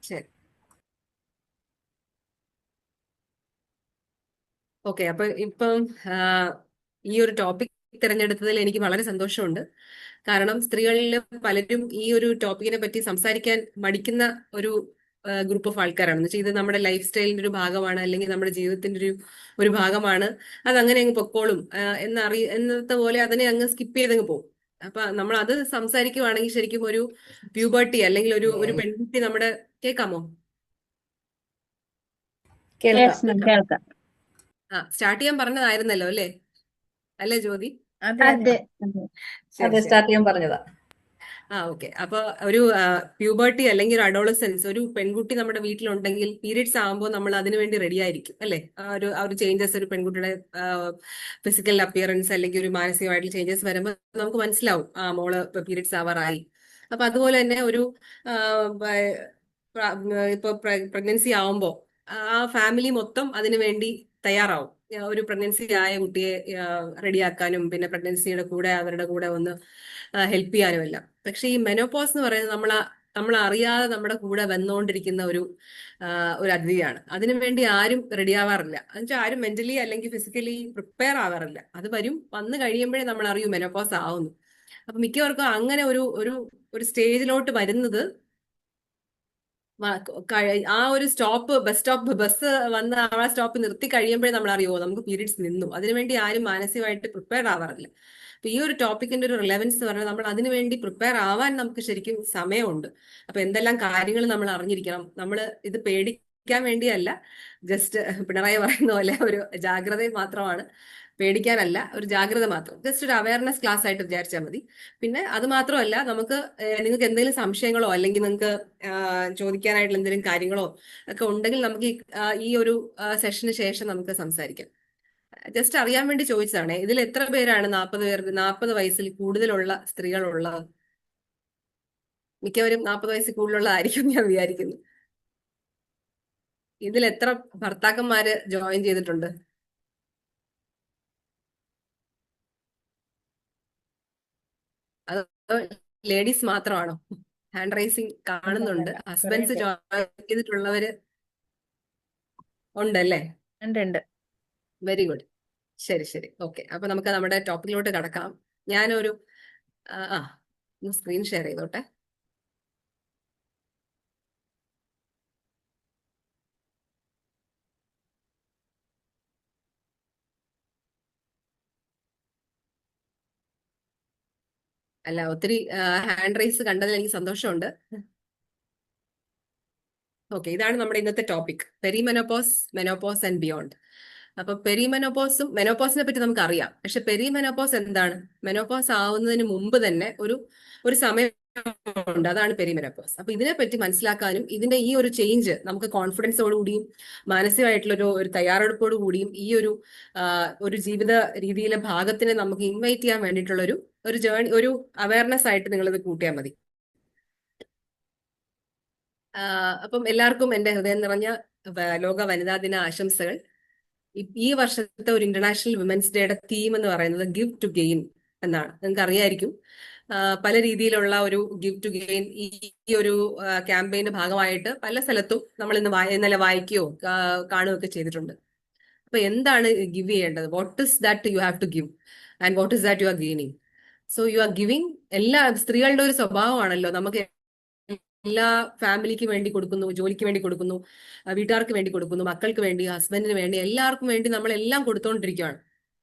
ശരി. ഓക്കെ. അപ്പൊ ഇപ്പം ആ, ഈ ഒരു ടോപ്പിക് തിരഞ്ഞെടുത്തതിൽ എനിക്ക് വളരെ സന്തോഷമുണ്ട്. കാരണം സ്ത്രീകളിൽ പലരും ഈ ഒരു ടോപ്പിക്കിനെ പറ്റി സംസാരിക്കാൻ മടിക്കുന്ന ഒരു ഗ്രൂപ്പ് ഓഫ് ആൾക്കാരാണ്. എന്ന് വെച്ചാൽ ഇത് നമ്മുടെ ലൈഫ് സ്റ്റൈലിന്റെ ഒരു ഭാഗമാണ്, അല്ലെങ്കിൽ നമ്മുടെ ജീവിതത്തിന്റെ ഒരു ഒരു ഭാഗമാണ്, അത് അങ്ങനെ അങ്ങ് പൊക്കോളും എന്നത്തെ പോലെ അതിനെ അങ്ങ് സ്കിപ്പ് ചെയ്തങ്ങ് പോകും. അപ്പൊ നമ്മൾ അത് സംസാരിക്കുവാണെങ്കിൽ ശരിക്കും ഒരു പ്യൂബർട്ടി അല്ലെങ്കിൽ ഒരു ഒരു പെൺകുട്ടി നമ്മുടെ കേൾക്കാമോ? കേൾക്കാം. യെസ് മാം, കേൾക്കാം. സ്റ്റാർട്ട് ചെയ്യാൻ പറഞ്ഞതായിരുന്നല്ലോ അല്ലേ? അല്ലേ ജ്യോതി? അതെ അതെ അതെ അതെ. ശരി അതെ, ശരി. സ്റ്റാർട്ട് ചെയ്യാൻ പറഞ്ഞതാ. ഓക്കെ. അപ്പൊ ഒരു പ്യൂബർട്ടി അല്ലെങ്കിൽ ഒരു അഡോളസെൻസ് ഒരു പെൺകുട്ടി നമ്മുടെ വീട്ടിലുണ്ടെങ്കിൽ പീരിയഡ്സ് ആകുമ്പോൾ നമ്മൾ അതിനു വേണ്ടി റെഡി ആയിരിക്കും അല്ലെ? ആ ഒരു ചേഞ്ചസ്, ഒരു പെൺകുട്ടിയുടെ ഫിസിക്കൽ അപ്പിയറൻസ് അല്ലെങ്കിൽ ഒരു മാനസികമായിട്ടുള്ള ചേഞ്ചസ് വരുമ്പോൾ നമുക്ക് മനസ്സിലാവും ആ മോള് പീരിയഡ്സ് ആവാറായി. അപ്പൊ അതുപോലെ തന്നെ ഒരു ആ, ബ- പ്ര- ഇപ്പൊ പ്രഗ്നൻസി ആവുമ്പോൾ ആ ഫാമിലി മൊത്തം അതിനു വേണ്ടി തയ്യാറാവും. ഒരു പ്രഗ്നൻസി ആയ കുട്ടിയെ റെഡിയാക്കാനും പിന്നെ പ്രഗ്നൻസിയുടെ കൂടെ അവരുടെ കൂടെ ഒന്ന് ഹെൽപ്പ് ചെയ്യാനും എല്ലാം. പക്ഷെ ഈ മെനോപോസ് എന്ന് പറയുന്നത് നമ്മൾ അറിയാതെ നമ്മുടെ കൂടെ വന്നുകൊണ്ടിരിക്കുന്ന ആ, ഒരു അതിഥിയാണ്. അതിനു വേണ്ടി ആരും റെഡി ആവാറില്ല. എന്നുവെച്ചാൽ ആരും മെന്റലി അല്ലെങ്കിൽ ഫിസിക്കലി പ്രിപ്പയർ ആവാറില്ല. അത് വന്നു കഴിയുമ്പോഴേ നമ്മൾ അറിയൂ മെനോപോസ് ആവുന്നു. അപ്പൊ മിക്കവർക്കും അങ്ങനെ ഒരു ഒരു ഒരു സ്റ്റേജിലോട്ട് വരുന്നത് ആ ഒരു ബസ് വന്ന് ആ സ്റ്റോപ്പ് നിർത്തി കഴിയുമ്പോഴേ നമ്മൾ അറിയുമോ നമുക്ക് പീരീഡ്സ് നിന്നു. അതിനുവേണ്ടി ആരും മാനസികമായിട്ട് പ്രിപ്പയർ ആവാറില്ല. അപ്പൊ ഈ ഒരു ടോപ്പിക്കിന്റെ ഒരു റിലവൻസ് എന്ന് പറഞ്ഞാൽ നമ്മൾ അതിനുവേണ്ടി പ്രിപ്പയർ ആവാൻ നമുക്ക് ശരിക്കും സമയമുണ്ട്. അപ്പൊ എന്തെല്ലാം കാര്യങ്ങൾ നമ്മൾ അറിഞ്ഞിരിക്കണം. നമ്മൾ ഇത് പേടിക്കാൻ വേണ്ടിയല്ല, ജസ്റ്റ് പിണറായി പറയുന്ന പോലെ ഒരു ജാഗ്രത മാത്രമാണ്. പേടിക്കാനല്ല, ഒരു ജാഗ്രത മാത്രം, ജസ്റ്റ് ഒരു അവയർനെസ് ക്ലാസ് ആയിട്ട് വിചാരിച്ചാൽ മതി. പിന്നെ അത് മാത്രമല്ല, നമുക്ക് നിങ്ങൾക്ക് എന്തെങ്കിലും സംശയങ്ങളോ അല്ലെങ്കിൽ നിങ്ങൾക്ക് ചോദിക്കാനായിട്ടുള്ള എന്തെങ്കിലും കാര്യങ്ങളോ ഒക്കെ ഉണ്ടെങ്കിൽ നമുക്ക് ഈ ഒരു സെഷന് ശേഷം നമുക്ക് സംസാരിക്കാം. ജസ്റ്റ് അറിയാൻ വേണ്ടി ചോദിച്ചതാണേ. ഇതിൽ എത്ര പേരാണ് 40 വയസ്സിൽ കൂടുതലുള്ള സ്ത്രീകളുള്ളത്? മിക്കവരും 40 വയസ്സിൽ കൂടുതലുള്ളതായിരിക്കും ഞാൻ വിചാരിക്കുന്നു. ഇതിൽ എത്ര ഭർത്താക്കന്മാര് ജോയിൻ ചെയ്തിട്ടുണ്ട്? അത് ലേഡീസ് മാത്രമാണോ? ഹാൻഡ് റൈസിങ് കാണുന്നുണ്ട്. അല്ലല്ല, കുറെ ഹസ്ബൻഡ്സ് ഉണ്ട്. ജോയിൻ ചെയ്തിട്ടുള്ളവര് ഉണ്ടല്ലേ? ഉണ്ട് ഉണ്ട്. Very good. ശരി ശരി. ഓക്കെ. അപ്പൊ നമുക്ക് നമ്മുടെ ടോപ്പിക്കിലോട്ട് കടക്കാം. ഞാനൊരു ആ ആ, ഒന്ന് സ്ക്രീൻ ഷെയർ ചെയ്തോട്ടെ. അല്ല, ഒത്തിരി ഹാൻഡ് റൈസ് കണ്ടതിൽ എനിക്ക് സന്തോഷമുണ്ട്. ഓക്കെ. ഇതാണ് നമ്മുടെ ഇന്നത്തെ topic: perimenopause, menopause and beyond. അപ്പൊ പെരിമെനോപോസും മെനോപോസിനെ പറ്റി നമുക്ക് അറിയാം. പക്ഷെ പെരിമെനോപോസ് എന്താണ്? മെനോപോസ് ആവുന്നതിന് മുമ്പ് തന്നെ ഒരു ഒരു സമയം ഉണ്ട്, അതാണ് പെരിമെനോപോസ്. അപ്പൊ ഇതിനെപ്പറ്റി മനസ്സിലാക്കാനും ഇതിന്റെ ഈ ഒരു ചേഞ്ച് നമുക്ക് കോൺഫിഡൻസോടുകൂടിയും മാനസികമായിട്ടുള്ള ഒരു തയ്യാറെടുപ്പോടു കൂടിയും ഈ ആ, ഒരു ജീവിത രീതിയിലെ ഭാഗത്തിനെ നമുക്ക് ഇൻവൈറ്റ് ചെയ്യാൻ വേണ്ടിയിട്ടുള്ള ഒരു ജേർണി, ഒരു അവയർനെസ് ആയിട്ട് നിങ്ങളിത് കൂട്ടിയാൽ മതി. അപ്പം എല്ലാവർക്കും എന്റെ ഹൃദയം നിറഞ്ഞ ലോക വനിതാ ദിന ആശംസകൾ. ഈ വർഷത്തെ ഒരു ഇന്റർനാഷണൽ വിമൻസ് ഡേയുടെ തീം എന്ന് പറയുന്നത് ഗിവ് ടു ഗെയിൻ എന്നാണ്. നിങ്ങൾക്ക് അറിയായിരിക്കും. പല രീതിയിലുള്ള ഒരു ഗിവ് ടു ഗെയിൻ ഈ ഒരു ക്യാമ്പയിന്റെ ഭാഗമായിട്ട് പല സ്ഥലത്തും നമ്മൾ ഇന്നലെ വായിക്കുകയോ കാണുകയൊക്കെ ചെയ്തിട്ടുണ്ട്. അപ്പൊ എന്താണ് ഗിവ് ചെയ്യേണ്ടത്? What is that you have to give and what is that you are gaining? So you are giving. എല്ലാ സ്ത്രീകളുടെ ഒരു സ്വഭാവമാണല്ലോ, നമുക്ക് എല്ലാ ഫാമിലിക്ക് വേണ്ടി കൊടുക്കുന്നു, ജോലിക്ക് വേണ്ടി കൊടുക്കുന്നു, വീട്ടുകാർക്ക് വേണ്ടി കൊടുക്കുന്നു, മക്കൾക്ക് വേണ്ടി, ഹസ്ബൻഡിന് വേണ്ടി, എല്ലാവർക്കും വേണ്ടി നമ്മൾ എല്ലാം കൊടുത്തോണ്ടിരിക്കുകയാണ്.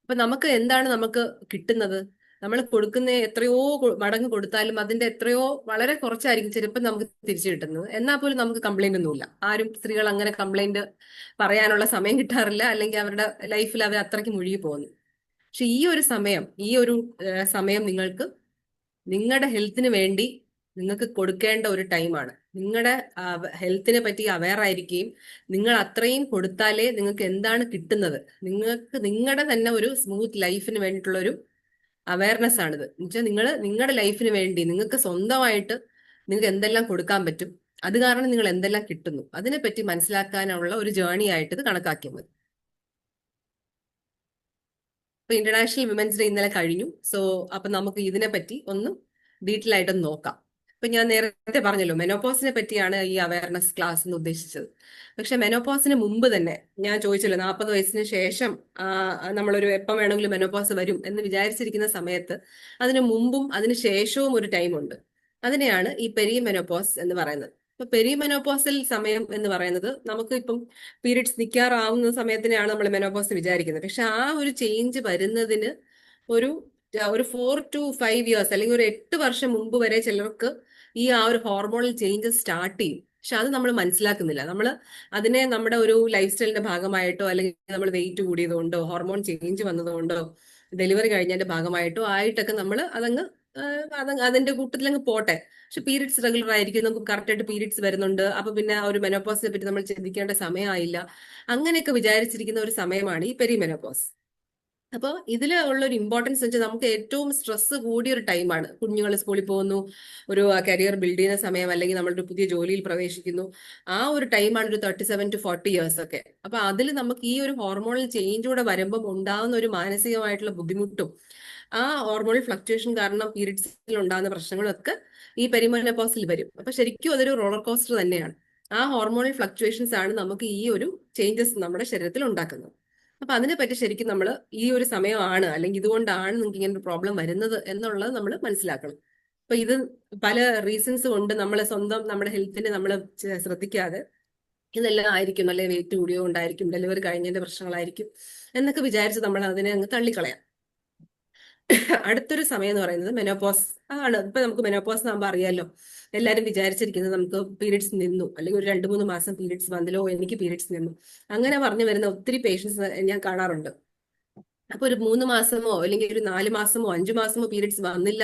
അപ്പൊ നമുക്ക് എന്താണ് നമുക്ക് കിട്ടുന്നത്? നമ്മൾ കൊടുക്കുന്ന എത്രയോ മടങ്ങ് കൊടുത്താലും അതിന്റെ എത്രയോ വളരെ കുറച്ചായിരിക്കും ചിലപ്പോൾ നമുക്ക് തിരിച്ചു കിട്ടുന്നത്. എന്നാൽ പോലും നമുക്ക് കംപ്ലൈന്റ് ഒന്നുമില്ല. ആരും സ്ത്രീകൾ അങ്ങനെ കംപ്ലൈന്റ് പറയാനുള്ള സമയം കിട്ടാറില്ല, അല്ലെങ്കിൽ അവരുടെ ലൈഫിൽ അവർ അത്രയ്ക്ക് മുഴുകി പോകുന്നു. പക്ഷെ ഈ ഒരു സമയം നിങ്ങൾക്ക് നിങ്ങളുടെ ഹെൽത്തിന് വേണ്ടി നിങ്ങൾക്ക് കൊടുക്കേണ്ട ഒരു ടൈമാണ്. നിങ്ങളുടെ ഹെൽത്തിനെ പറ്റി അവെയർ ആയിരിക്കുകയും നിങ്ങൾ അത്രയും കൊടുത്താലേ നിങ്ങൾക്ക് എന്താണ് കിട്ടുന്നത്, നിങ്ങൾക്ക് നിങ്ങളുടെ തന്നെ ഒരു സ്മൂത്ത് ലൈഫിന് വേണ്ടിയിട്ടുള്ള ഒരു അവയർനെസ് ആണിത്. എന്നുവെച്ചാൽ നിങ്ങൾ നിങ്ങളുടെ ലൈഫിന് വേണ്ടി നിങ്ങൾക്ക് സ്വന്തമായിട്ട് നിങ്ങൾക്ക് എന്തെല്ലാം കൊടുക്കാൻ പറ്റും, അത് കാരണം നിങ്ങൾ എന്തെല്ലാം കിട്ടുന്നു, അതിനെപ്പറ്റി മനസ്സിലാക്കാനുള്ള ഒരു ജേർണി ആയിട്ട് ഇത് കണക്കാക്കിയാൽ മതി. ഇപ്പൊ ഇന്റർനാഷണൽ വിമൻസ് ഡേ ഇന്നലെ കഴിഞ്ഞു. സോ അപ്പൊ നമുക്ക് ഇതിനെ പറ്റി ഒന്ന് ഡീറ്റെയിൽ ആയിട്ടൊന്ന് നോക്കാം. ഇപ്പൊ ഞാൻ നേരത്തെ പറഞ്ഞല്ലോ മെനോപോസിനെ പറ്റിയാണ് ഈ അവയർനെസ് ക്ലാസ് എന്ന് ഉദ്ദേശിച്ചത്. പക്ഷെ മെനോപോസിന് മുമ്പ് തന്നെ ഞാൻ ചോദിച്ചല്ലോ 40 വയസ്സിന് ശേഷം നമ്മളൊരു എപ്പം വേണമെങ്കിലും മെനോപോസ് വരും എന്ന് വിചാരിച്ചിരിക്കുന്ന സമയത്ത് അതിന് മുമ്പും അതിന് ശേഷവും ഒരു ടൈമുണ്ട്. അതിനെയാണ് ഈ പെരി മെനോപോസ് എന്ന് പറയുന്നത്. ഇപ്പൊ പെരി മെനോപോസൽ സമയം എന്ന് പറയുന്നത് നമുക്ക് ഇപ്പം പീരിയഡ്സ് നിൽക്കാറാവുന്ന സമയത്തിനെയാണ് നമ്മൾ മെനോപോസ് വിചാരിക്കുന്നത്. പക്ഷെ ആ ഒരു ചേഞ്ച് വരുന്നതിന് ഒരു ഒരു 4 to 5 years അല്ലെങ്കിൽ ഒരു 8 വർഷം മുമ്പ് വരെ ചിലർക്ക് ഈ ആ ഒരു ഹോർമോണൽ ചേഞ്ചസ് സ്റ്റാർട്ട് ചെയ്യും. പക്ഷെ അത് നമ്മൾ മനസ്സിലാക്കുന്നില്ല. നമ്മൾ അതിനെ നമ്മുടെ ഒരു ലൈഫ് സ്റ്റൈലിന്റെ ഭാഗമായിട്ടോ അല്ലെങ്കിൽ നമ്മൾ വെയിറ്റ് കൂടിയതുകൊണ്ടോ ഹോർമോൺ ചേഞ്ച് വന്നതുകൊണ്ടോ ഡെലിവറി കഴിഞ്ഞതിന്റെ ഭാഗമായിട്ടോ ആയിട്ടൊക്കെ നമ്മൾ അതങ്ങ് അതിന്റെ കൂട്ടത്തിൽ അങ്ങ് പോട്ടെ. പക്ഷെ പീരിയഡ്സ് റെഗുലർ ആയിരിക്കും, നമുക്ക് കറക്റ്റ് ആയിട്ട് പീരിയഡ്സ് വരുന്നുണ്ട്, അപ്പൊ പിന്നെ ആ ഒരു മെനോപോസിനെ പറ്റി നമ്മൾ ചിന്തിക്കേണ്ട സമയമായില്ല, അങ്ങനെയൊക്കെ വിചാരിച്ചിരിക്കുന്ന ഒരു സമയമാണ് ഈ പെരിമെനോപോസ്. അപ്പോൾ ഇതിൽ ഉള്ള ഒരു ഇമ്പോർട്ടൻസ് വെച്ചാൽ നമുക്ക് ഏറ്റവും സ്ട്രെസ് കൂടിയ ഒരു ടൈമാണ്. കുഞ്ഞുങ്ങൾ സ്കൂളിൽ പോകുന്നു, ഒരു കരിയർ ബിൽഡ് ചെയ്യുന്ന സമയം, അല്ലെങ്കിൽ നമ്മളൊരു പുതിയ ജോലിയിൽ പ്രവേശിക്കുന്നു, ആ ഒരു ടൈമാണ് ഒരു 37 to 40 years ഒക്കെ. അപ്പൊ അതിൽ നമുക്ക് ഈ ഒരു ഹോർമോണൽ ചേഞ്ച് കൂടെ വരുമ്പോൾ ഉണ്ടാകുന്ന ഒരു മാനസികമായിട്ടുള്ള ബുദ്ധിമുട്ടും ആ ഹോർമോണൽ ഫ്ലക്ച്വേഷൻ കാരണം പീരിയഡ്സിൽ ഉണ്ടാകുന്ന പ്രശ്നങ്ങളും ഒക്കെ ഈ പെരിമെനോപോസിൽ വരും. അപ്പൊ ശരിക്കും അതൊരു റോളർ കോസ്റ്റർ തന്നെയാണ്. ആ ഹോർമോണൽ ഫ്ലക്ച്വേഷൻസ് ആണ് നമുക്ക് ഈ ഒരു ചേഞ്ചസ് നമ്മുടെ ശരീരത്തിൽ ഉണ്ടാക്കുന്നത്. അപ്പൊ അതിനെപ്പറ്റി ശരിക്കും നമ്മൾ ഈ ഒരു സമയമാണ് അല്ലെങ്കിൽ ഇതുകൊണ്ടാണ് നിങ്ങൾക്ക് ഇങ്ങനെ ഒരു പ്രോബ്ലം വരുന്നത് എന്നുള്ളത് നമ്മൾ മനസ്സിലാക്കണം. അപ്പൊ ഇത് പല റീസൺസ് കൊണ്ട് നമ്മൾ സ്വന്തം നമ്മുടെ ഹെൽത്തിനെ നമ്മൾ ശ്രദ്ധിക്കാതെ ഇതെല്ലാം ആയിരിക്കും, നല്ല വെയിറ്റ് കൂടിയതുകൊണ്ടായിരിക്കും, ഡെലിവറി കഴിഞ്ഞതിന്റെ പ്രശ്നങ്ങളായിരിക്കും എന്നൊക്കെ വിചാരിച്ച് നമ്മൾ അതിനെ അങ്ങ് തള്ളിക്കളയാം. അടുത്തൊരു സമയം എന്ന് പറയുന്നത് മെനോപോസ് ആണ്. ഇപ്പൊ നമുക്ക് മെനോപോസ് ആകുമ്പോൾ അറിയാലോ, എല്ലാരും വിചാരിച്ചിരിക്കുന്നത് നമുക്ക് പീരിയഡ്സ് നിന്നു അല്ലെങ്കിൽ ഒരു 2-3 മാസം പീരിയഡ്സ് വന്നില്ലോ, എനിക്ക് പീരിയഡ്സ് നിന്നു, അങ്ങനെ പറഞ്ഞു വരുന്ന ഒത്തിരി പേഷ്യൻസ് ഞാൻ കാണാറുണ്ട്. അപ്പൊ ഒരു 3 മാസമോ അല്ലെങ്കിൽ ഒരു 4 മാസമോ 5 മാസമോ പീരിയഡ്സ് വന്നില്ല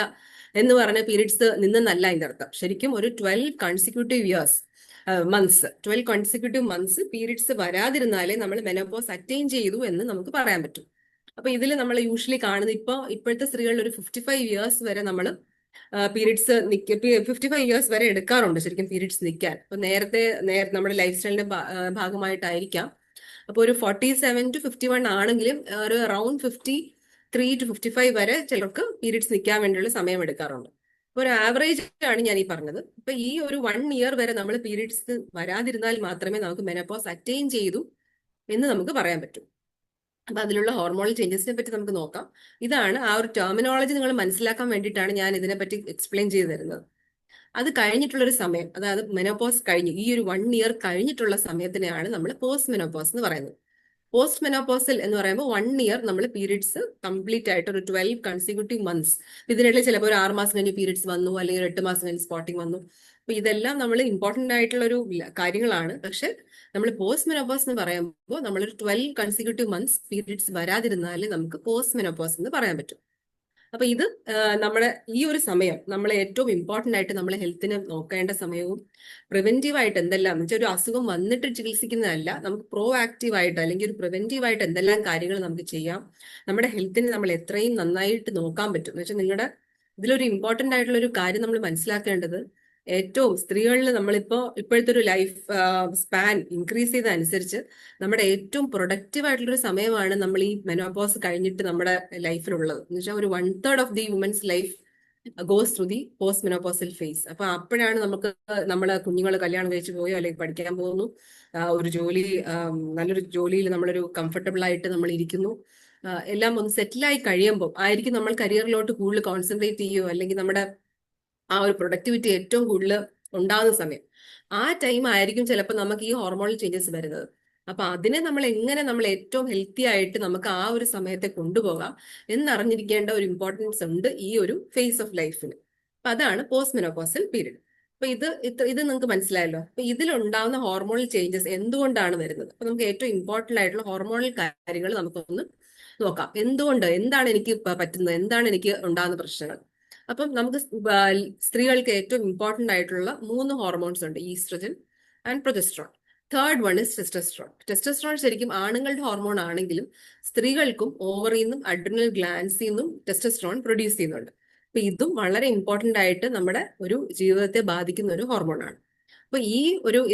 എന്ന് പറഞ്ഞ പീരിയഡ്സ് നിന്നെന്നല്ല അതിന്റെ അർത്ഥം. ശരിക്കും ഒരു 12 കോൺസിക്യൂട്ടീവ് മന്ത്സ് പീരിയഡ്സ് വരാതിരുന്നാലേ നമ്മൾ മെനോപോസ് അറ്റൈൻ ചെയ്തു എന്ന് നമുക്ക് പറയാൻ പറ്റും. അപ്പൊ ഇതിൽ നമ്മൾ യൂഷ്വലി കാണുന്നത് ഇപ്പോഴത്തെ സ്ത്രീകളിൽ ഒരു 55 years വരെ നമ്മൾ പീരിയഡ്സ് 55 years വരെ എടുക്കാറുണ്ട് ശരിക്കും പീരിയഡ്സ് നിൽക്കാൻ. അപ്പൊ നേരത്തെ നമ്മുടെ ലൈഫ് സ്റ്റൈലിന്റെ ഭാഗമായിട്ടായിരിക്കാം. അപ്പൊ ഒരു 47 to 51 ആണെങ്കിലും ഒരു അറൌണ്ട് 53 to 55 വരെ ചിലർക്ക് പീരിയഡ്സ് നിൽക്കാൻ വേണ്ടിയുള്ള സമയം എടുക്കാറുണ്ട്. അപ്പൊ ഒരു ആവറേജ് ആണ് ഞാൻ ഈ പറഞ്ഞത്. ഇപ്പൊ ഈ ഒരു 1 year വരെ നമ്മൾ പീരിയഡ്സ് വരാതിരുന്നാൽ മാത്രമേ നമുക്ക് മെനോപോസ് അറ്റൈൻ ചെയ്തു എന്ന് നമുക്ക് പറയാൻ പറ്റൂ. അപ്പൊ അതിലുള്ള ഹോർമോണൽ ചേഞ്ചസിനെ പറ്റി നമുക്ക് നോക്കാം. ഇതാണ് ആ ഒരു ടെർമിനോളജി നിങ്ങൾ മനസ്സിലാക്കാൻ വേണ്ടിയിട്ടാണ് ഞാൻ ഇതിനെപ്പറ്റി എക്സ്പ്ലെയിൻ ചെയ്തു തരുന്നത്. അത് കഴിഞ്ഞിട്ടുള്ളൊരു സമയം, അതായത് മെനോപോസ് കഴിഞ്ഞു ഈ ഒരു 1 year കഴിഞ്ഞിട്ടുള്ള സമയത്തിനെയാണ് നമ്മൾ പോസ്റ്റ് മെനോപോസ് എന്ന് പറയുന്നത്. പോസ്റ്റ് മെനോപോസൽ എന്ന് പറയുമ്പോൾ 1 year നമ്മൾ പീരിയഡ്സ് കംപ്ലീറ്റ് ആയിട്ട് ഒരു 12 consecutive months, ഇതിനിടയിൽ ചിലപ്പോൾ ഒരു 6 മാസം കഴിഞ്ഞ് പീരിയഡ്സ് വന്നു അല്ലെങ്കിൽ 8 മാസം കഴിഞ്ഞ് സ്പോട്ടിങ് വന്നു. അപ്പൊ ഇതെല്ലാം നമ്മൾ ഇമ്പോർട്ടന്റ് ആയിട്ടുള്ള ഒരു കാര്യങ്ങളാണ്. പക്ഷെ നമ്മൾ പോസ്റ്റ് മെനോപോസ് എന്ന് പറയുമ്പോൾ നമ്മളൊരു 12 consecutive months പീരിയഡ്സ് വരാതിരുന്നാലേ നമുക്ക് പോസ്റ്റ് മെനോപോസ് എന്ന് പറയാൻ പറ്റും. അപ്പൊ ഇത് നമ്മുടെ ഈ ഒരു സമയം നമ്മൾ ഏറ്റവും ഇമ്പോർട്ടന്റ് ആയിട്ട് നമ്മളെ ഹെൽത്തിനെ നോക്കേണ്ട സമയവും പ്രിവെന്റീവ് ആയിട്ട് എന്തെല്ലാം എന്ന് വെച്ചാൽ ഒരു അസുഖം വന്നിട്ട് ചികിത്സിക്കുന്നതല്ല, നമുക്ക് പ്രോ ആക്റ്റീവ് ആയിട്ട് അല്ലെങ്കിൽ ഒരു പ്രിവെന്റീവ് ആയിട്ട് എന്തെല്ലാം കാര്യങ്ങൾ നമുക്ക് ചെയ്യാം, നമ്മുടെ ഹെൽത്തിനെ നമ്മൾ എത്രയും നന്നായിട്ട് നോക്കാൻ പറ്റും എന്ന് വെച്ചാൽ നിങ്ങളുടെ ഇതിലൊരു ഇമ്പോർട്ടന്റ് ആയിട്ടുള്ള ഒരു കാര്യം നമ്മൾ മനസ്സിലാക്കേണ്ടത്, ഏറ്റവും സ്ത്രീകളിൽ ഇപ്പോഴത്തെ ഒരു ലൈഫ് സ്പാൻ ഇൻക്രീസ് ചെയ്തതനുസരിച്ച് നമ്മുടെ ഏറ്റവും പ്രൊഡക്റ്റീവ് ആയിട്ടുള്ള ഒരു സമയമാണ് നമ്മൾ ഈ മെനോപോസ് കഴിഞ്ഞിട്ട് നമ്മുടെ ലൈഫിലുള്ളത്. എന്ന് വെച്ചാൽ ഒരു 1/3 of the woman's life goes through the post menopausal phase. അപ്പൊ അപ്പോഴാണ് നമുക്ക് നമ്മളെ കുഞ്ഞുങ്ങൾ കല്യാണം കഴിച്ചു പോയോ അല്ലെങ്കിൽ പഠിക്കാൻ പോകുന്നു, ഒരു ജോലി നല്ലൊരു ജോലിയിൽ നമ്മളൊരു കംഫർട്ടബിൾ ആയിട്ട് നമ്മൾ ഇരിക്കുന്നു, എല്ലാം ഒന്ന് സെറ്റിലായി കഴിയുമ്പോൾ ആയിരിക്കും നമ്മൾ കരിയറിലോട്ട് കൂടുതൽ കോൺസെൻട്രേറ്റ് ചെയ്യുകയോ അല്ലെങ്കിൽ നമ്മുടെ ആ ഒരു പ്രൊഡക്ടിവിറ്റി ഏറ്റവും കൂടുതൽ ഉണ്ടാകുന്ന സമയം. ആ ടൈം ആയിരിക്കും ചിലപ്പോൾ നമുക്ക് ഈ ഹോർമോണൽ ചേഞ്ചസ് വരുന്നത്. അപ്പൊ അതിനെ നമ്മൾ ഏറ്റവും ഹെൽത്തി ആയിട്ട് നമുക്ക് ആ ഒരു സമയത്തെ കൊണ്ടുപോകാം എന്നറിഞ്ഞിരിക്കേണ്ട ഒരു ഇമ്പോർട്ടൻസ് ഉണ്ട് ഈ ഒരു ഫേസ് ഓഫ് ലൈഫിന്. അപ്പൊ അതാണ് പോസ്റ്റ് മെനോപോസൽ പീരീഡ്. അപ്പൊ ഇത് നിങ്ങൾക്ക് മനസ്സിലായല്ലോ. അപ്പൊ ഇതിലുണ്ടാവുന്ന ഹോർമോണൽ ചേഞ്ചസ് എന്തുകൊണ്ടാണ് വരുന്നത്? അപ്പൊ നമുക്ക് ഏറ്റവും ഇമ്പോർട്ടന്റ് ആയിട്ടുള്ള ഹോർമോണൽ കാര്യങ്ങൾ നമുക്കൊന്ന് നോക്കാം. എന്താണ് എനിക്ക് പറ്റുന്നത്, എന്താണ് എനിക്ക് ഉണ്ടാകുന്ന പ്രശ്നങ്ങൾ. അപ്പം നമുക്ക് സ്ത്രീകൾക്ക് ഏറ്റവും ഇമ്പോർട്ടന്റ് ആയിട്ടുള്ള 3 ഹോർമോൺസ് ഉണ്ട്, oestrogen and progesterone. Third one is testosterone. Testosterone ശരിക്കും ആണുങ്ങളുടെ ഹോർമോൺ ആണെങ്കിലും സ്ത്രീകൾക്കും ഓവറിൽ നിന്നും അഡ്രിനൽ ഗ്ലാൻസിൽ നിന്നും ടെസ്റ്റോസ്റ്ററോൺ പ്രൊഡ്യൂസ് ചെയ്യുന്നുണ്ട്. അപ്പൊ ഇതും വളരെ ഇമ്പോർട്ടന്റ് ആയിട്ട് നമ്മുടെ ഒരു ജീവിതത്തെ ബാധിക്കുന്ന ഒരു ഹോർമോണാണ്. അപ്പൊ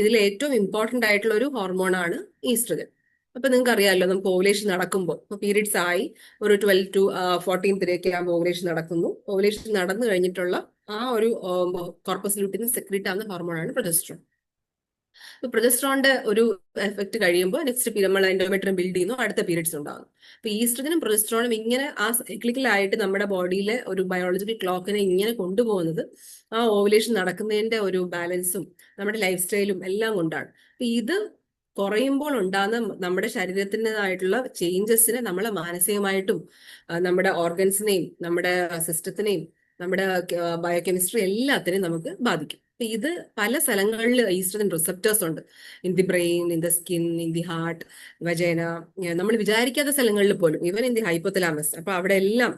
ഇതിൽ ഏറ്റവും ഇമ്പോർട്ടന്റ് ആയിട്ടുള്ള ഒരു ഹോർമോണാണ് ഈസ്ട്രജൻ. അപ്പൊ നിങ്ങൾക്ക് അറിയാമല്ലോ, നമുക്ക് ഓവുലേഷൻ നടക്കുമ്പോൾ ഇപ്പൊ പീരീഡ്സ് ആയി ഒരു 12 to 14th ആകുമ്പോൾ ഓവുലേഷൻ നടക്കുന്നു. ഓവുലേഷൻ നടന്നു കഴിഞ്ഞിട്ടുള്ള ആ ഒരു കോർപ്പസ് ലൂട്ടിന് സെക്രീറ്റ് ആവുന്ന ഹോർമോണാണ് പ്രൊജസ്ട്രോൺ. ഇപ്പൊ പ്രൊജസ്ട്രോണിന്റെ ഒരു എഫക്ട് കഴിയുമ്പോൾ നെക്സ്റ്റ് നമ്മൾ എൻഡോമെട്രിയം ബിൽഡ് ചെയ്യുന്നു, അടുത്ത പീരീഡ്സ് ഉണ്ടാകും. അപ്പൊ ഈസ്ട്രജനും പ്രൊജസ്ട്രോണും ഇങ്ങനെ ആ സൈക്ലിക്കലായിട്ട് നമ്മുടെ ബോഡിയിലെ ഒരു ബയോളജിക്കൽ ക്ലോക്കിനെ ഇങ്ങനെ കൊണ്ടുപോകുന്നത് ആ ഓവുലേഷൻ നടക്കുന്നതിന്റെ ഒരു ബാലൻസും നമ്മുടെ ലൈഫ് സ്റ്റൈലും എല്ലാം കൊണ്ടാണ്. അപ്പൊ ഇത് കുറയുമ്പോൾ ഉണ്ടാകുന്ന നമ്മുടെ ശരീരത്തിൻ്റെതായിട്ടുള്ള ചേഞ്ചസിനെ നമ്മളെ മാനസികമായിട്ടും നമ്മുടെ ഓർഗൻസിനെയും നമ്മുടെ സിസ്റ്റത്തിനെയും നമ്മുടെ ബയോകെമിസ്ട്രി എല്ലാത്തിനെയും നമുക്ക് ബാധിക്കും. ഇത് പല സ്ഥലങ്ങളിൽ ഈസ്ട്രജൻ റിസപ്റ്റേഴ്സ് ഉണ്ട്. In the brain, in the skin, in the heart, vagina, നമ്മൾ വിചാരിക്കാത്ത സ്ഥലങ്ങളിൽ പോലും, ഈവൻ ഇൻ ദി ഹൈപ്പോതലാമസ്. അപ്പൊ അവിടെ എല്ലാം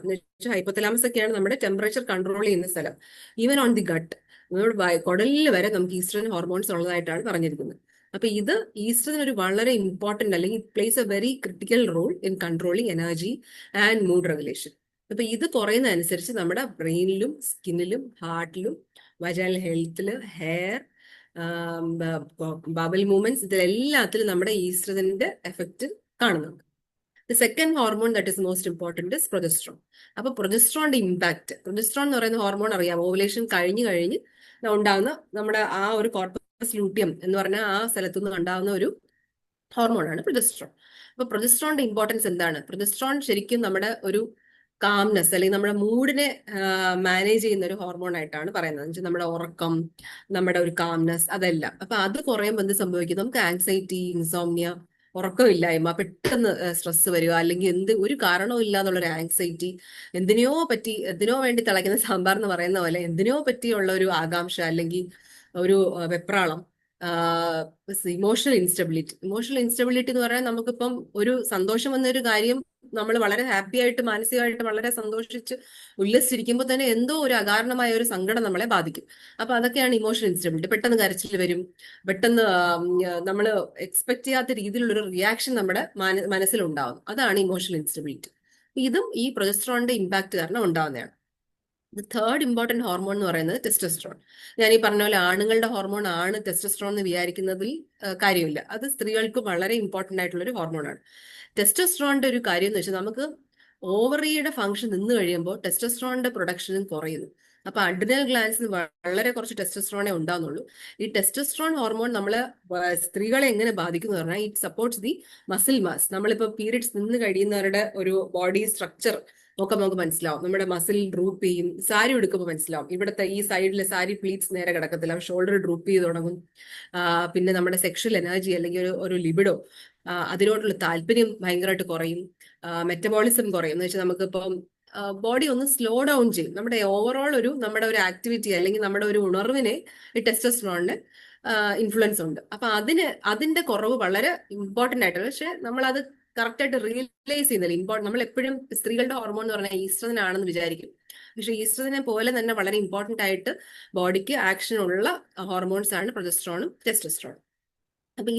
ഹൈപ്പോതലാമസ് ഒക്കെയാണ് നമ്മുടെ ടെമ്പറേച്ചർ കൺട്രോൾ ചെയ്യുന്ന സ്ഥലം. ഈവൻ ഓൺ ദി ഗട്ട്, നമ്മുടെ കുടലിൽ വരെ നമുക്ക് ഈസ്ട്രജൻ ഹോർമോൺസ് ഉള്ളതായിട്ടാണ് പറഞ്ഞിരിക്കുന്നത്. അപ്പൊ ഇത് ഈസ്ട്രജൻ ഒരു വളരെ ഇമ്പോർട്ടന്റ്, അല്ലെങ്കിൽ plays a very critical role in controlling energy and mood regulation. അപ്പൊ ഇത് കുറയുന്നതനുസരിച്ച് നമ്മുടെ ബ്രെയിനിലും സ്കിന്നിലും ഹാർട്ടിലും വജൈനൽ ഹെൽത്തില്, ഹെയർ, ബബിൾ മൂവ്മെന്റ്സ്, ഇതിലെല്ലാത്തിലും നമ്മുടെ ഈസ്ട്രജന്റെ എഫക്റ്റ് കാണുന്നുണ്ട്. The second hormone that is most important is progesterone. അപ്പൊ പ്രൊജസ്ട്രോണിന്റെ ഇമ്പാക്ട്, പ്രൊജസ്ട്രോൺ എന്ന് പറയുന്ന ഹോർമോൺ അറിയാം, ഓവുലേഷൻ കഴിഞ്ഞ് ഉണ്ടാകുന്ന നമ്മുടെ ആ ഒരു കോർപ്പസ് ലൂട്ടിയം എന്ന് പറഞ്ഞ ആ സ്ഥലത്തുനിന്ന് ഉണ്ടാകുന്ന ഒരു ഹോർമോണാണ് പ്രൊജസ്ട്രോൺ. അപ്പൊ പ്രൊജസ്ട്രോണിന്റെ ഇമ്പോർട്ടൻസ് എന്താണ്? പ്രൊജസ്ട്രോൺ ശരിക്കും നമ്മുടെ ഒരു കാംനെസ് അല്ലെങ്കിൽ നമ്മുടെ മൂഡിനെ മാനേജ് ചെയ്യുന്ന ഒരു ഹോർമോൺ ആയിട്ടാണ് പറയുന്നത്. നമ്മുടെ ഉറക്കം, നമ്മുടെ ഒരു കാംനെസ്, അതെല്ലാം. അപ്പൊ അത് കുറയുമ്പോൾ എന്ത് സംഭവിക്കും? നമുക്ക് ആങ്സൈറ്റി, ഇൻസോംനിയ, ഉറക്കമില്ലായ്മ, പെട്ടെന്ന് സ്ട്രെസ് വരിക, അല്ലെങ്കിൽ ഒരു കാരണവും ഇല്ലാന്നുള്ളൊരു ആങ്സൈറ്റി, എന്തിനോ വേണ്ടി തിളയ്ക്കുന്ന സാമ്പാർ എന്ന് പറയുന്ന പോലെ എന്തിനോ പറ്റിയുള്ള ഒരു ആകാംക്ഷ, അല്ലെങ്കിൽ ഒരു വെപ്രാളം, ഇമോഷണൽ ഇൻസ്റ്റബിലിറ്റി എന്ന് പറഞ്ഞാൽ നമുക്കിപ്പം ഒരു സന്തോഷം വന്നൊരു കാര്യം നമ്മൾ വളരെ ഹാപ്പി ആയിട്ട് മാനസികമായിട്ട് വളരെ സന്തോഷിച്ച് ഉല്ലസിച്ചിരിക്കുമ്പോൾ തന്നെ എന്തോ ഒരു അകാരണമായ ഒരു സങ്കടം നമ്മളെ ബാധിക്കും. അപ്പൊ അതൊക്കെയാണ് ഇമോഷണൽ ഇൻസ്റ്റബിലിറ്റി. പെട്ടെന്ന് കരച്ചിൽ വരും, പെട്ടെന്ന് നമ്മൾ എക്സ്പെക്ട് ചെയ്യാത്ത രീതിയിലുള്ള ഒരു റിയാക്ഷൻ നമ്മുടെ മനസ്സിലുണ്ടാവും. അതാണ് ഇമോഷണൽ ഇൻസ്റ്റബിലിറ്റി. ഇതും ഈ പ്രൊജസ്ട്രോണിന്റെ ഇമ്പാക്ട് കാരണം ഉണ്ടാവുന്നതാണ്. തേർഡ് ഇമ്പോർട്ടന്റ് ഹോർമോൺ എന്ന് പറയുന്നത് ടെസ്റ്റോസ്റ്ററോൺ. ഞാൻ ഈ പറഞ്ഞ പോലെ ആണുങ്ങളുടെ ഹോർമോൺ ആണ് ടെസ്റ്റോസ്റ്ററോൺ എന്ന് വിചാരിക്കുന്നതിൽ കാര്യമില്ല. അത് സ്ത്രീകൾക്ക് വളരെ ഇമ്പോർട്ടന്റ് ആയിട്ടുള്ള ഒരു ഹോർമോണാണ്. ടെസ്റ്റോസ്റ്ററോണിന്റെ ഒരു കാര്യം എന്ന് വെച്ചാൽ, നമുക്ക് ഓവറിയുടെ ഫംഗ്ഷൻ നിന്ന് കഴിയുമ്പോൾ ടെസ്റ്റോസ്റ്ററോണിന്റെ പ്രൊഡക്ഷനും കുറയുന്നു. അപ്പൊ അഡ്രിനൽ ഗ്ലാൻസിന് വളരെ കുറച്ച് ടെസ്റ്റോസ്റ്ററോണേ ഉണ്ടാകുന്നുള്ളൂ. ഈ ടെസ്റ്റോസ്റ്ററോൺ ഹോർമോൺ നമ്മളെ സ്ത്രീകളെ എങ്ങനെ ബാധിക്കുന്നു പറഞ്ഞാൽ, it supports the muscle mass. നമ്മളിപ്പോ പീരിയഡ്സ് നിന്ന് കഴിയുന്നവരുടെ ഒരു ബോഡി സ്ട്രക്ചർ ഒക്കെ നമുക്ക് മനസ്സിലാവും. നമ്മുടെ മസിൽ ഡ്രൂപ്പ് ചെയ്യും. സാരി എടുക്കുമ്പോൾ മനസ്സിലാവും, ഇവിടുത്തെ ഈ സൈഡിലെ സാരി പ്ലീറ്റ്സ് നേരെ കിടക്കത്തില്ല, ഷോൾഡർ ഡ്രൂപ്പ് ചെയ്ത് തുടങ്ങും. പിന്നെ നമ്മുടെ സെക്ഷൽ എനർജി അല്ലെങ്കിൽ ഒരു ലിബിഡോ, അതിനോടുള്ള താല്പര്യം ഭയങ്കരമായിട്ട് കുറയും. മെറ്റബോളിസം കുറയും എന്ന് വെച്ചാൽ നമുക്കിപ്പം ബോഡി ഒന്ന് സ്ലോ ഡൗൺ ചെയ്യും. നമ്മുടെ ഓവറോൾ നമ്മുടെ ഒരു ആക്ടിവിറ്റി അല്ലെങ്കിൽ നമ്മുടെ ഒരു ഉണർവിനെ ഈ ടെസ്റ്റോസ്റ്ററോണിന് ഇൻഫ്ലുവൻസ് ഉണ്ട്. അപ്പൊ അതിന്റെ കുറവ് വളരെ ഇമ്പോർട്ടന്റ് ആയിട്ടാണ്. പക്ഷെ നമ്മളത് കറക്റ്റ് ആയിട്ട് റിയലൈസ് ചെയ്യുന്നില്ല. നമ്മൾ എപ്പോഴും സ്ത്രീകളുടെ ഹോർമോൺ എന്ന് പറഞ്ഞാൽ ഈസ്ട്രജൻ ആണെന്ന് വിചാരിക്കും. പക്ഷെ ഈസ്ട്രജനെ പോലെ തന്നെ വളരെ ഇമ്പോർട്ടന്റ് ആയിട്ട് ബോഡിക്ക് ആക്ഷൻ ഉള്ള ഹോർമോൺസ് ആണ് പ്രൊജസ്ട്രോണും ടെസ്റ്റോസ്റ്ററോണും. അപ്പൊ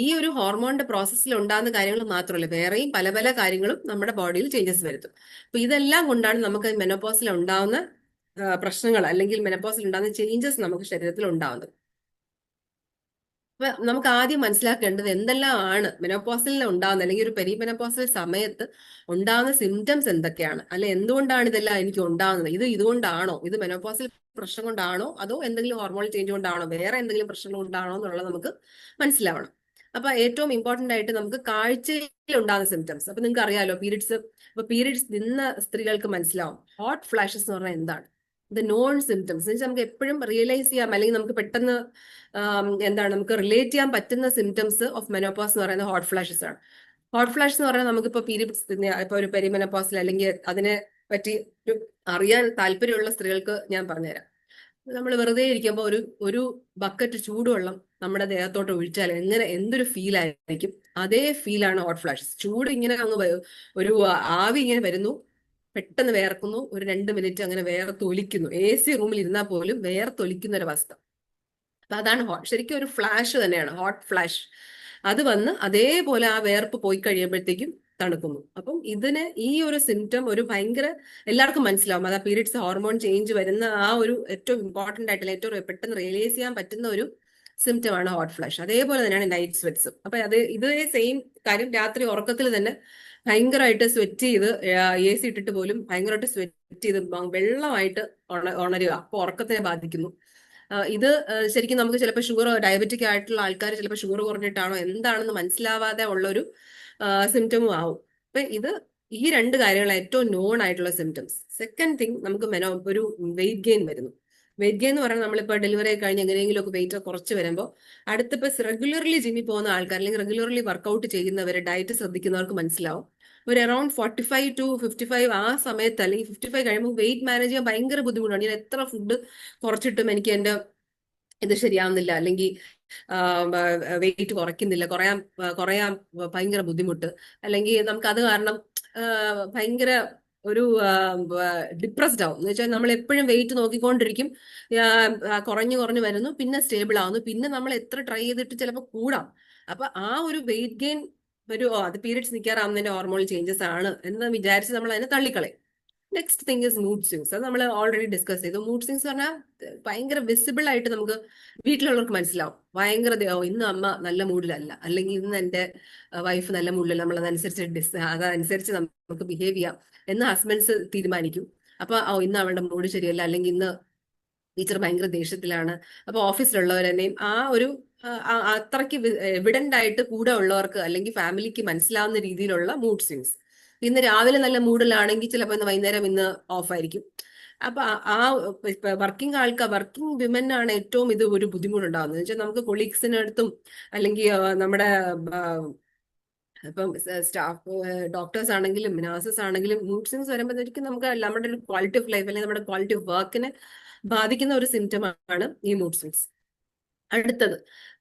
ഈ ഒരു ഹോർമോണിന്റെ പ്രോസസ്സിൽ ഉണ്ടാകുന്ന കാര്യങ്ങൾ മാത്രമല്ല, വേറെയും പല പല കാര്യങ്ങളും നമ്മുടെ ബോഡിയിൽ ചേഞ്ചസ് വരുത്തും. അപ്പൊ ഇതെല്ലാം കൊണ്ടാണ് നമുക്ക് മെനോപോസിൽ ഉണ്ടാവുന്ന പ്രശ്നങ്ങൾ അല്ലെങ്കിൽ മെനോപോസിൽ ഉണ്ടാകുന്ന ചേഞ്ചസ് നമുക്ക് ശരീരത്തിൽ ഉണ്ടാവുന്നത്. അപ്പൊ നമുക്ക് ആദ്യം മനസ്സിലാക്കേണ്ടത് എന്തെല്ലാം ആണ് മെനോപോസിൽ ഉണ്ടാകുന്നത്, അല്ലെങ്കിൽ ഒരു പെരിമെനോപോസൽ സമയത്ത് ഉണ്ടാകുന്ന സിംറ്റംസ് എന്തൊക്കെയാണ്, അല്ലെ എന്തുകൊണ്ടാണ് ഇതെല്ലാം എനിക്ക് ഉണ്ടാകുന്നത്, ഇതുകൊണ്ടാണോ, ഇത് മെനോപോസൽ പ്രശ്നം കൊണ്ടാണോ, അതോ എന്തെങ്കിലും ഹോർമോൺ ചേഞ്ച് കൊണ്ടാണോ, വേറെ എന്തെങ്കിലും പ്രശ്നം കൊണ്ടാണോ എന്നുള്ളത് നമുക്ക് മനസ്സിലാവണം. അപ്പൊ ഏറ്റവും ഇമ്പോർട്ടന്റ് ആയിട്ട് നമുക്ക് കാഴ്ചയിൽ ഉണ്ടാകുന്ന സിംറ്റംസ്. അപ്പൊ നിങ്ങൾക്ക് അറിയാലോ, പീരീഡ്സ് നിന്ന സ്ത്രീകൾക്ക് മനസ്സിലാവും ഹോട്ട് ഫ്ലാഷസ് എന്ന് പറഞ്ഞാൽ എന്താണ്. ഇത് നോൺ സിംറ്റംസ് എന്ന് വെച്ചാൽ നമുക്ക് എപ്പോഴും റിയലൈസ് ചെയ്യാം, അല്ലെങ്കിൽ നമുക്ക് പെട്ടെന്ന് നമുക്ക് റിലേറ്റ് ചെയ്യാൻ പറ്റുന്ന സിംറ്റംസ് ഓഫ് മെനോപോസ് എന്ന് പറയുന്നത് ഹോട്ട് ഫ്ലാഷസ് ആണ്. ഹോട്ട് ഫ്ലാഷ് എന്ന് പറഞ്ഞാൽ നമുക്കിപ്പോ പീരീഡ്സ് ഇപ്പൊ ഒരു പെരിമെനോപോസിൽ അല്ലെങ്കിൽ അതിനെ പറ്റി അറിയാൻ താല്പര്യമുള്ള സ്ത്രീകൾക്ക് ഞാൻ പറഞ്ഞുതരാം. നമ്മൾ വെറുതെ ഇരിക്കുമ്പോൾ ഒരു ബക്കറ്റ് ചൂടുവെള്ളം നമ്മുടെ ദേഹത്തോട്ട് ഒഴിച്ചാൽ എന്തൊരു ഫീൽ ആയിരിക്കും, അതേ ഫീലാണ് ഹോട്ട് ഫ്ലാഷസ്. ചൂട് ഇങ്ങനെ ഒരു ആവി ഇങ്ങനെ വരുന്നു, പെട്ടെന്ന് വേർക്കുന്നു, ഒരു 2 മിനിറ്റ് അങ്ങനെ വേർത്തൊലിക്കുന്നു. AC റൂമിൽ ഇരുന്നാൽ പോലും വേർത്തൊലിക്കുന്ന ഒരവസ്ഥ. അപ്പൊ അതാണ് ശരിക്കും ഒരു ഫ്ലാഷ് തന്നെയാണ് ഹോട്ട് ഫ്ലാഷ്. അത് വന്ന് അതേപോലെ ആ വേർപ്പ് പോയി കഴിയുമ്പോഴത്തേക്കും തണുക്കുന്നു. അപ്പം ഈ ഒരു സിംറ്റം ഒരു ഭയങ്കര എല്ലാവർക്കും മനസ്സിലാവും. അത് ആ പീരീഡ്സ് ഹോർമോൺ ചേഞ്ച് വരുന്ന ആ ഒരു ഏറ്റവും ഇമ്പോർട്ടന്റ് ആയിട്ടുള്ള ഏറ്റവും പെട്ടെന്ന് റിയലൈസ് ചെയ്യാൻ പറ്റുന്ന ഒരു സിംറ്റം ആണ് ഹോട്ട് ഫ്ലാഷ്. അതേപോലെ തന്നെയാണ് നൈറ്റ് സ്വെറ്റ്സും. അപ്പൊ ഇതേ സെയിം കാര്യം രാത്രി ഉറക്കത്തിൽ തന്നെ ഭയങ്കരമായിട്ട് സ്വെറ്റ് ചെയ്ത് AC ഇട്ടിട്ട് പോലും ഭയങ്കരമായിട്ട് സ്വെറ്റ് ചെയ്ത് വെള്ളമായിട്ട് ഉണരുക. അപ്പൊ ഉറക്കത്തിനെ ബാധിക്കുന്നു. ഇത് ശരിക്കും നമുക്ക് ചിലപ്പോൾ ഷുഗർ, ഡയബറ്റിക് ആയിട്ടുള്ള ആൾക്കാർ ചിലപ്പോൾ ഷുഗർ കുറഞ്ഞിട്ടാണോ എന്താണെന്ന് മനസ്സിലാവാതെ ഉള്ളൊരു സിംറ്റമും ആവും. അപ്പൊ ഈ രണ്ട് കാര്യങ്ങളാണ് ഏറ്റവും നോൺ ആയിട്ടുള്ള സിംറ്റംസ്. സെക്കൻഡ് തിങ്, നമുക്ക് ഒരു വെയിറ്റ് ഗെയിൻ വരുന്നു. വെയിറ്റ് ഗെയിൻ എന്ന് പറഞ്ഞാൽ നമ്മളിപ്പോൾ ഡെലിവറി കഴിഞ്ഞ് എങ്ങനെയെങ്കിലും ഒക്കെ വെയിറ്റ് കുറച്ച് വരുമ്പോൾ അടുത്തിപ്പോൾ റെഗുലർലി ജിമ്മിൽ പോകുന്ന ആൾക്കാർ അല്ലെങ്കിൽ റെഗുലർലി വർക്കൗട്ട് ചെയ്യുന്നവർ, ഡയറ്റ് ശ്രദ്ധിക്കുന്നവർക്ക് മനസ്സിലാവും, ഒരു അറൌണ്ട് 45 to 55 ആ സമയത്ത് അല്ലെങ്കിൽ 55 കഴിയുമ്പോൾ വെയിറ്റ് മാനേജ് ചെയ്യാൻ ഭയങ്കര ബുദ്ധിമുട്ടാണ്. ഞാൻ എത്ര ഫുഡ് കുറച്ചിട്ടും എനിക്ക് എന്റെ ഇത് ശരിയാവുന്നില്ല, അല്ലെങ്കിൽ വെയിറ്റ് കുറയ്ക്കുന്നില്ല, കുറയാൻ ഭയങ്കര ബുദ്ധിമുട്ട്, അല്ലെങ്കിൽ നമുക്ക് അത് കാരണം ഭയങ്കര ഒരു ഡിപ്രസ്ഡ് ആവും. എന്ന് വെച്ചാൽ നമ്മൾ എപ്പോഴും വെയിറ്റ് നോക്കിക്കൊണ്ടിരിക്കും, കുറഞ്ഞു കുറഞ്ഞു വരുന്നു, പിന്നെ സ്റ്റേബിൾ ആവുന്നു, പിന്നെ നമ്മൾ എത്ര ട്രൈ ചെയ്തിട്ട് ചിലപ്പോൾ കൂടാം. അപ്പൊ ആ ഒരു വെയിറ്റ് ഗെയിൻ അത് പീരിയഡ്സ് നിൽക്കാറാവുന്നതിന്റെ ഹോർമോൺ ചേഞ്ചസ് ആണ് എന്ന് വിചാരിച്ച് നമ്മൾ അതിനെ തള്ളിക്കളയും. Next thing is mood swings. അത് നമ്മൾ ഓൾറെഡി ഡിസ്കസ് ചെയ്തു. മൂഡ് സ്വിങ്സ് പറഞ്ഞാൽ ഭയങ്കര വിസിബിൾ ആയിട്ട് നമുക്ക് വീട്ടിലുള്ളവർക്ക് മനസ്സിലാവും. ഭയങ്കര ഇന്ന് അമ്മ നല്ല മൂഡിലല്ല, അല്ലെങ്കിൽ ഇന്ന് എന്റെ വൈഫ് നല്ല മൂഡിലല്ല, നമ്മൾ അതനുസരിച്ച് നമുക്ക് ബിഹേവ് ചെയ്യാം എന്ന് ഹസ്ബൻഡ്സ് തീരുമാനിക്കും. അപ്പൊ ഇന്ന് അവളുടെ മൂഡ് ശരിയല്ല, അല്ലെങ്കിൽ ഇന്ന് ടീച്ചർ ഭയങ്കര ദേഷ്യത്തിലാണ്. അപ്പൊ ഓഫീസിലുള്ളവർ തന്നെയും അത്രയ്ക്ക് എവിഡന്റ് ആയിട്ട് കൂടെ ഉള്ളവർക്ക് അല്ലെങ്കിൽ ഫാമിലിക്ക് മനസ്സിലാവുന്ന രീതിയിലുള്ള മൂഡ് സ്വിങ്സ്. ഇന്ന് രാവിലെ നല്ല മൂഡിലാണെങ്കിൽ ചിലപ്പോൾ ഇന്ന് വൈകുന്നേരം ഇന്ന് ഓഫായിരിക്കും. അപ്പൊ വർക്കിംഗ് വിമൻ ആണ് ഏറ്റവും ഇത് ഒരു ബുദ്ധിമുട്ടുണ്ടാകുന്നത്. എന്ന് വെച്ചാൽ നമുക്ക് കൊളീഗ്സിനടുത്തും അല്ലെങ്കിൽ നമ്മുടെ ഇപ്പം സ്റ്റാഫ്, ഡോക്ടേഴ്സ് ആണെങ്കിലും നഴ്സസ് ആണെങ്കിലും മൂഡ് സ്വിങ്സ് വരുമ്പോഴത്തേക്കും നമുക്ക് നമ്മുടെ ഒരു ക്വാളിറ്റി ഓഫ് ലൈഫ് അല്ലെങ്കിൽ നമ്മുടെ ക്വാളിറ്റി ഓഫ് വർക്കിനെ ബാധിക്കുന്ന ഒരു സിംറ്റം ആണ് ഈ മൂഡ് സ്വിങ്സ്. അടുത്തത്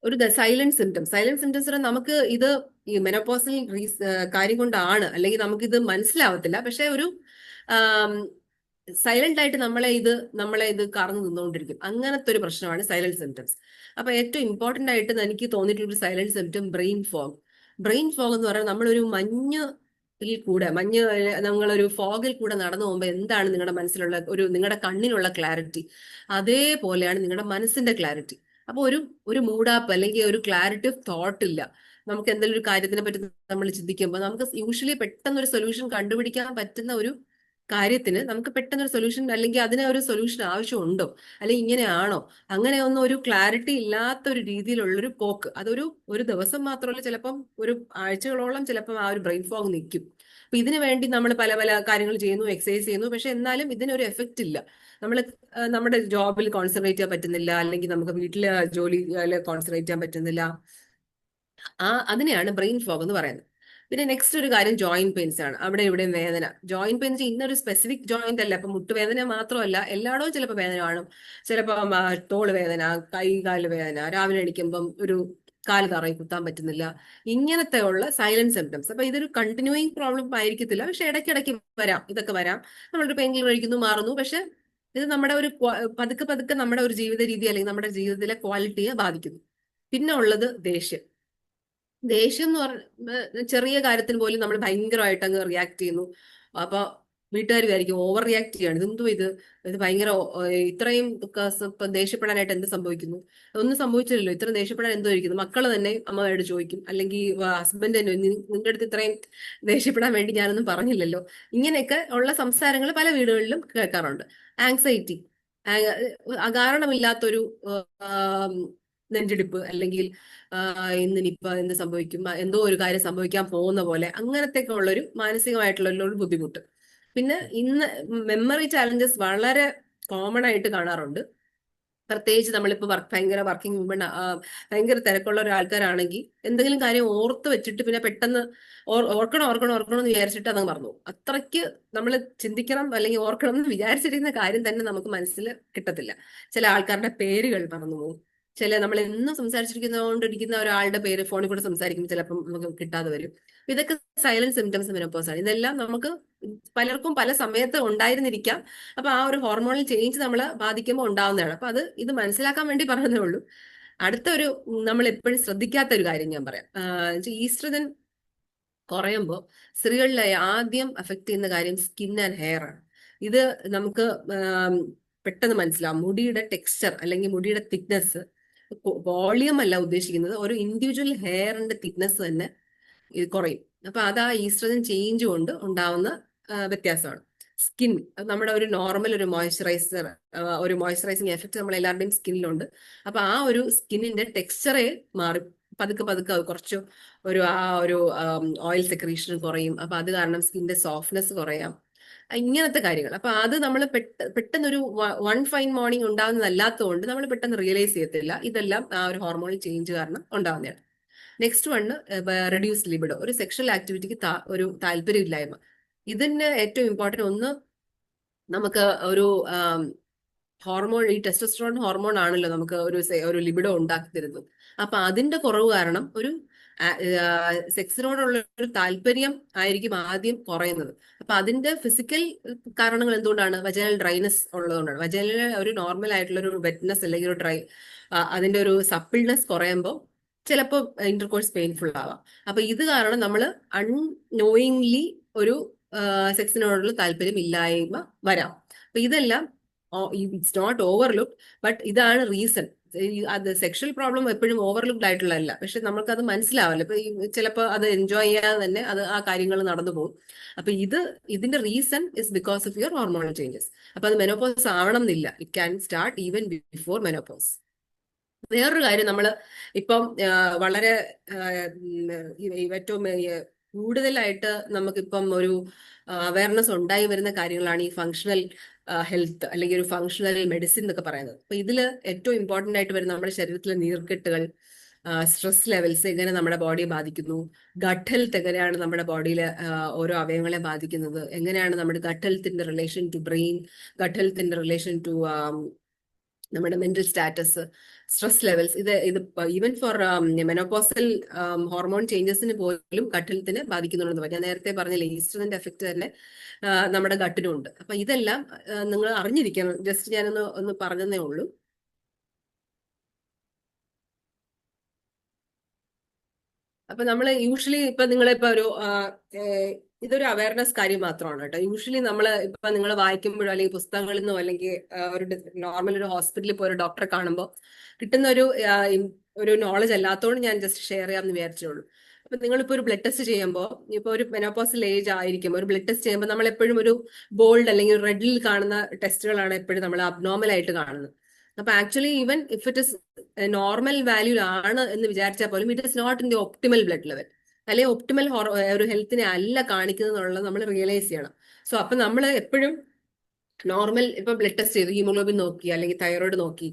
ഒരു സൈലന്റ് സിംറ്റംസ് നമുക്ക് ഇത് ഈ മെനോപോസൽ കാര്യം കൊണ്ടാണ്, അല്ലെങ്കിൽ നമുക്കിത് മനസ്സിലാവത്തില്ല. പക്ഷെ ഒരു സൈലന്റ് ആയിട്ട് നമ്മളെ ഇത് കറന്നു നിന്നുകൊണ്ടിരിക്കും. അങ്ങനത്തെ ഒരു പ്രശ്നമാണ് സൈലന്റ് സിംറ്റംസ്. അപ്പൊ ഏറ്റവും ഇമ്പോർട്ടന്റ് ആയിട്ട് എനിക്ക് തോന്നിയിട്ടുള്ള ഒരു silent symptom brain fog. Brain fog എന്ന് പറയുന്നത് നമ്മളൊരു നിങ്ങളൊരു ഫോഗിൽ കൂടെ നടന്നു പോകുമ്പോൾ എന്താണ് നിങ്ങളുടെ മനസ്സിലുള്ള നിങ്ങളുടെ കണ്ണിനുള്ള ക്ലാരിറ്റി, അതേപോലെയാണ് നിങ്ങളുടെ മനസ്സിന്റെ ക്ലാരിറ്റി. അപ്പൊ ഒരു മൂഡാപ്പ് അല്ലെങ്കിൽ ഒരു ക്ലാരിറ്റി ഓഫ് തോട്ട് ഇല്ല. നമുക്ക് എന്തെങ്കിലും ഒരു കാര്യത്തിനെ പറ്റി നമ്മൾ ചിന്തിക്കുമ്പോൾ നമുക്ക് യൂഷ്വലി പെട്ടെന്ന് ഒരു സൊല്യൂഷൻ കണ്ടുപിടിക്കാൻ പറ്റുന്ന ഒരു കാര്യത്തിന് നമുക്ക് പെട്ടെന്നൊരു സൊല്യൂഷൻ, അല്ലെങ്കിൽ അതിന് ഒരു സൊല്യൂഷൻ ആവശ്യമുണ്ടോ, അല്ലെങ്കിൽ ഇങ്ങനെയാണോ, അങ്ങനെയൊന്നും ഒരു ക്ലാരിറ്റി ഇല്ലാത്ത ഒരു രീതിയിലുള്ളൊരു പോക്ക്. ഒരു ദിവസം മാത്രമല്ല, ചിലപ്പം ഒരു ആഴ്ചകളോളം ചിലപ്പം ആ ഒരു ബ്രെയിൻ ഫോഗ് നിൽക്കും. അപ്പൊ ഇതിനു വേണ്ടി നമ്മൾ പല പല കാര്യങ്ങൾ ചെയ്യുന്നു, എക്സസൈസ് ചെയ്യുന്നു, പക്ഷെ എന്നാലും ഇതിനൊരു എഫക്റ്റ് ഇല്ല. നമ്മൾ നമ്മുടെ ജോബിൽ കോൺസെൻട്രേറ്റ് ചെയ്യാൻ പറ്റുന്നില്ല, അല്ലെങ്കിൽ നമുക്ക് വീട്ടിലെ ജോലിയിൽ കോൺസെൻട്രേറ്റ് ചെയ്യാൻ പറ്റുന്നില്ല. അതിനെയാണ് ബ്രെയിൻ ഫോഗ് എന്ന് പറയുന്നത്. പിന്നെ നെക്സ്റ്റ് ഒരു കാര്യം ജോയിന്റ് പെയിൻസ് ആണ്. അവിടെ ഇവിടെയും വേദന. ജോയിന്റ് പെയിൻസ് ഇന്നൊരു സ്പെസിഫിക് ജോയിന്റ് അല്ല. ഇപ്പൊ മുട്ടുവേദന മാത്രമല്ല, എല്ലായിടവും ചിലപ്പോൾ വേദന കാണും. ചിലപ്പോൾ തോള് വേദന, കാല് വേദന, രാവിലെ എണീക്കുമ്പം ഒരു കാല് തറയിൽ കുത്താൻ പറ്റുന്നില്ല. ഇങ്ങനത്തെ ഉള്ള സൈലന്റ് സിംറ്റംസ്. അപ്പൊ ഇതൊരു കണ്ടിന്യൂയിങ് പ്രോബ്ലം ആയിരിക്കത്തില്ല, പക്ഷെ ഇടയ്ക്കിടയ്ക്ക് ഇതൊക്കെ വരാം. നമ്മളൊരു പെയിൻ കില്ലർ കഴിക്കുന്നു, മാറുന്നു. പക്ഷെ ഇത് നമ്മുടെ ഒരു പതുക്കെ പതുക്കെ നമ്മുടെ ഒരു ജീവിത രീതി അല്ലെങ്കിൽ നമ്മുടെ ജീവിതത്തിലെ ക്വാളിറ്റിയെ ബാധിക്കുന്നു. പിന്നെ ഉള്ളത് ദേഷ്യം. ദേഷ്യം എന്ന് പറഞ്ഞ ചെറിയ കാര്യത്തിന് പോലും നമ്മൾ ഭയങ്കരമായിട്ട് അങ്ങ് റിയാക്ട് ചെയ്യുന്നു. അപ്പൊ വീട്ടുകാർ വിചാരിക്കും ഓവർ റിയാക്ട് ചെയ്യാണ്, ഇതെന്തോ ഇത് ഭയങ്കര ഇത്രയും ദേഷ്യപ്പെടാനായിട്ട് എന്ത് സംഭവിക്കുന്നു? ഒന്നും സംഭവിച്ചില്ലല്ലോ, ഇത്രയും ദേഷ്യപ്പെടാൻ എന്തോ ഇരിക്കുന്നു. മക്കള് തന്നെ അമ്മയോട് ചോദിക്കും, അല്ലെങ്കിൽ ഹസ്ബൻഡ് തന്നെ, നിന്റെ അടുത്ത് ഇത്രയും ദേഷ്യപ്പെടാൻ വേണ്ടി ഞാനൊന്നും പറഞ്ഞില്ലല്ലോ. ഇങ്ങനെയൊക്കെ ഉള്ള സംസാരങ്ങൾ പല വീടുകളിലും കേൾക്കാറുണ്ട്. ആങ്സൈറ്റി, അകാരണമില്ലാത്തൊരു നെഞ്ചിടിപ്പ്, അല്ലെങ്കിൽ ഇന്നിനിപ്പോ എന്ത് സംഭവിക്കും, എന്തോ ഒരു കാര്യം സംഭവിക്കാൻ പോകുന്ന പോലെ, അങ്ങനത്തെ ഒക്കെ ഉള്ളൊരു മാനസികമായിട്ടുള്ള ഒരു ബുദ്ധിമുട്ട്. പിന്നെ ഇന്ന് മെമ്മറി ചാലഞ്ചസ് വളരെ കോമൺ ആയിട്ട് കാണാറുണ്ട്. പ്രത്യേകിച്ച് നമ്മളിപ്പോ ഭയങ്കര വർക്കിംഗ് വുമൺ, ഭയങ്കര തിരക്കുള്ള ഒരാൾക്കാരാണെങ്കിൽ എന്തെങ്കിലും കാര്യം ഓർത്ത് വെച്ചിട്ട് പിന്നെ പെട്ടെന്ന് ഓർക്കണം എന്ന് വിചാരിച്ചിട്ട് അതങ്ങ് മറന്നു. അത്രയ്ക്ക് നമ്മൾ ചിന്തിക്കണം അല്ലെങ്കിൽ ഓർക്കണം എന്ന് വിചാരിച്ചിരിക്കുന്ന കാര്യം തന്നെ നമുക്ക് മനസ്സിൽ കിട്ടത്തില്ല. ചില ആൾക്കാരുടെ പേരുകൾ മറന്നു പോകും. നമ്മൾ എന്നും സംസാരിച്ചിരിക്കുന്നതുകൊണ്ടിരിക്കുന്ന ഒരാളുടെ പേര് ഫോണിൽ കൂടെ സംസാരിക്കുമ്പോൾ ചിലപ്പം നമുക്ക് കിട്ടാതെ വരും. ഇതൊക്കെ സൈലന്റ് സിംറ്റംസ് മെനോപോസ് ആണ്. ഇതെല്ലാം നമുക്ക് പലർക്കും പല സമയത്ത് ഉണ്ടായിരുന്നിരിക്കാം. അപ്പൊ ആ ഒരു ഹോർമോണൽ ചേഞ്ച് നമ്മളെ ബാധിക്കുമ്പോൾ ഉണ്ടാവുന്നതാണ്. അപ്പൊ ഇത് മനസ്സിലാക്കാൻ വേണ്ടി പറഞ്ഞതേ ഉള്ളൂ. അടുത്തൊരു നമ്മൾ എപ്പോഴും ശ്രദ്ധിക്കാത്ത ഒരു കാര്യം ഞാൻ പറയാം. ഈസ്ട്രജൻ കുറയുമ്പോൾ സ്ത്രീകളിലെ ആദ്യം അഫക്ട് ചെയ്യുന്ന കാര്യം സ്കിൻ ആൻഡ് ഹെയർ ആണ്. ഇത് നമുക്ക് പെട്ടെന്ന് മനസ്സിലാവും. മുടിയുടെ ടെക്സ്ചർ അല്ലെങ്കിൽ മുടിയുടെ തിക്നെസ് വോളിയം അല്ല ഉദ്ദേശിക്കുന്നത്, ഒരു ഇൻഡിവിജ്വൽ ഹെയറിന്റെ തിക്നെസ് തന്നെ ഇത് കുറയും. അപ്പൊ അത് ആ ഈസ്ട്രജൻ ചേഞ്ച് കൊണ്ട് ഉണ്ടാവുന്ന വ്യത്യാസമാണ്. സ്കിൻ, നമ്മുടെ ഒരു നോർമൽ ഒരു മോയ്സ്ചറൈസിങ് എഫക്ട് നമ്മൾ എല്ലാവരുടെയും സ്കിന്നിലുണ്ട്. അപ്പൊ ആ ഒരു സ്കിന്നിന്റെ ടെക്സ്ചറെ മാറി പതുക്കെ പതുക്കെ കുറച്ച് ഒരു ഓയിൽ സെക്രീഷൻ കുറയും. അപ്പൊ അത് കാരണം സ്കിന്നിന്റെ സോഫ്റ്റ്നെസ് കുറയാം, ഇങ്ങനത്തെ കാര്യങ്ങൾ. അപ്പൊ അത് നമ്മൾ പെട്ടെന്നൊരു വൺ ഫൈൻ മോർണിംഗ് ഉണ്ടാകുന്നതല്ലാത്തതുകൊണ്ട് നമ്മൾ പെട്ടെന്ന് റിയലൈസ് ചെയ്യത്തില്ല. ഇതെല്ലാം ആ ഒരു ഹോർമോണൽ ചേഞ്ച് കാരണം ഉണ്ടാകുന്നതാണ്. നെക്സ്റ്റ് വണ് റെഡ്യൂസ് ലിബിഡോ, ഒരു സെക്ഷൽ ആക്ടിവിറ്റിക്ക് ഒരു താല്പര്യമില്ലായ്മ. ഇതിന് ഏറ്റവും ഇമ്പോർട്ടന്റ് ഒന്ന്, നമുക്ക് ഒരു ഹോർമോൺ, ഈ ടെസ്റ്റോസ്റ്ററോൺ ഹോർമോൺ ആണല്ലോ നമുക്ക് ഒരു ലിബിഡോ ഉണ്ടാക്കി തരുന്നത്. അപ്പൊ അതിന്റെ കുറവ് കാരണം ഒരു സെക്സിനോടുള്ള ഒരു താല്പര്യം ആയിരിക്കും ആദ്യം കുറയുന്നത്. അപ്പൊ അതിന്റെ ഫിസിക്കൽ കാരണങ്ങൾ എന്തുകൊണ്ടാണ്? വജൈനൽ ഡ്രൈനെസ് ഉള്ളതുകൊണ്ടാണ്. വജൈനൽ ഒരു നോർമൽ ആയിട്ടുള്ള ഒരു വെറ്റ്നെസ് അല്ലെങ്കിൽ ഒരു അതിന്റെ ഒരു സപ്പിൾനെസ് കുറയുമ്പോൾ ചിലപ്പോൾ ഇന്റർകോഴ്സ് പെയിൻഫുൾ ആവാം. അപ്പൊ ഇത് കാരണം നമ്മൾ അൺനോയിങ്ലി ഒരു സെക്സിനോടുള്ള താല്പര്യം ഇല്ലായ്മ വരാം. അപ്പൊ ഇതെല്ലാം ഇറ്റ്സ് നോട്ട് ഓവർലുക്ക്, ബട്ട് ഇതാണ് റീസൺ. അത് സെക്ഷൽ പ്രോബ്ലം എപ്പോഴും ഓവർലുക്ഡ് ആയിട്ടുള്ളതല്ല, പക്ഷെ നമുക്കത് മനസ്സിലാവില്ല. ഇപ്പൊ ചിലപ്പോൾ അത് എൻജോയ് ചെയ്യാതെ തന്നെ ആ കാര്യങ്ങൾ നടന്നു പോകും. അപ്പൊ ഇതിന്റെ reason is because of your hormonal changes. അപ്പൊ അത് മെനോപോസ് ആവണം എന്നില്ല, it can start even before menopause. വേറൊരു കാര്യം, നമ്മൾ ഇപ്പം വളരെ ഏറ്റവും കൂടുതലായിട്ട് നമുക്കിപ്പം ഒരു അവയർനെസ് ഉണ്ടായി വരുന്ന കാര്യങ്ങളാണ് ഈ ഫങ്ഷണൽ ഹെൽത്ത് അല്ലെങ്കിൽ ഒരു ഫങ്ഷണൽ മെഡിസിൻ എന്നൊക്കെ പറയുന്നത്. അപ്പൊ ഇതില് ഏറ്റവും ഇമ്പോർട്ടന്റ് ആയിട്ട് വരുന്ന നമ്മുടെ ശരീരത്തിലെ നീർക്കെട്ടുകൾ, സ്ട്രെസ് ലെവൽസ് എങ്ങനെ നമ്മുടെ ബോഡിയെ ബാധിക്കുന്നു, ഗട്ട് ഹെൽത്ത് എങ്ങനെയാണ് നമ്മുടെ ബോഡിയിലെ ഓരോ അവയവങ്ങളെ ബാധിക്കുന്നത്, എങ്ങനെയാണ് നമ്മുടെ ഗട്ട് ഹെൽത്തിന്റെ റിലേഷൻ ടു ബ്രെയിൻ, ഗട്ട് ഹെൽത്തിന്റെ റിലേഷൻ ടു നമ്മുടെ മെന്റൽ സ്റ്റാറ്റസ്, സ്ട്രെസ് ലെവൽസ്, ഇത് ഈവൻ ഫോർ മെനോപോസൽ ഹോർമോൺ ചേഞ്ചസിന് പോലും ഗട്ട് ഹെൽത്തിനെ ബാധിക്കുന്നുണ്ടെന്ന് ഞാൻ നേരത്തെ പറഞ്ഞില്ലേ, ഈസ്ട്രജന്റെ എഫക്ട് തന്നെ നമ്മുടെ ഗട്ടിനും ഉണ്ട്. അപ്പൊ ഇതെല്ലാം നിങ്ങൾ അറിഞ്ഞിരിക്കണം. ജസ്റ്റ് ഞാനൊന്ന് പറഞ്ഞതേ ഉള്ളൂ. അപ്പൊ നമ്മൾ യൂഷ്വലി ഇപ്പൊ നിങ്ങളിപ്പോ ഇതൊരു അവയർനെസ് കാര്യം മാത്രമാണ് കേട്ടോ. യൂഷ്വലി നമ്മൾ ഇപ്പൊ നിങ്ങൾ വായിക്കുമ്പോഴോ അല്ലെങ്കിൽ പുസ്തകങ്ങളിൽ നിന്നോ അല്ലെങ്കിൽ ഒരു നോർമൽ ഒരു ഹോസ്പിറ്റലിൽ പോയി ഒരു ഡോക്ടറെ കാണുമ്പോൾ കിട്ടുന്ന ഒരു നോളജ് അല്ലാത്തതുകൊണ്ട് ഞാൻ ജസ്റ്റ് ഷെയർ ചെയ്യാമെന്ന് വിചാരിച്ചുള്ളൂ. അപ്പൊ നിങ്ങളിപ്പോ ഒരു ബ്ലഡ് ടെസ്റ്റ് ചെയ്യുമ്പോൾ, ഇപ്പൊ ഒരു മെനോപോസൽ ഏജ് ആയിരിക്കും, ഒരു ബ്ലഡ് ടെസ്റ്റ് ചെയ്യുമ്പോൾ നമ്മൾ എപ്പോഴും ഒരു ബോൾഡ് അല്ലെങ്കിൽ റെഡിൽ കാണുന്ന ടെസ്റ്റുകളാണ് എപ്പോഴും നമ്മൾ അബ്നോർമൽ ആയിട്ട് കാണുന്നത്. അപ്പൊ actually even if it is normal value ആണ് എന്ന് വിചാരിച്ചാൽ പോലും it is not in the optimal blood level, അല്ലെങ്കിൽ ഒപ്റ്റിമൽ ഒരു ഹെൽത്തിനെ അല്ല കാണിക്കുന്നത് എന്നുള്ളത് നമ്മൾ റിയലൈസ് ചെയ്യണം. സോ അപ്പൊ നമ്മൾ എപ്പോഴും നോർമൽ, ഇപ്പൊ ബ്ലഡ് ടെസ്റ്റ് ചെയ്തു, ഹീമോഗ്ലോബിൻ നോക്കി, അല്ലെങ്കിൽ തൈറോയിഡ് നോക്കി,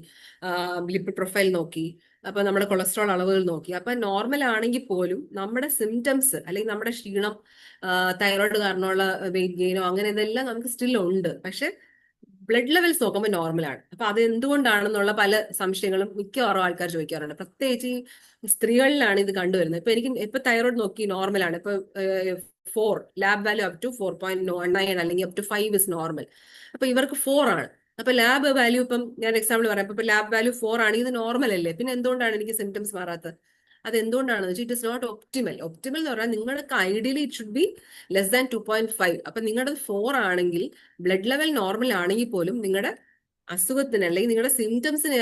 ലിപ്പിഡ് പ്രൊഫൈൽ നോക്കി, അപ്പൊ നമ്മുടെ കൊളസ്ട്രോൾ അളവുകൾ നോക്കി, അപ്പൊ നോർമൽ ആണെങ്കിൽ പോലും നമ്മുടെ സിംറ്റംസ് അല്ലെങ്കിൽ നമ്മുടെ ക്ഷീണം, തൈറോയിഡ് കാരണമുള്ള വെയിറ്റ് ഗെയിനോ അങ്ങനെ ഇതെല്ലാം നമുക്ക് സ്റ്റിൽ ഉണ്ട്. പക്ഷെ ബ്ലഡ് ലെവൽസ് നോക്കുമ്പോൾ നോർമലാണ്. അപ്പൊ അത് എന്തുകൊണ്ടാണെന്നുള്ള പല സംശയങ്ങളും മിക്കവാറും ആൾക്കാർ ചോദിക്കാറുണ്ട്. പ്രത്യേകിച്ച് ഈ സ്ത്രീകളിലാണ് ഇത് കണ്ടുവരുന്നത്. ഇപ്പൊ തൈറോയിഡ് നോക്കി നോർമലാണ്, ഇപ്പൊ 4 ലാബ് വാല്യൂ അപ് ടു 4.9 അല്ലെങ്കിൽ അപ് ടു 5 ഇസ് നോർമൽ. അപ്പൊ ഇവർക്ക് 4 ആണ്. അപ്പൊ ലാബ് വാല്യൂ, ഇപ്പം ഞാൻ എക്സാമ്പിൾ പറയാം, ഇപ്പൊ ലാബ് വാല്യൂ 4 ആണെങ്കിൽ ഇത് നോർമൽ അല്ലേ, പിന്നെ എന്തുകൊണ്ടാണ് എനിക്ക് സിംറ്റംസ് മാറാത്തത്? അത് എന്തുകൊണ്ടാണെന്ന് വെച്ചാൽ it is not optimal. Optimal എന്ന് പറഞ്ഞാൽ നിങ്ങൾക്ക് ideally it should be less than 2.5. അപ്പൊ നിങ്ങളുടെ 4 ആണെങ്കിൽ, ബ്ലഡ് ലെവൽ നോർമൽ ആണെങ്കിൽ പോലും നിങ്ങളുടെ അസുഖത്തിന് അല്ലെങ്കിൽ നിങ്ങളുടെ സിംറ്റംസിന്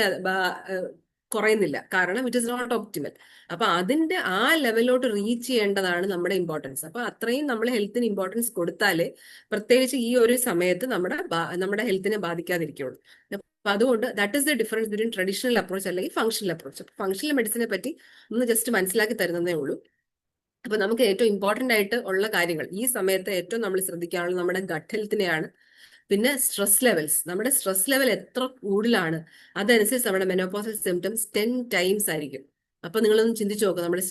കുറയുന്നില്ല, കാരണം ഇറ്റ് ഇസ് നോട്ട് ഒപ്റ്റിമൽ. അപ്പൊ അതിന്റെ ആ ലെവലിലോട്ട് റീച്ച് ചെയ്യേണ്ടതാണ് നമ്മുടെ ഇമ്പോർട്ടൻസ്. അപ്പൊ അത്രയും നമ്മൾ ഹെൽത്തിന് ഇമ്പോർട്ടൻസ് കൊടുത്താലേ പ്രത്യേകിച്ച് ഈ ഒരു സമയത്ത് നമ്മുടെ ഹെൽത്തിനെ ബാധിക്കാതിരിക്കുള്ളൂ. അപ്പൊ അതുകൊണ്ട് that is the difference between traditional approach അല്ലെങ്കിൽ ഫങ്ഷണൽ അപ്രോച്ച്. ഫങ്ഷണൽ മെഡിസിനെ പറ്റി ഒന്ന് ജസ്റ്റ് മനസ്സിലാക്കി തരുന്നതേ ഉള്ളൂ. അപ്പൊ നമുക്ക് ഏറ്റവും ഇമ്പോർട്ടന്റ് ആയിട്ട് ഉള്ള കാര്യങ്ങൾ ഈ സമയത്ത് ഏറ്റവും നമ്മൾ ശ്രദ്ധിക്കാനുള്ളത് നമ്മുടെ ഗട്ട് ഹെൽത്തിനെയാണ്. പിന്നെ സ്ട്രെസ് ലെവൽസ്, നമ്മുടെ സ്ട്രെസ് ലെവൽ എത്ര കൂടുതലാണ് അതനുസരിച്ച് നമ്മുടെ മെനോപോസൽ സിംറ്റംസ് 10 ടൈംസ് ആയിരിക്കും. അപ്പൊ നിങ്ങളൊന്ന് ചിന്തിച്ചു നോക്കുക, നമ്മുടെ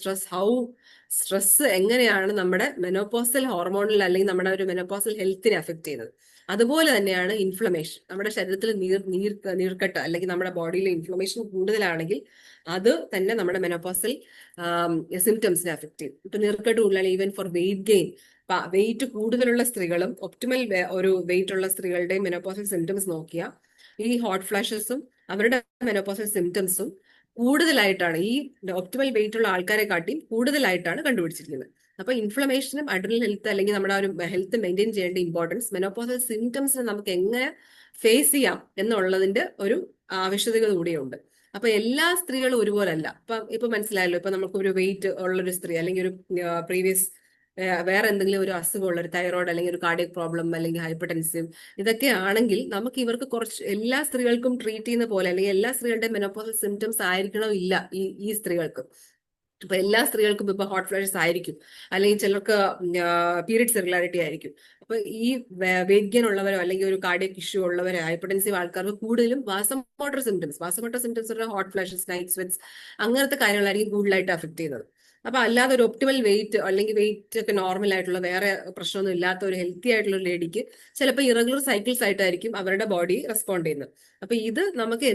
സ്ട്രെസ് എങ്ങനെയാണ് നമ്മുടെ മെനോപോസൽ ഹോർമോണിൽ അല്ലെങ്കിൽ നമ്മുടെ ഒരു മെനോപോസൽ ഹെൽത്തിനെ അഫക്ട് ചെയ്യുന്നത്. അതുപോലെ തന്നെയാണ് ഇൻഫ്ലമേഷൻ. നമ്മുടെ ശരീരത്തിൽ നീർക്കെട്ട് അല്ലെങ്കിൽ നമ്മുടെ ബോഡിയിലെ ഇൻഫ്ലമേഷൻ കൂടുതലാണെങ്കിൽ അത് തന്നെ നമ്മുടെ മെനോപോസൽ സിംറ്റംസിനെ അഫക്ട് ചെയ്യും. ഇപ്പൊ നീർക്കെട്ട് കൂടുതലാണ് even for weight gain. Weight കൂടുതലുള്ള സ്ത്രീകളും ഒപ്റ്റിമൽ ഒരു വെയിറ്റ് ഉള്ള സ്ത്രീകളുടെയും മെനോപോസൽ സിംറ്റംസ് നോക്കിയാൽ ഈ ഹോട്ട് ഫ്ലാഷസും അവരുടെ മെനോപോസൽ സിംറ്റംസും കൂടുതലായിട്ടാണ് ഈ ഒപ്റ്റിമൽ വെയിറ്റ് ഉള്ള ആൾക്കാരെ കാട്ടിയും കൂടുതലായിട്ടാണ് കണ്ടുപിടിച്ചിരിക്കുന്നത്. അപ്പൊ ഇൻഫ്ലമേഷനും അഡ്രിനൽ ഹെൽത്ത് അല്ലെങ്കിൽ നമ്മുടെ ഒരു ഹെൽത്ത് മെയിൻറ്റെയിൻ ചെയ്യേണ്ട ഇമ്പോർട്ടൻസ്, മെനോപോസൽ സിംറ്റംസിനെ നമുക്ക് എങ്ങനെ ഫേസ് ചെയ്യാം എന്നുള്ളതിന്റെ ഒരു ആവശ്യകത കൂടിയുണ്ട്. അപ്പൊ എല്ലാ സ്ത്രീകളും ഒരുപോലെ അല്ല. ഇപ്പൊ മനസ്സിലായല്ലോ, ഇപ്പൊ നമുക്ക് ഒരു വെയിറ്റ് ഉള്ളൊരു സ്ത്രീ അല്ലെങ്കിൽ ഒരു പ്രീവിയസ് വേറെ എന്തെങ്കിലും ഒരു അസുഖമുള്ള ഒരു തൈറോയ്ഡ് അല്ലെങ്കിൽ ഒരു കാർഡിയക് പ്രോബ്ലം അല്ലെങ്കിൽ ഹൈപ്പർ ടെൻസീവ് ഇതൊക്കെ ആണെങ്കിൽ നമുക്ക് ഇവർക്ക് കുറച്ച് എല്ലാ സ്ത്രീകൾക്കും ട്രീറ്റ് ചെയ്യുന്ന പോലെ അല്ലെങ്കിൽ എല്ലാ സ്ത്രീകളുടെ മെനോപോസൽ സിംറ്റംസ് ആയിരിക്കണം ഇല്ല ഈ സ്ത്രീകൾക്ക്. ഇപ്പൊ എല്ലാ സ്ത്രീകൾക്കും ഇപ്പൊ ഹോട്ട് ഫ്ലാഷസ് ആയിരിക്കും, അല്ലെങ്കിൽ ചിലർക്ക് പീരിയഡ്സ് ഇറഗുലാരിറ്റി ആയിരിക്കും. അപ്പൊ ഈ വെയിറ്റ് ഗെയിൻ ഉള്ളവരോ അല്ലെങ്കിൽ ഒരു കാർഡിയക് ഇഷ്യൂ ഉള്ളവരോ ഹൈപ്പർടെൻസീവ് ആൾക്കാർക്ക് കൂടുതലും vasomotor symptoms hot flashes, night sweats, അങ്ങനത്തെ കാര്യങ്ങളായിരിക്കും കൂടുതലായിട്ട് അഫക്ട് ചെയ്യുന്നത്. അപ്പൊ അല്ലാതെ ഒരു ഒപ്റ്റിമൽ വെയിറ്റ് അല്ലെങ്കിൽ വെയിറ്റ് ഒക്കെ നോർമൽ ആയിട്ടുള്ള വേറെ പ്രശ്നമൊന്നും ഇല്ലാത്ത ഒരു ഹെൽത്തി ആയിട്ടുള്ള ഒരു ലേഡിക്ക് ചിലപ്പോൾ ഇറഗുലർ സൈക്കിൾസ് ആയിട്ടായിരിക്കും അവരുടെ ബോഡി റെസ്പോണ്ട് ചെയ്യുന്നത്. അപ്പൊ ഇത് നമുക്ക്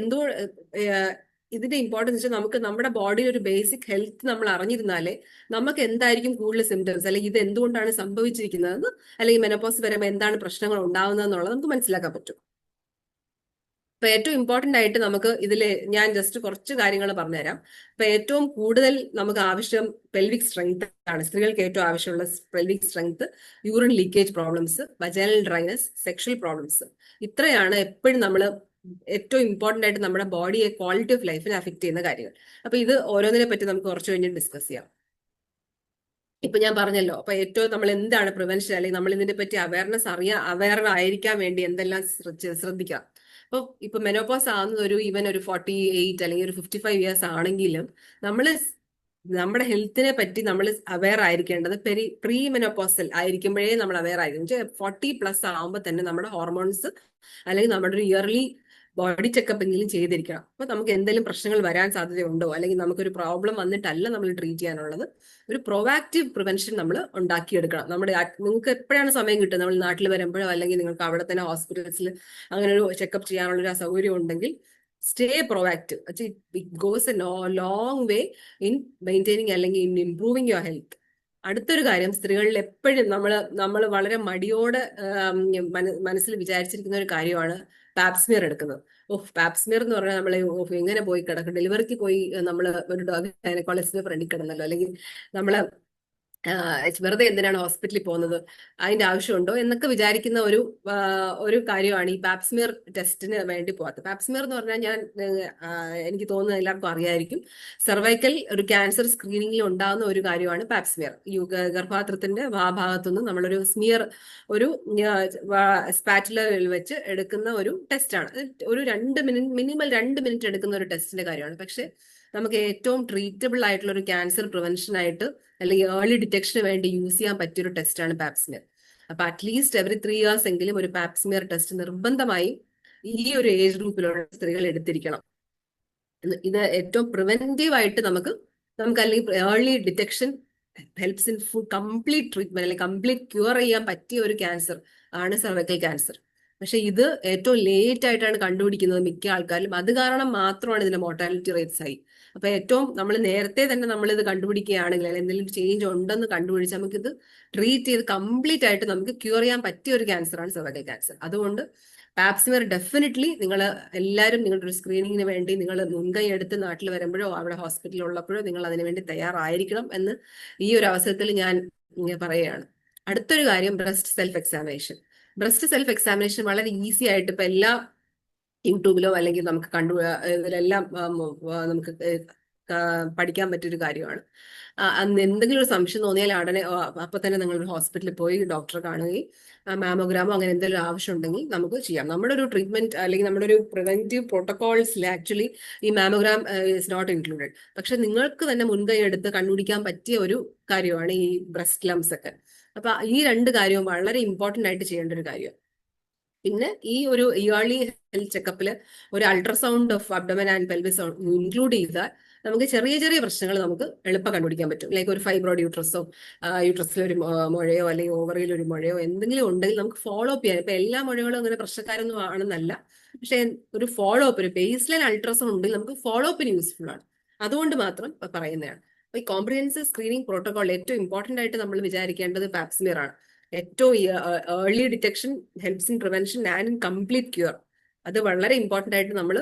ഇതിന്റെ ഇമ്പോർട്ടൻസ് വെച്ചാൽ നമുക്ക് നമ്മുടെ ബോഡിയിൽ ഒരു ബേസിക് ഹെൽത്ത് നമ്മൾ അറിഞ്ഞിരുന്നാലേ നമുക്ക് എന്തായിരിക്കും കൂടുതൽ സിംറ്റംസ് അല്ലെങ്കിൽ ഇത് എന്തുകൊണ്ടാണ് സംഭവിച്ചിരിക്കുന്നത് അല്ലെങ്കിൽ മെനോപോസ് വരുമ്പോൾ എന്താണ് പ്രശ്നങ്ങൾ ഉണ്ടാവുന്നത് എന്നുള്ളത് നമുക്ക് മനസ്സിലാക്കാൻ പറ്റും. ഇപ്പൊ ഏറ്റവും ഇമ്പോർട്ടന്റ് ആയിട്ട് നമുക്ക് ഇതിൽ ഞാൻ ജസ്റ്റ് കുറച്ച് കാര്യങ്ങൾ പറഞ്ഞുതരാം. ഇപ്പൊ ഏറ്റവും കൂടുതൽ നമുക്ക് ആവശ്യം പെൽവിക് സ്ട്രെങ്ത് ആണ്. സ്ത്രീകൾക്ക് ഏറ്റവും ആവശ്യമുള്ള pelvic strength, urine leakage problems, vaginal dryness, sexual problems, ഇത്രയാണ് എപ്പോഴും നമ്മൾ ഏറ്റവും ഇമ്പോർട്ടന്റ് ആയിട്ട് നമ്മുടെ ബോഡിയെ ക്വാളിറ്റി ഓഫ് ലൈഫിനെ അഫക്ട് ചെയ്യുന്ന കാര്യങ്ങൾ. അപ്പൊ ഇത് ഓരോന്നിനെ പറ്റി നമുക്ക് കുറച്ച് കഴിഞ്ഞ് ഡിസ്കസ് ചെയ്യാം. ഇപ്പൊ ഞാൻ പറഞ്ഞല്ലോ, അപ്പൊ ഏറ്റവും നമ്മൾ എന്താണ് പ്രിവെൻഷൻ അല്ലെങ്കിൽ നമ്മൾ ഇതിനെ പറ്റി അവയർ ആയിരിക്കാൻ വേണ്ടി എന്തെല്ലാം ശ്രദ്ധിക്കാം. ഇപ്പൊ മെനോപോസ് ആവുന്നത് ഒരു 48 അല്ലെങ്കിൽ ഒരു 55 ആണെങ്കിലും നമ്മൾ നമ്മുടെ ഹെൽത്തിനെ പറ്റി നമ്മൾ അവെയർ ആയിരിക്കേണ്ടത് പ്രീ മെനോപോസൽ ആയിരിക്കുമ്പോഴേ നമ്മൾ അവെയർ ആയിരിക്കും. 40+ ആവുമ്പോൾ തന്നെ നമ്മുടെ ഹോർമോൺസ് അല്ലെങ്കിൽ നമ്മുടെ ഒരു ഇയർലി ബോഡി ചെക്കപ്പ് എങ്കിലും ചെയ്തിരിക്കണം. അപ്പൊ നമുക്ക് എന്തെങ്കിലും പ്രശ്നങ്ങൾ വരാൻ സാധ്യതയുണ്ടോ അല്ലെങ്കിൽ നമുക്കൊരു പ്രോബ്ലം വന്നിട്ടല്ല നമ്മൾ ട്രീറ്റ് ചെയ്യാനുള്ളത്. ഒരു പ്രൊവാക്റ്റീവ് പ്രിവെൻഷൻ നമ്മൾ ഉണ്ടാക്കിയെടുക്കണം. നിങ്ങൾക്ക് എപ്പോഴാണ് സമയം കിട്ടുന്നത്, നമ്മൾ നാട്ടിൽ വരുമ്പോഴോ അല്ലെങ്കിൽ നിങ്ങൾക്ക് അവിടെ തന്നെ ഹോസ്പിറ്റൽസിൽ അങ്ങനെ ഒരു ചെക്കപ്പ് ചെയ്യാനുള്ള ഒരു സൗകര്യം ഉണ്ടെങ്കിൽ stay provocative. It goes a long way in maintaining അല്ലെങ്കിൽ ഇൻ ഇംപ്രൂവിങ് യുവർ ഹെൽത്ത്. അടുത്തൊരു കാര്യം, സ്ത്രീകളിൽ എപ്പോഴും നമ്മൾ വളരെ മടിയോടെ മനസ്സിൽ വിചാരിച്ചിരിക്കുന്ന ഒരു കാര്യമാണ് പാപ്സ്മിയർ എടുക്കുന്നത്. പാപ്സ്മിയർ എന്ന് പറഞ്ഞാൽ നമ്മൾ എങ്ങനെ പോയി കിടക്കും, ഡെലിവറിക്ക് പോയി നമ്മൾ ഒരു ഗൈനക്കോളജിസ്റ്റിന്റെ ഫ്രണ്ടിൽ കിടന്നല്ലോ, അല്ലെങ്കിൽ നമ്മള് വെറുതെ എന്തിനാണ് ഹോസ്പിറ്റലിൽ പോകുന്നത്, അതിന്റെ ആവശ്യമുണ്ടോ എന്നൊക്കെ വിചാരിക്കുന്ന ഒരു കാര്യമാണ് ഈ പാപ്സ്മിയർ ടെസ്റ്റിന് വേണ്ടി പോകാത്തത്. പാപ്സ്മിയർ എന്ന് പറഞ്ഞാൽ എനിക്ക് തോന്നുന്നത് എല്ലാവർക്കും അറിയായിരിക്കും, സെർവൈക്കൽ ഒരു ക്യാൻസർ സ്ക്രീനിങ്ങിൽ ഉണ്ടാകുന്ന ഒരു കാര്യമാണ് പാപ്സ്മിയർ. ഗർഭപാത്രത്തിന്റെ ഭാഗത്തുനിന്ന് നമ്മളൊരു സ്മിയർ ഒരു സ്പാറ്റുലയിൽ വെച്ച് എടുക്കുന്ന ഒരു ടെസ്റ്റാണ്. ഒരു 2 മിനിറ്റ്, മിനിമം 2 മിനിറ്റ് എടുക്കുന്ന ഒരു ടെസ്റ്റിന്റെ കാര്യമാണ്. പക്ഷെ നമുക്ക് ഏറ്റവും ട്രീറ്റബിൾ ആയിട്ടുള്ള ഒരു ക്യാൻസർ പ്രിവെൻഷൻ ആയിട്ട് അല്ലെങ്കിൽ ഏർലി ഡിറ്റക്ഷന് വേണ്ടി യൂസ് ചെയ്യാൻ പറ്റിയൊരു ടെസ്റ്റാണ് പാപ്സ്മിയർ. അപ്പൊ അറ്റ്ലീസ്റ്റ് എവറി 3 ഇയേഴ്സ് എങ്കിലും ഒരു പാപ്സ്മിയർ ടെസ്റ്റ് നിർബന്ധമായും ഈ ഒരു ഏജ് ഗ്രൂപ്പിലുള്ള സ്ത്രീകൾ എടുത്തിരിക്കണം. ഇത് ഏറ്റവും പ്രിവെന്റീവ് ആയിട്ട് നമുക്ക് അല്ലെങ്കിൽ early detection helps in full complete treatment അല്ലെങ്കിൽ കംപ്ലീറ്റ് ക്യൂർ ചെയ്യാൻ പറ്റിയ ഒരു ക്യാൻസർ ആണ് സർവൈക്കൽ ക്യാൻസർ. പക്ഷെ ഇത് ഏറ്റവും ലേറ്റ് ആയിട്ടാണ് കണ്ടുപിടിക്കുന്നത് മിക്ക ആൾക്കാരും. അത് കാരണം മാത്രമാണ് ഇതിന്റെ മോർട്ടാലിറ്റി റേറ്റ്സ് ഹൈ. അപ്പൊ ഏറ്റവും നമ്മൾ നേരത്തെ തന്നെ നമ്മൾ ഇത് കണ്ടുപിടിക്കുകയാണെങ്കിൽ അല്ലെങ്കിൽ എന്തെങ്കിലും ചേഞ്ച് ഉണ്ടെന്ന് കണ്ടുപിടിച്ച് നമുക്കിത് ട്രീറ്റ് ചെയ്ത് കംപ്ലീറ്റ് ആയിട്ട് നമുക്ക് ക്യൂർ ചെയ്യാൻ പറ്റിയ ഒരു ക്യാൻസറാണ് സർവൈക്കൽ ക്യാൻസർ. അതുകൊണ്ട് പാപ്സ്മിയർ ഡെഫിനറ്റ്ലി നിങ്ങൾ എല്ലാവരും നിങ്ങളുടെ ഒരു സ്ക്രീനിങ്ങിന് വേണ്ടി നിങ്ങൾ മുൻകൈ എടുത്ത് നാട്ടിൽ വരുമ്പോഴോ അവിടെ ഹോസ്പിറ്റലിൽ ഉള്ളപ്പോഴോ നിങ്ങൾ അതിനു വേണ്ടി തയ്യാറായിരിക്കണം എന്ന് ഈ ഒരു അവസരത്തിൽ ഞാൻ പറയുകയാണ്. അടുത്തൊരു കാര്യം, breast self examination. Breast self examination വളരെ ഈസി ആയിട്ട് ഇപ്പൊ എല്ലാ യൂട്യൂബിലോ അല്ലെങ്കിൽ നമുക്ക് ഇതിലെല്ലാം നമുക്ക് പഠിക്കാൻ പറ്റിയൊരു കാര്യമാണ്. അന്ന് എന്തെങ്കിലും ഒരു സംശയം തോന്നിയാൽ അപ്പൊ തന്നെ നിങ്ങൾ ഹോസ്പിറ്റലിൽ പോയി ഡോക്ടറെ കാണുകയും മാമോഗ്രാമോ അങ്ങനെ എന്തെങ്കിലും ആവശ്യം ഉണ്ടെങ്കിൽ നമുക്ക് ചെയ്യാം. നമ്മുടെ ഒരു ട്രീറ്റ്മെന്റ് അല്ലെങ്കിൽ നമ്മുടെ ഒരു പ്രിവെന്റീവ് പ്രോട്ടോകോൾസിൽ ആക്ച്വലി ഈ മാമോഗ്രാം ഇസ് നോട്ട് ഇൻക്ലൂഡഡ്. പക്ഷെ നിങ്ങൾക്ക് തന്നെ മുൻകൈ എടുത്ത് കണ്ടുപിടിക്കാൻ പറ്റിയ ഒരു കാര്യമാണ് ഈ ബ്രസ്റ്റ് ലംസ് ഒക്കെ. അപ്പൊ ഈ 2 കാര്യവും വളരെ ഇമ്പോർട്ടന്റ് ആയിട്ട് ചെയ്യേണ്ട ഒരു കാര്യം. പിന്നെ ഈ ഒരു ഇയർലി ഹെൽത്ത് ചെക്കപ്പില് ഒരു ultrasound of abdomen and pelvis include ചെയ്താൽ നമുക്ക് ചെറിയ ചെറിയ പ്രശ്നങ്ങൾ നമുക്ക് എളുപ്പം കണ്ടുപിടിക്കാൻ പറ്റും. ലൈക്ക് ഒരു ഫൈബ്രോയിഡ് യൂട്രസോ യൂട്രസിൽ ഒരു മുഴയോ അല്ലെങ്കിൽ ഓവറിയിൽ ഒരു മുഴയോ എന്തെങ്കിലും ഉണ്ടെങ്കിൽ നമുക്ക് ഫോളോ അപ്പ് ചെയ്യാൻ. ഇപ്പൊ എല്ലാ മുഴകളും അങ്ങനെ പ്രശ്നക്കാരൊന്നും ആണെന്നല്ല, പക്ഷെ ഒരു ഫോളോ അപ്പ്, ഒരു ബേസ് ലൈൻ അൾട്രാസൗണ്ട് ഉണ്ടെങ്കിൽ നമുക്ക് ഫോളോ അപ്പിന് യൂസ്ഫുൾ ആണ്. അതുകൊണ്ട് മാത്രം പറയുന്നതാണ്. അപ്പൊ ഈ കോംപ്രിഹെൻസീവ് സ്ക്രീനിങ് പ്രോട്ടോകോൾ ഏറ്റവും ഇമ്പോർട്ടന്റ് ആയിട്ട് നമ്മൾ വിചാരിക്കേണ്ടത് പാപ്സ്മിയർ ആണ്. ഏറ്റവും early detection helps in prevention and in complete cure. അത് വളരെ ഇമ്പോർട്ടന്റ് ആയിട്ട് നമ്മൾ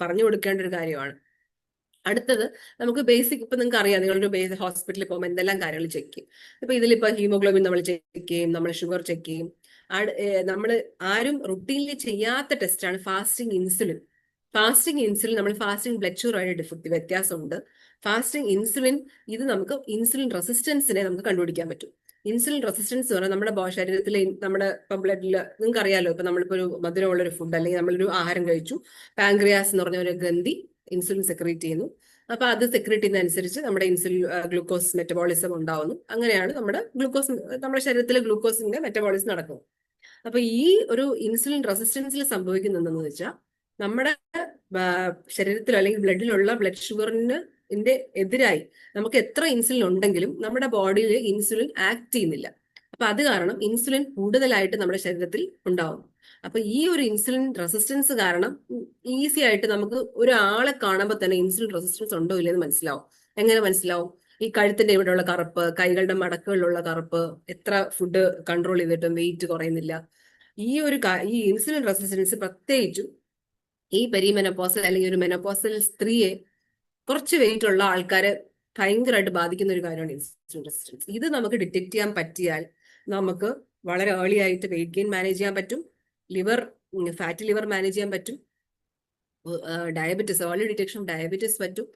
പറഞ്ഞു കൊടുക്കേണ്ട ഒരു കാര്യമാണ്. അടുത്തത് നമുക്ക് ബേസിക്, ഇപ്പൊ നിങ്ങൾക്ക് അറിയാം, നിങ്ങളൊരു ഹോസ്പിറ്റലിൽ പോകുമ്പോൾ എന്തെല്ലാം കാര്യങ്ങൾ ചെക്ക് ചെയ്യും. ഇപ്പൊ ഇതിലിപ്പോ ഹീമോഗ്ലോബിൻ നമ്മൾ ചെക്ക് ചെയ്യും, നമ്മൾ ഷുഗർ ചെക്ക് ചെയ്യും. നമ്മൾ ആരും റുട്ടീനിൽ ചെയ്യാത്ത ടെസ്റ്റാണ് ഫാസ്റ്റിംഗ് ഇൻസുലിൻ. ഫാസ്റ്റിംഗ് ഇൻസുലിൻ, നമ്മൾ ഫാസ്റ്റിംഗ് ബ്ലഡ് ഷുഗറുമായിട്ട് വ്യത്യാസമുണ്ട്. ഫാസ്റ്റിംഗ് ഇൻസുലിൻ, ഇത് നമുക്ക് ഇൻസുലിൻ റെസിസ്റ്റൻസിനെ നമുക്ക് കണ്ടുപിടിക്കാൻ പറ്റും. ഇൻസുലിൻ റെസിസ്റ്റൻസ് എന്ന് പറഞ്ഞാൽ നമ്മുടെ ശരീരത്തിലെ നമ്മുടെ ഇപ്പൊ ബ്ലഡിൽ നിങ്ങൾക്ക് അറിയാലോ, ഇപ്പൊ നമ്മളിപ്പോ ഒരു മധുരമുള്ള ഒരു ഫുഡ് അല്ലെങ്കിൽ നമ്മളൊരു ആഹാരം കഴിച്ചു, പാങ്ക്രിയാസ് എന്ന് പറഞ്ഞ ഒരു ഗ്രന്ഥി ഇൻസുലിൻ സെക്രീറ്റ് ചെയ്യുന്നു. അപ്പൊ അത് സെക്രീറ്റ് ചെയ്യുന്നതനുസരിച്ച് നമ്മുടെ ഇൻസുലിൻ ഗ്ലൂക്കോസ് മെറ്റബോളിസം ഉണ്ടാവുന്നു. അങ്ങനെയാണ് നമ്മുടെ ശരീരത്തിലെ ഗ്ലൂക്കോസിന്റെ മെറ്റബോളിസം നടക്കുന്നത്. അപ്പൊ ഈ ഒരു ഇൻസുലിൻ റെസിസ്റ്റൻസിൽ സംഭവിക്കുന്നതെന്ന് വെച്ചാൽ നമ്മുടെ ശരീരത്തിലോ അല്ലെങ്കിൽ ബ്ലഡിലുള്ള ബ്ലഡ് ഷുഗറിന് എതിരായി നമുക്ക് എത്ര ഇൻസുലിൻ ഉണ്ടെങ്കിലും നമ്മുടെ ബോഡിയിൽ ഇൻസുലിൻ ആക്ട് ചെയ്യുന്നില്ല. അപ്പൊ അത് കാരണം ഇൻസുലിൻ കൂടുതലായിട്ട് നമ്മുടെ ശരീരത്തിൽ ഉണ്ടാവും. അപ്പൊ ഈ ഒരു ഇൻസുലിൻ റെസിസ്റ്റൻസ് കാരണം ഈസി ആയിട്ട് നമുക്ക് ഒരാളെ കാണുമ്പോൾ തന്നെ ഇൻസുലിൻ റെസിസ്റ്റൻസ് ഉണ്ടോ ഇല്ലെന്ന് മനസ്സിലാവും. എങ്ങനെ മനസ്സിലാവും? ഈ കഴുത്തിന്റെ ഇവിടെയുള്ള കറുപ്പ്, കൈകളുടെ മടക്കുകളിലുള്ള കറുപ്പ്, എത്ര ഫുഡ് കൺട്രോൾ ചെയ്തിട്ടും വെയിറ്റ് കുറയുന്നില്ല. ഈ ഇൻസുലിൻ റെസിസ്റ്റൻസ് പ്രത്യേകിച്ചും ഈ പെരിമെനോപോസൽ അല്ലെങ്കിൽ ഒരു മെനോപോസൽ സ്ത്രീയെ കുറച്ച് വെയിറ്റ് ഉള്ള ആൾക്കാരെ ഭയങ്കരമായിട്ട് ബാധിക്കുന്ന ഒരു കാര്യമാണ് ഇൻസുലിൻ റെസിസ്റ്റൻസ്. ഇത് നമുക്ക് ഡിറ്റക്ട് ചെയ്യാൻ പറ്റിയാൽ നമുക്ക് വളരെ ഏർലി ആയിട്ട് വെയിറ്റ് ഗെയിൻ മാനേജ് ചെയ്യാൻ പറ്റും, ഫാറ്റി ലിവർ മാനേജ് ചെയ്യാൻ പറ്റും, diabetes, early detection of diabetes പറ്റും.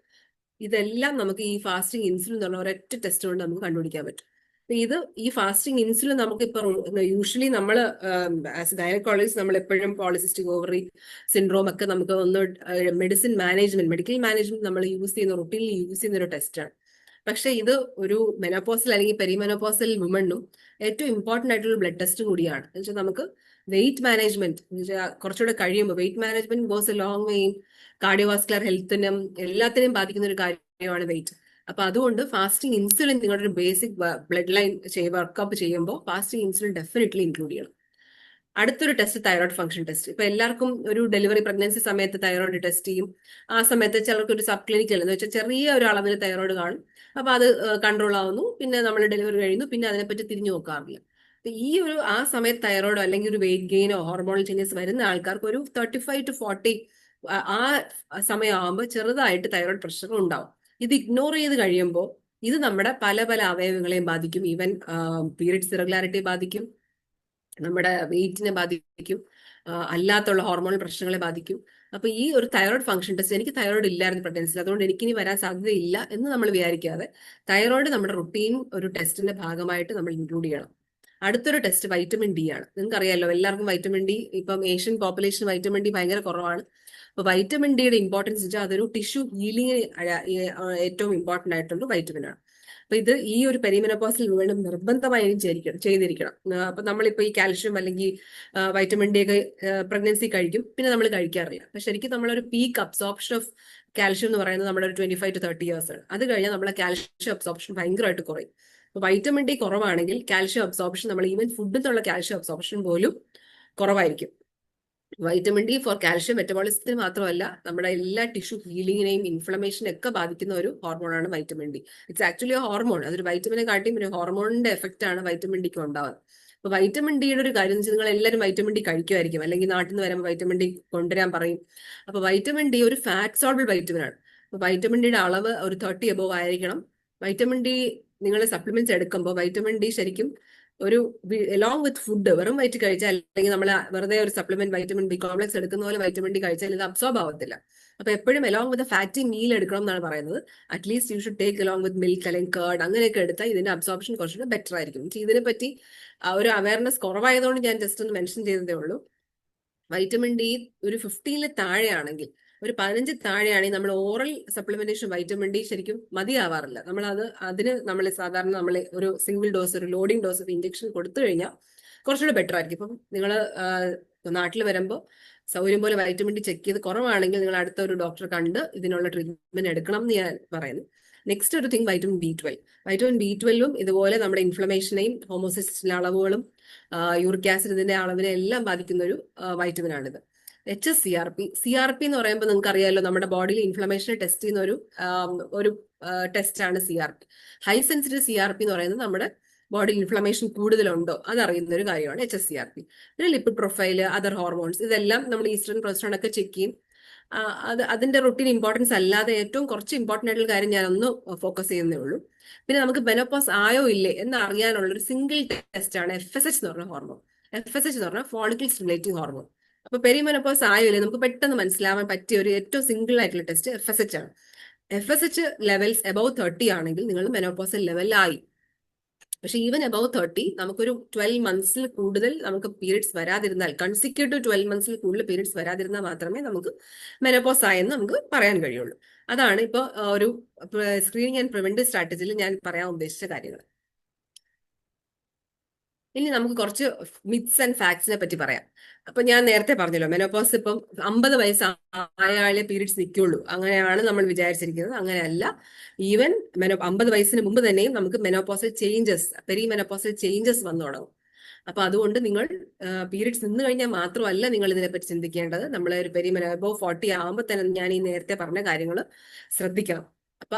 ഇതെല്ലാം നമുക്ക് ഈ ഫാസ്റ്റിംഗ് ഇൻസുലിൻ എന്ന് പറഞ്ഞ ഒരൊറ്റ ടെസ്റ്റ് കൊണ്ട് നമുക്ക് കണ്ടുപിടിക്കാൻ പറ്റും. ഈ ഫാസ്റ്റിംഗ് ഇൻസുലിൻ നമുക്ക് ഇപ്പൊ യൂഷ്വലി നമ്മൾ ആസ് ഗൈനക്കോളജിസ്റ്റ് നമ്മൾ എപ്പോഴും പോളിസിസ്റ്റിക് ഓവറി സിൻഡ്രോം ഒക്കെ നമുക്ക് ഒന്ന് മെഡിക്കൽ മാനേജ്മെന്റ് നമ്മൾ റുട്ടീനിൽ യൂസ് ചെയ്യുന്ന ഒരു ടെസ്റ്റാണ്. പക്ഷെ ഇത് ഒരു മെനോപോസൽ അല്ലെങ്കിൽ പെരിമെനോപോസൽ വുമണിനും ഏറ്റവും ഇമ്പോർട്ടന്റ് ആയിട്ടുള്ള ബ്ലഡ് ടെസ്റ്റ് കൂടിയാണ്. എന്ന് വെച്ചാൽ നമുക്ക് വെയിറ്റ് മാനേജ്മെന്റ് കുറച്ചുകൂടെ കഴിയുമ്പോൾ weight management goes a long way, cardiovascular ഹെൽത്തിനും എല്ലാത്തിനെയും ബാധിക്കുന്ന ഒരു കാര്യമാണ് വെയിറ്റ്. അപ്പൊ അതുകൊണ്ട് ഫാസ്റ്റിംഗ് ഇൻസുലിൻ നിങ്ങളുടെ ഒരു ബേസിക് ബ്ലഡ് ലൈൻ വർക്കപ്പ് ചെയ്യുമ്പോൾ ഫാസ്റ്റിംഗ് ഇൻസുലിൻ ഡെഫിനറ്റ്ലി ഇൻക്ലൂഡ് ചെയ്യണം. അടുത്തൊരു ടെസ്റ്റ് തൈറോയ്ഡ് ഫംഗ്ഷൻ ടെസ്റ്റ്. ഇപ്പൊ എല്ലാവർക്കും ഒരു ഡെലിവറി പ്രഗ്നൻസി സമയത്ത് തൈറോയ്ഡ് ടെസ്റ്റ് ചെയ്യും. ആ സമയത്ത് ചിലർക്ക് ഒരു സബ് ക്ലിനിക്കൽ എന്ന് വെച്ചാൽ ചെറിയ ഒരു അളവിൽ തൈറോയ്ഡ് കാണും. അപ്പൊ അത് കൺട്രോൾ ആവുന്നു, പിന്നെ നമ്മൾ ഡെലിവറി കഴിയുന്നു, പിന്നെ അതിനെപ്പറ്റി തിരിഞ്ഞു നോക്കാറില്ല. ആ സമയത്ത് തൈറോയ്ഡോ അല്ലെങ്കിൽ ഒരു വെയിറ്റ് ഗെയിനോ ഹോർമോണൽ ചേഞ്ചസ് വരുന്ന ആൾക്കാർക്ക് ഒരു 35 to 40 ആ സമയമാകുമ്പോൾ ചെറുതായിട്ട് തൈറോയ്ഡ് പ്രഷർ ഉണ്ടാവും. ഇത് ഇഗ്നോർ ചെയ്ത് കഴിയുമ്പോൾ ഇത് നമ്മുടെ പല പല അവയവങ്ങളെയും ബാധിക്കും. ഈവൻ പീരിയഡ്സ് ഇറഗുലാരിറ്റി ബാധിക്കും, നമ്മുടെ വെയിറ്റിനെ ബാധിക്കും, അല്ലാത്തുള്ള ഹോർമോണൽ പ്രശ്നങ്ങളെ ബാധിക്കും. അപ്പൊ ഈ ഒരു തൈറോയ്ഡ് ഫംഗ്ഷൻ ടെസ്റ്റ്, എനിക്ക് തൈറോയ്ഡ് ഇല്ലായിരുന്നു പ്രഗ്നൻസിൽ, അതുകൊണ്ട് എനിക്കിനി വരാൻ സാധ്യതയില്ല എന്ന് നമ്മൾ വിചാരിക്കാതെ തൈറോയ്ഡ് നമ്മുടെ റുട്ടീൻ ഒരു ടെസ്റ്റിന്റെ ഭാഗമായിട്ട് നമ്മൾ ഇൻക്ലൂഡ് ചെയ്യണം. അടുത്തൊരു ടെസ്റ്റ് വൈറ്റമിൻ ഡി ആണ്. നിങ്ങൾക്ക് അറിയാലോ, എല്ലാവർക്കും വൈറ്റമിൻ ഡി, ഇപ്പം ഏഷ്യൻ പോപ്പുലേഷൻ വൈറ്റമിൻ ഡി ഭയങ്കര കുറവാണ്. അപ്പൊ വൈറ്റമിൻ ഡിയുടെ ഇമ്പോർട്ടൻസ് വെച്ചാൽ അതൊരു ടിഷ്യൂ ഹീലിംഗ് ഏറ്റവും ഇമ്പോർട്ടന്റ് ആയിട്ടുള്ള വൈറ്റമിൻ ആണ്. അപ്പൊ ഇത് ഈ ഒരു പെരിമെനോപോസൽ വുമൺ നിർബന്ധമായും ചെയ്തിരിക്കണം. അപ്പൊ നമ്മളിപ്പോ ഈ കാൽഷ്യം അല്ലെങ്കിൽ വൈറ്റമിൻ ഡി ഒക്കെ പ്രഗ്നൻസി കഴിക്കും, പിന്നെ നമ്മൾ കഴിക്കാറില്ല. പക്ഷെ ശരിക്കും നമ്മളൊരു പീക്ക് അബ്സോർപ്ഷൻ ഓഫ് കാൽഷ്യം എന്ന് പറയുന്നത് നമ്മുടെ ഒരു 25 to 30 years ആണ്. അത് കഴിഞ്ഞാൽ നമ്മളെ കാൽഷ്യം അബ്സോർപ്ഷൻ ഭയങ്കരമായിട്ട് കുറയും. അപ്പൊ വൈറ്റമിൻ ഡി കുറവാണെങ്കിൽ കാൽഷ്യം അബ്സോർപ്ഷൻ, നമ്മൾ ഈവൻ ഫുഡിൽ നിന്നുള്ള കാൽഷ്യം അബ്സോർപ്ഷൻ പോലും കുറവായിരിക്കും. വൈറ്റമിൻ ഡി ഫോർ കാൽഷ്യം മെറ്റബോളിസത്തിന് മാത്രമല്ല, നമ്മുടെ എല്ലാ ടിഷ്യൂ ഹീലിങ്ങിനെയും ഇൻഫ്ലമേഷനെ ഒക്കെ ബാധിക്കുന്ന ഒരു ഹോർമോണാണ് vitamin D. It's actually hormone. അതൊരു വൈറ്റമിനെ കാട്ടിയും ഒരു ഹോർമോണിന്റെ എഫക്റ്റ് ആണ് വൈറ്റമിൻ ഡിക്ക് ഉണ്ടാവുന്നത്. അപ്പൊ വൈറ്റമിൻ ഡിയുടെ ഒരു കാര്യം എന്ന് വെച്ചാൽ നിങ്ങൾ എല്ലാവരും വൈറ്റമിൻ ഡി കഴിക്കുമായിരിക്കും, അല്ലെങ്കിൽ നാട്ടിൽ നിന്ന് വരുമ്പോൾ വൈറ്റമിൻ ഡി കൊണ്ടുവരാൻ പറയും. അപ്പൊ വൈറ്റമിൻ ഡി ഒരു ഫാറ്റ് സോൾബിൾ വൈറ്റമിൻ ആണ്. അപ്പൊ വൈറ്റമിൻ ഡിയുടെ അളവ് ഒരു 30 above ആയിരിക്കണം. വൈറ്റമിൻ ഡി നിങ്ങൾ സപ്ലിമെന്റ്സ് എടുക്കുമ്പോൾ വൈറ്റമിൻ ഡി ശരിക്കും ഒരു അലോങ് വിത്ത് ഫുഡ് വെറും വയറ്റ് കഴിച്ചാൽ, അല്ലെങ്കിൽ നമ്മൾ വെറുതെ ഒരു സപ്ലിമെന്റ് വൈറ്റമിൻ ബി കോംപ്ലക്സ് എടുക്കുന്ന പോലെ വൈറ്റമിൻ ഡി കഴിച്ചാൽ ഇത് അബ്സോർബ് ആവത്തില്ല. അപ്പൊ എപ്പോഴും അലോങ് വിത്ത് ഫാറ്റി മീൽ എടുക്കണം എന്നാണ് പറയുന്നത്. At least you should take along with milk അല്ലെങ്കിൽ കേർഡ്, അങ്ങനെയൊക്കെ എടുത്താൽ ഇതിന്റെ അബ്സോർപ്ഷൻ കുറച്ചുകൂടെ ബെറ്റർ ആയിരിക്കും. ഇതിനെപ്പറ്റി ഒരു അവയർനെസ് കുറവായതുകൊണ്ട് ഞാൻ ജസ്റ്റ് ഒന്ന് മെൻഷൻ ചെയ്തതേ ഉള്ളൂ. വൈറ്റമിൻ ഡി ഒരു 15 താഴെയാണെങ്കിൽ, ഒരു 15 താഴെയാണെങ്കിൽ നമ്മൾ ഓറൽ സപ്ലിമെന്റേഷൻ വൈറ്റമിൻ ഡി ശരിക്കും മതിയാവാറില്ല. നമ്മൾ സാധാരണ നമ്മൾ ഒരു സിംഗിൾ ഡോസ്, ഒരു ലോഡിംഗ് ഡോസ് ഓഫ് ഇഞ്ചക്ഷൻ കൊടുത്തു കഴിഞ്ഞാൽ കുറച്ചുകൂടെ ബെറ്റർ ആയിരിക്കും. ഇപ്പം നിങ്ങൾ നാട്ടിൽ വരുമ്പോൾ സൗകര്യം പോലെ വൈറ്റമിൻ ഡി ചെക്ക് ചെയ്ത് കുറവാണെങ്കിൽ നിങ്ങൾ അടുത്ത ഒരു ഡോക്ടറെ കണ്ട് ഇതിനുള്ള ട്രീറ്റ്മെന്റ് എടുക്കണം എന്ന് ഞാൻ പറയുന്നു. നെക്സ്റ്റ് ഒരു തിങ് വൈറ്റമിൻ B12. വൈറ്റമിൻ B12ഉം ഇതുപോലെ നമ്മുടെ ഇൻഫ്ലമേഷനെയും ഹോമോസിസ്റ്റിന്റെ അളവുകളും യൂറിക് ആസിഡ് ഇതിന്റെ അളവിനെ എല്ലാം ബാധിക്കുന്ന ഒരു വൈറ്റമിൻ ആണിത്. HSCRP എന്ന് പറയുമ്പോൾ നിങ്ങൾക്ക് അറിയാമല്ലോ, നമ്മുടെ ബോഡിയിൽ ഇൻഫ്ലമേഷനെ ടെസ്റ്റ് ചെയ്യുന്ന ഒരു ടെസ്റ്റ് ആണ് CRP. ഹൈ സെൻസിറ്റീവ് CRP എന്ന് പറയുന്നത് നമ്മുടെ ബോഡിയിൽ ഇൻഫ്ലമേഷൻ കൂടുതലുണ്ടോ അതറിയുന്ന ഒരു കാര്യമാണ് HSCRP. പിന്നെ ലിപ്പിഡ് പ്രൊഫൈല്, അതർ ഹോർമോൺസ്, ഇതെല്ലാം നമ്മൾ ഈസ്ട്രജൻ പ്രൊജസ്ട്രോൺ ഒക്കെ ചെക്ക് ചെയ്യും. അതിന്റെ റൊട്ടീൻ ഇമ്പോർട്ടൻസ് അല്ലാതെ ഏറ്റവും കുറച്ച് ഇമ്പോർട്ടന്റ് ആയിട്ടുള്ള കാര്യം ഞാൻ ഒന്ന് ഫോക്കസ് ചെയ്യുന്നേ ഉള്ളൂ. പിന്നെ നമുക്ക് മെനോപോസ് ആയോ ഇല്ലേ എന്ന് അറിയാനുള്ള ഒരു സിംഗിൾ ടെസ്റ്റ് ആണ് FSH എന്ന് പറഞ്ഞ ഹോർമോൺ. FSH എന്ന് പറഞ്ഞാൽ ഫോളിക്കിൾ സ്റ്റിമുലേറ്റിംഗ് ഹോർമോൺ. അപ്പൊ പെരിമെനോപോസ് ആയില്ലേ നമുക്ക് പെട്ടെന്ന് മനസ്സിലാവാൻ പറ്റിയ ഒരു ഏറ്റവും സിംഗിൾ ആയിട്ടുള്ള ടെസ്റ്റ് FSH ആണ്. FSH ലെവൽസ് അബൌവ് 30 ആണെങ്കിൽ നിങ്ങൾ മെനോപോസൽ ലെവലിലായി. പക്ഷെ ഈവൻ അബൌവ് 30 നമുക്കൊരു 12 മന്ത്സിൽ കൂടുതൽ നമുക്ക് പീരീഡ്സ് വരാതിരുന്നാൽ, കൺസിക്യൂട്ടീവ് 12 മന്ത്സിൽ കൂടുതൽ പീരീഡ്സ് വരാതിരുന്നാൽ മാത്രമേ നമുക്ക് മെനോപോസ് ആയെന്ന് നമുക്ക് പറയാൻ കഴിയുള്ളൂ. അതാണ് ഇപ്പോൾ ഒരു സ്ക്രീനിങ് ആൻഡ് പ്രിവെന്റീവ് സ്ട്രാറ്റജിയിൽ ഞാൻ പറയാൻ ഉദ്ദേശിച്ച കാര്യങ്ങൾ. ഇനി നമുക്ക് കുറച്ച് മിത്സ് ആൻഡ് ഫാക്ട്സിനെ പറ്റി പറയാം. അപ്പൊ ഞാൻ നേരത്തെ പറഞ്ഞല്ലോ മെനോപോസ് ഇപ്പം 50 വയസ്സായാലേ പീരീഡ്സ് നിൽക്കുള്ളൂ, അങ്ങനെയാണ് നമ്മൾ വിചാരിച്ചിരിക്കുന്നത്. അങ്ങനെയല്ല. ഈവൻ 50 വയസ്സിന് മുമ്പ് തന്നെയും നമുക്ക് മെനോപോസൽ ചേഞ്ചസ്, പെരിമെനോപോസൽ ചേഞ്ചസ് വന്നു തുടങ്ങും. അപ്പൊ അതുകൊണ്ട് നിങ്ങൾ പീരീഡ്സ് നിന്ന് കഴിഞ്ഞാൽ മാത്രമല്ല നിങ്ങൾ ഇതിനെപ്പറ്റി ചിന്തിക്കേണ്ടത്. നമ്മൾ ഒരു അബോവ് 40 ആകുമ്പോൾ തന്നെ ഞാൻ ഈ നേരത്തെ പറഞ്ഞ കാര്യങ്ങൾ ശ്രദ്ധിക്കണം. അപ്പൊ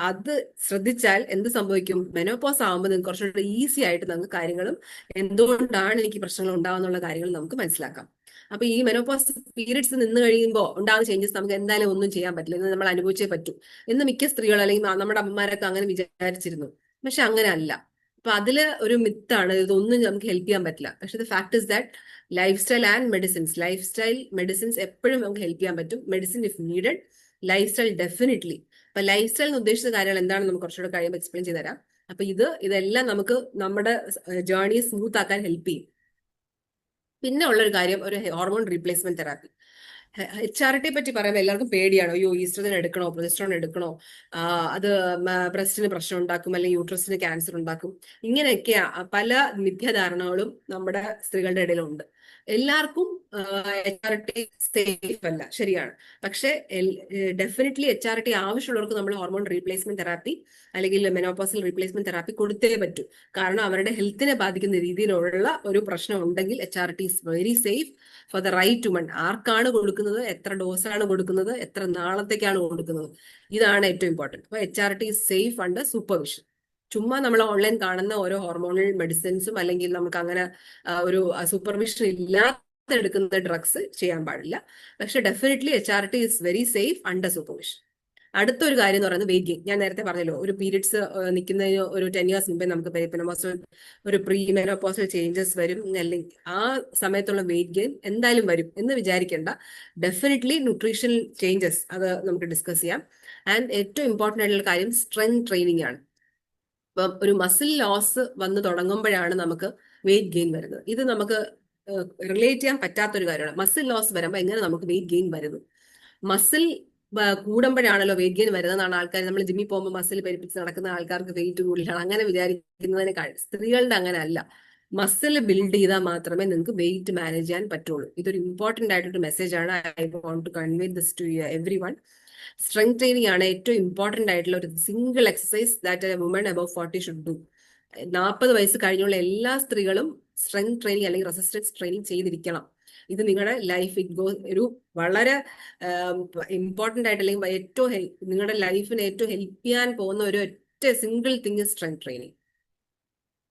അത് ശ്രദ്ധിച്ചാൽ എന്ത് സംഭവിക്കും? മെനോപോസ് ആകുമ്പോൾ നിങ്ങൾക്ക് കുറച്ചുകൂടെ ഈസി ആയിട്ട് നമുക്ക് കാര്യങ്ങളും എന്തുകൊണ്ടാണ് എനിക്ക് പ്രശ്നങ്ങൾ ഉണ്ടാവുന്നുള്ള കാര്യങ്ങൾ നമുക്ക് മനസ്സിലാക്കാം. അപ്പൊ ഈ മെനോപോസ് പീരീഡ്സ് നിന്ന് കഴിയുമ്പോൾ ഉണ്ടാകുന്ന ചേഞ്ചസ് നമുക്ക് എന്തായാലും ഒന്നും ചെയ്യാൻ പറ്റില്ല, ഇത് നമ്മൾ അനുഭവിച്ചേ പറ്റൂ എന്ന് മിക്ക സ്ത്രീകൾ അല്ലെങ്കിൽ നമ്മുടെ അമ്മമാരൊക്കെ അങ്ങനെ വിചാരിച്ചിരുന്നു. പക്ഷെ അങ്ങനെ അല്ല. അപ്പൊ അതില് ഒരു മിത്താണ്, ഇതൊന്നും നമുക്ക് ഹെൽപ്പ് ചെയ്യാൻ പറ്റില്ല. പക്ഷെ the fact is that life style and medicines, life style medicines എപ്പോഴും നമുക്ക് ഹെൽപ്പ് ചെയ്യാൻ പറ്റും. Medicine if needed, life style definitely. അപ്പൊ ലൈഫ് സ്റ്റൈൽ എന്ന് ഉദ്ദേശിച്ച കാര്യങ്ങൾ എന്താണെന്ന് നമുക്ക് കുറച്ചുകൂടെ കഴിയുമ്പോൾ എക്സ്പ്ലെയിൻ ചെയ്ത് തരാം. അപ്പൊ ഇതെല്ലാം നമുക്ക് നമ്മുടെ ജേർണി സ്മൂത്ത് ആക്കാൻ ഹെൽപ്പ് ചെയ്യും. പിന്നെ ഉള്ളൊരു കാര്യം ഒരു ഹോർമോൺ റീപ്ലേസ്മെന്റ് തെറാപ്പി. HRT പറ്റി പറയുമ്പോൾ എല്ലാവർക്കും പേടിയാണ്. അയ്യോ, ഈസ്ട്രജൻ എടുക്കണോ, പ്രൊജസ്ട്രോൺ എടുക്കണോ, അത് ബ്രസ്റ്റിന് പ്രശ്നം ഉണ്ടാക്കും, അല്ലെങ്കിൽ യൂട്രസിന് ക്യാൻസർ ഉണ്ടാക്കും. ഇങ്ങനെയൊക്കെ പല മിഥ്യാധാരണകളും നമ്മുടെ സ്ത്രീകളുടെ ഇടയിലുണ്ട്. എല്ലാവർക്കും HRT സേഫ് അല്ല, ശരിയാണ്. പക്ഷെ ഡെഫിനറ്റ്ലി HRT ആവശ്യമുള്ളവർക്ക് നമ്മൾ ഹോർമോൺ റീപ്ലേസ്മെന്റ് തെറാപ്പി അല്ലെങ്കിൽ മെനോപോസൽ റീപ്ലേസ്മെന്റ് തെറാപ്പി കൊടുത്തേ പറ്റൂ. കാരണം അവരുടെ ഹെൽത്തിനെ ബാധിക്കുന്ന രീതിയിലുള്ള ഒരു പ്രശ്നം ഉണ്ടെങ്കിൽ HRT is very safe for the right woman. ആർക്കാണ് കൊടുക്കുന്നത്, എത്ര ഡോസാണ് കൊടുക്കുന്നത്, എത്ര നാളത്തേക്കാണ് കൊടുക്കുന്നത്, ഇതാണ് ഏറ്റവും ഇമ്പോർട്ടൻറ്റ്. അപ്പൊ HRT is safe under supervision. ചുമ്മാ നമ്മൾ ഓൺലൈൻ കാണുന്ന ഓരോ ഹോർമോണൽ മെഡിസിൻസും അല്ലെങ്കിൽ നമുക്ക് അങ്ങനെ ഒരു സൂപ്പർവിഷൻ ഇല്ലാതെ എടുക്കുന്ന ഡ്രഗ്സ് ചെയ്യാൻ പാടില്ല. പക്ഷെ definitely HRT is very safe under supervision. അടുത്തൊരു കാര്യം എന്ന് പറയുന്നത് വെയിറ്റ് ഗെയിൻ. ഞാൻ നേരത്തെ പറഞ്ഞല്ലോ, ഒരു പീരീഡ്സ് നിൽക്കുന്നതിന് ഒരു 10 years മുമ്പേ നമുക്ക് പെരിമെനോപോസൽ ഒരു പ്രീ മെനോപോസൽ ചേഞ്ചസ് വരും, അല്ലെങ്കിൽ ആ സമയത്തുള്ള വെയിറ്റ് ഗെയിൻ എന്തായാലും വരും എന്ന് വിചാരിക്കേണ്ട. ഡെഫിനറ്റ്ലി ന്യൂട്രീഷണൽ ചേഞ്ചസ് അത് നമുക്ക് ഡിസ്കസ് ചെയ്യാം. ആൻഡ് ഏറ്റവും ഇമ്പോർട്ടൻ്റ് ആയിട്ടുള്ള കാര്യം സ്ട്രെങ്ത് ട്രെയിനിങ് ആണ്. ഇപ്പം ഒരു മസിൽ ലോസ് വന്ന് തുടങ്ങുമ്പോഴാണ് നമുക്ക് വെയിറ്റ് ഗെയിൻ വരുന്നത്. ഇത് നമുക്ക് റിലേറ്റ് ചെയ്യാൻ പറ്റാത്തൊരു കാര്യമാണ്. മസിൽ ലോസ് വരുമ്പോൾ എങ്ങനെ നമുക്ക് വെയിറ്റ് ഗെയിൻ വരുന്നു? മസിൽ കൂടുമ്പോഴാണല്ലോ വെയിറ്റ് ഗെയിൻ വരുന്നതാണ് ആൾക്കാർ. നമ്മൾ ജിമ്മിൽ പോകുമ്പോൾ മസിൽ പെരുപ്പിച്ച് നടക്കുന്ന ആൾക്കാർക്ക് വെയിറ്റ് കൂടുതലാണ് അങ്ങനെ വിചാരിക്കുന്നതിനേക്കാൾ സ്ത്രീകളുടെ അങ്ങനെ അല്ല. മസിൽ ബിൽഡ് ചെയ്താൽ മാത്രമേ നിങ്ങൾക്ക് വെയിറ്റ് മാനേജ് ചെയ്യാൻ പറ്റുള്ളൂ. ഇതൊരു ഇമ്പോർട്ടന്റ് ആയിട്ടൊരു മെസ്സേജ് ആണ്. I want to convey this to every one. Strength training ആണ് ഏറ്റവും ഇമ്പോർട്ടന്റ് ആയിട്ടുള്ള ഒരു single exercise that a woman above 40 should do. 40 വയസ്സ് കഴിഞ്ഞുള്ള എല്ലാ സ്ത്രീകളും സ്ട്രെങ്ത് ട്രെയിനിങ് അല്ലെങ്കിൽ റെസിസ്റ്റൻസ് ട്രെയിനിങ് ചെയ്തിരിക്കണം. ഇത് നിങ്ങളുടെ ലൈഫ് ഒരു വളരെ ഇമ്പോർട്ടന്റ് ആയിട്ട് അല്ലെങ്കിൽ ഏറ്റവും നിങ്ങളുടെ ലൈഫിനെ ഏറ്റവും ഹെൽപ്പ് ചെയ്യാൻ പോകുന്ന ഒരു ഒറ്റ സിംഗിൾ തിങ് സ്ട്രെങ്ത് ട്രെയിനിങ്.